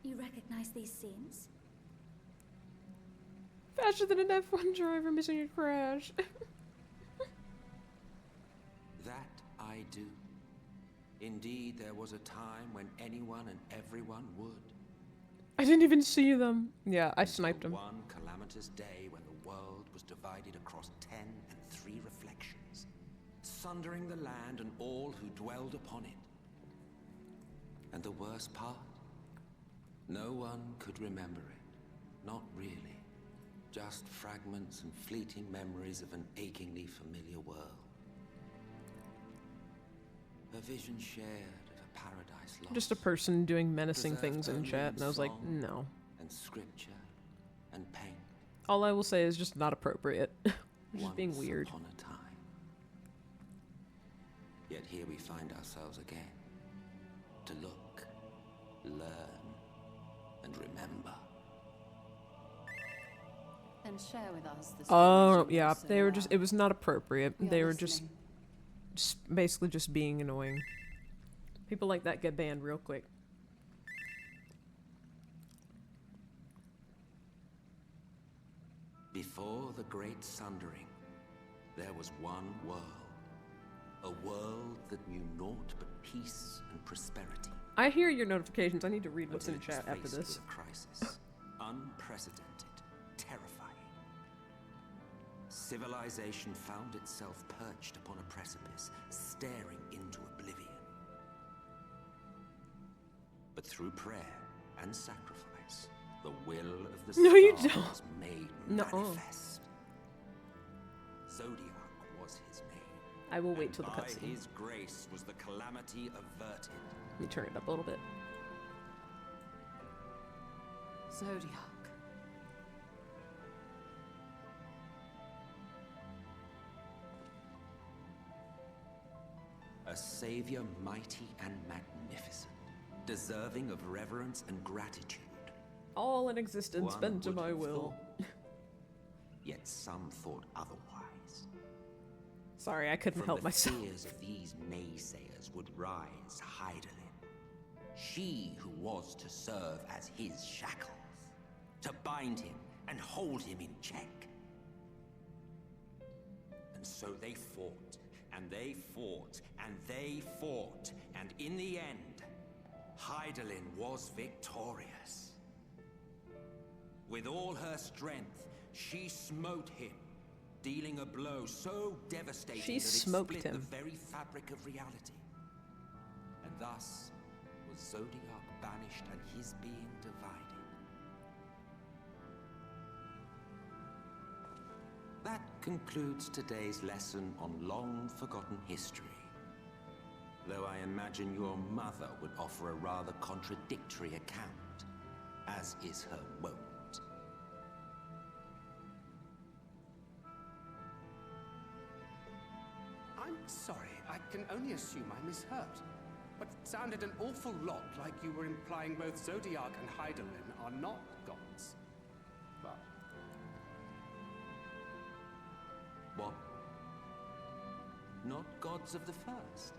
You recognize these scenes? Faster than an F1 driver missing a crash. That I do. Indeed, there was a time when anyone and everyone would. I didn't even see them. Yeah, I sniped him. One calamitous day when the world was divided across 10 and 3 reflections, sundering the land and all who dwelled upon it. And the worst part? No one could remember it. Not really. Just fragments and fleeting memories of an achingly familiar world. A vision shared of a paradise lost. Just a person doing menacing preserved things in only chat, and I was like, song no. And scripture and paint. All I will say is just not appropriate. Just being Once weird. upon a time. Yet here we find ourselves again. To look, learn, and remember. Then share with us the Oh, stories you yeah, know so they were well. just, it was not appropriate. We are They were just listening. basically just being annoying. People like that get banned real quick. Before the great sundering, there was one world. A world that knew naught but peace and prosperity. I hear your notifications. I need to read what's in Until it chat was after faced this. with a crisis. Unprecedented. Terrifying. Civilization found itself perched upon a precipice, staring into oblivion. But through prayer and sacrifice, the will of the stars No, you don't. was made Nuh-uh. manifest. Zodiac was his name. I will wait and till the by cutscene. his grace was the calamity averted. Let me turn it up a little bit. Zodiac. A savior mighty and magnificent, deserving of reverence and gratitude. All in existence One bent to would my have will. thought. Yet some thought otherwise. Sorry, I couldn't From help the myself. fears of these naysayers would rise Hydaelyn, she who was to serve as his shackles, to bind him and hold him in check. And so they fought, and they fought, and they fought, and in the end, Hydaelyn was victorious. With all her strength, she smote him, dealing a blow so devastating She that it smoked split him. the very fabric of reality. And thus was Zodiac banished and his being divided. That concludes today's lesson on long-forgotten history. Though I imagine your mother would offer a rather contradictory account, as is her wont. I'm sorry, I can only assume I misheard. But it sounded an awful lot like you were implying both Zodiac and Hydaelyn are not gods. But... What? Not gods of the first?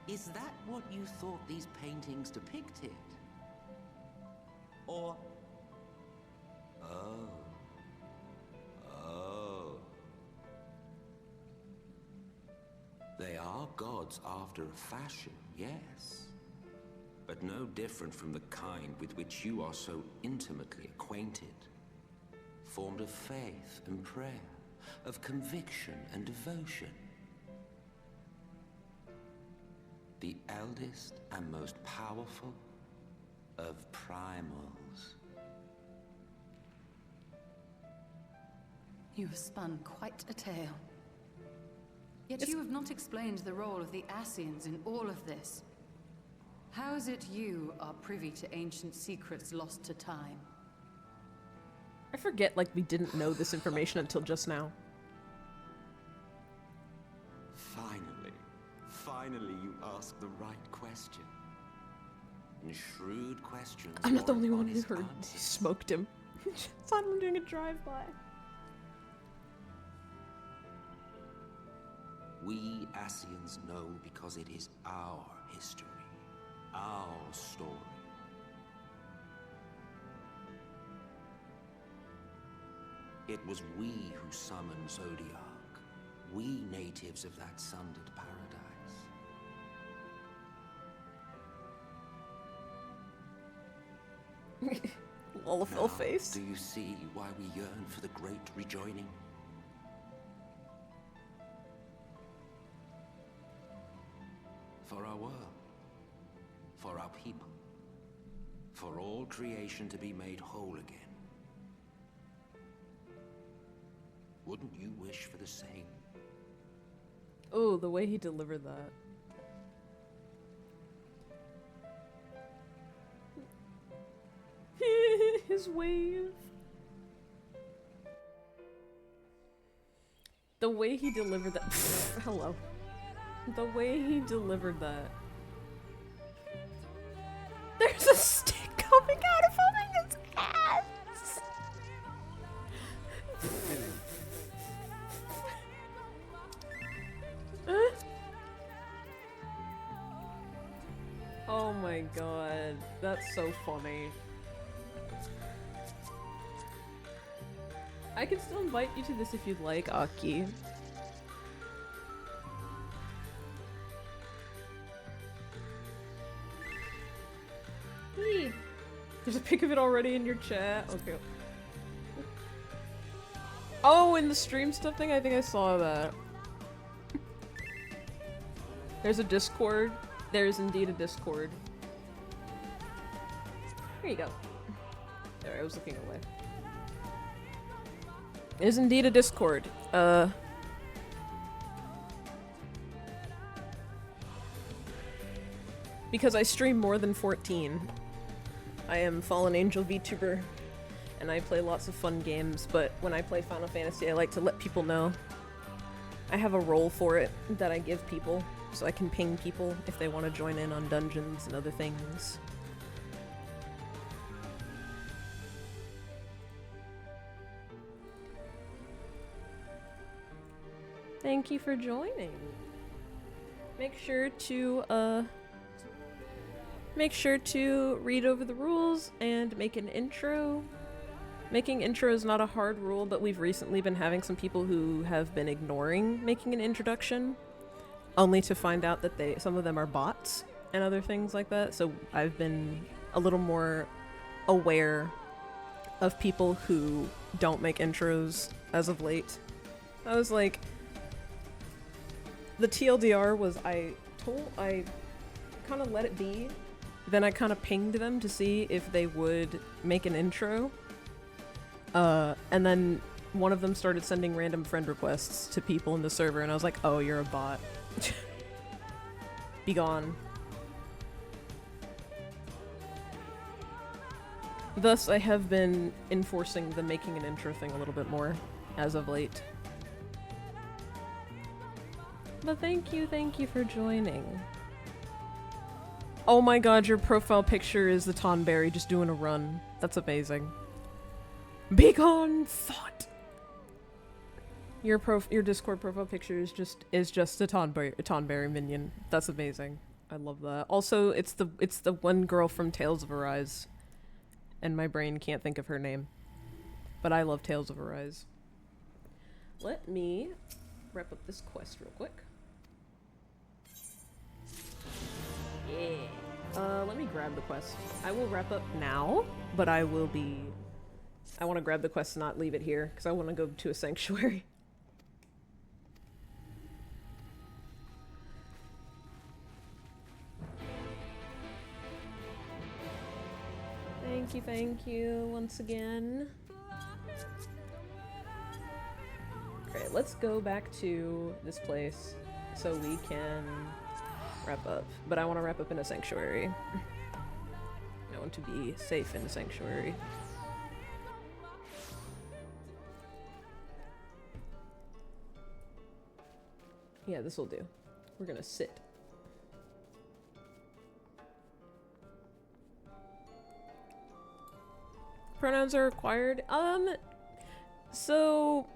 Is that what you thought these paintings depicted? Or... Oh. They are gods after a fashion, yes. But no different from the kind with which you are so intimately acquainted. Formed of faith and prayer, of conviction and devotion. The eldest and most powerful of primals. You have spun quite a tale. Yet you have not explained the role of the Ascians in all of this. How is it you are privy to ancient secrets lost to time? I forget, like, we didn't know this information until just now. Finally you asked the right question. And shrewd questions. I'm not the only one who heard he smoked him. Thought I'm doing a drive-by. We Ascians know because it is our history, our story. It was we who summoned Zodiac, we natives of that sundered paradise. Lolafil face. Do you see why we yearn for the great rejoining? For our world, for our people, for all creation to be made whole again. Wouldn't you wish for the same? Oh, the way he delivered that. His wave. The way he delivered that. Hello. The way he delivered that. There's a stick coming out of him in his ass. Oh my god, that's so funny. I can still invite you to this if you'd like, Aki. Eee. There's a pic of it already in your chat? Okay. Oh, in the stream stuff thing? I think I saw that. There's a Discord. There's indeed a Discord. Here you go. There, I was looking away. There's indeed a Discord. Because I stream more than 14. I am Fallen Angel VTuber, and I play lots of fun games, but when I play Final Fantasy, I like to let people know. I have a role for it that I give people, so I can ping people if they want to join in on dungeons and other things. Thank you for joining. Make sure to read over the rules and make an intro. Making intro is not a hard rule, but we've recently been having some people who have been ignoring making an introduction, only to find out that some of them are bots and other things like that. So I've been a little more aware of people who don't make intros as of late. I was like, the TLDR was I kind of let it be, then I kind of pinged them to see if they would make an intro, and then one of them started sending random friend requests to people in the server, and I was like, oh, you're a bot. Be gone. Thus, I have been enforcing the making an intro thing a little bit more as of late. But thank you for joining. Oh my god, your profile picture is the Tonberry just doing a run. That's amazing. Be gone, thought! Your Discord profile picture is just a Tonberry minion. That's amazing. I love that. Also, it's the one girl from Tales of Arise. And my brain can't think of her name. But I love Tales of Arise. Let me wrap up this quest real quick. Yeah. Let me grab the quest. I will wrap up now, but I want to grab the quest and not leave it here, because I want to go to a sanctuary. Thank you once again. Okay, let's go back to this place so we can wrap up. But I want to wrap up in a sanctuary. I want to be safe in a sanctuary. Yeah, this will do. We're gonna sit. Pronouns are required. So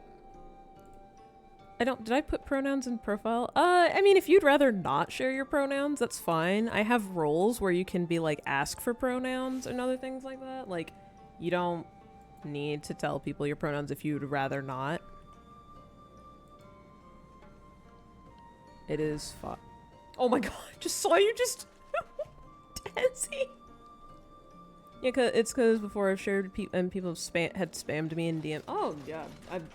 did I put pronouns in profile? I mean, if you'd rather not share your pronouns, that's fine. I have roles where you can be like, ask for pronouns and other things like that. Like, you don't need to tell people your pronouns if you'd rather not. It is fun. Oh my god, I just saw you just dancing. Yeah, it's because before I've shared and people have had spammed me in DM. Oh yeah, I'm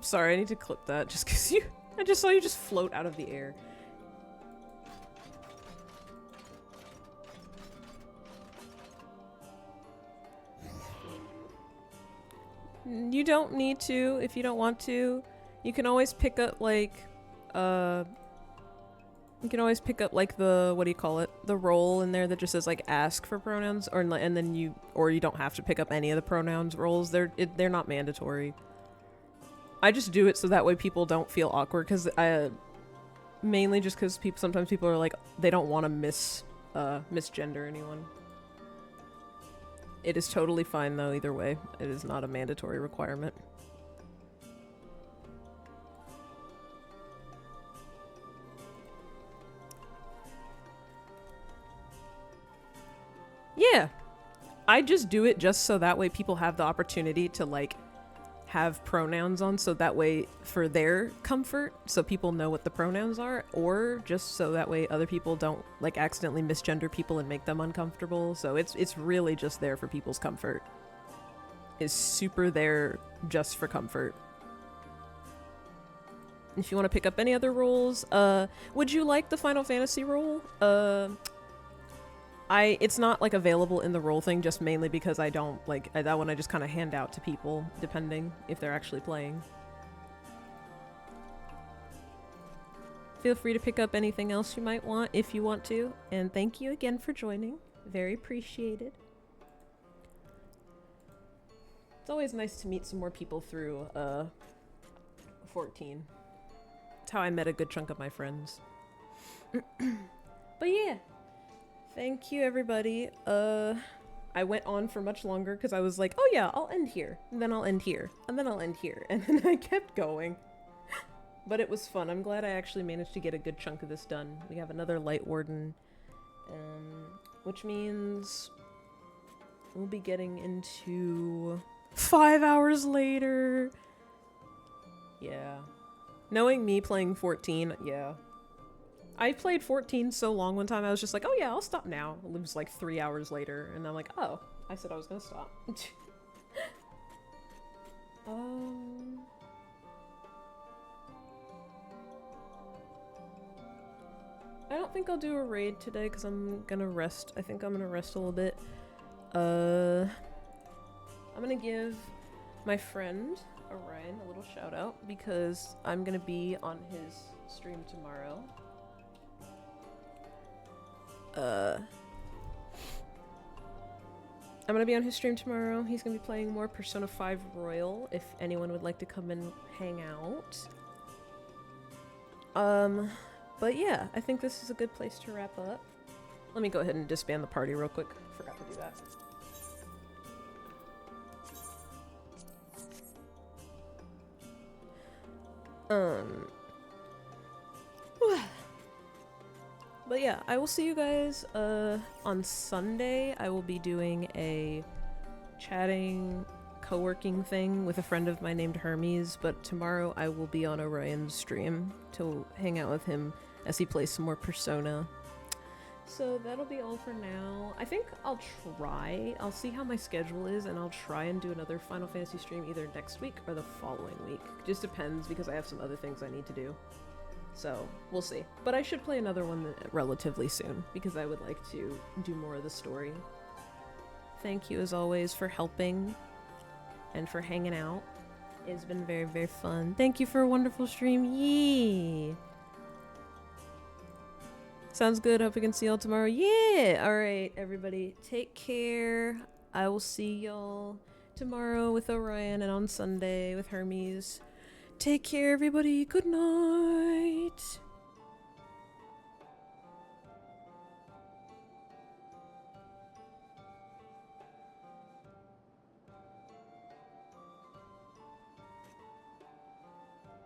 sorry, I need to clip that just because I just saw you just float out of the air. You don't need to if you don't want to. You can always pick up like the, what do you call it? The role in there that just says like ask for pronouns, or and then you don't have to pick up any of the pronouns roles. They're not mandatory. I just do it so that way people don't feel awkward, because mainly just because sometimes people are like, they don't want to misgender anyone. It is totally fine though, either way. It is not a mandatory requirement. Yeah. I just do it just so that way people have the opportunity to like have pronouns on, so that way for their comfort, so people know what the pronouns are, or just so that way other people don't like accidentally misgender people and make them uncomfortable. So it's really just there for people's comfort. It's super there just for comfort. If you want to pick up any other roles, would you like the Final Fantasy role? It's not like available in the role thing, just mainly because I don't like that one. I just kind of hand out to people depending if they're actually playing. Feel free to pick up anything else you might want if you want to, and thank you again for joining. Very appreciated. It's always nice to meet some more people through 14. That's how I met a good chunk of my friends. But yeah. Thank you, everybody. I went on for much longer because I was like, oh yeah, I'll end here, and then I'll end here, and then I'll end here, and then I kept going. But it was fun. I'm glad I actually managed to get a good chunk of this done. We have another Light Warden, which means we'll be getting into 5 hours later. Yeah. Knowing me playing 14, yeah. I played 14 so long one time, I was just like, oh yeah, I'll stop now. It was like 3 hours later, and I'm like, oh, I said I was gonna stop. I don't think I'll do a raid today because I'm gonna rest. I think I'm gonna rest a little bit. I'm gonna give my friend Orion a little shout out because I'm gonna be on his stream tomorrow. I'm gonna be on his stream tomorrow. He's gonna be playing more Persona 5 Royal if anyone would like to come and hang out. But yeah, I think this is a good place to wrap up. Let me go ahead and disband the party real quick. Forgot to do that. But yeah, I will see you guys on Sunday. I will be doing a chatting, co-working thing with a friend of mine named Hermes, but tomorrow I will be on Orion's stream to hang out with him as he plays some more Persona. So that'll be all for now. I think I'll see how my schedule is, and I'll try and do another Final Fantasy stream either next week or the following week. Just depends because I have some other things I need to do. So, we'll see. But I should play another one relatively soon, because I would like to do more of the story. Thank you, as always, for helping and for hanging out. It's been very, very fun. Thank you for a wonderful stream. Yee! Sounds good. Hope we can see y'all tomorrow. Yeah! Alright, everybody. Take care. I will see y'all tomorrow with Orion and on Sunday with Hermes. Take care, everybody. Good night.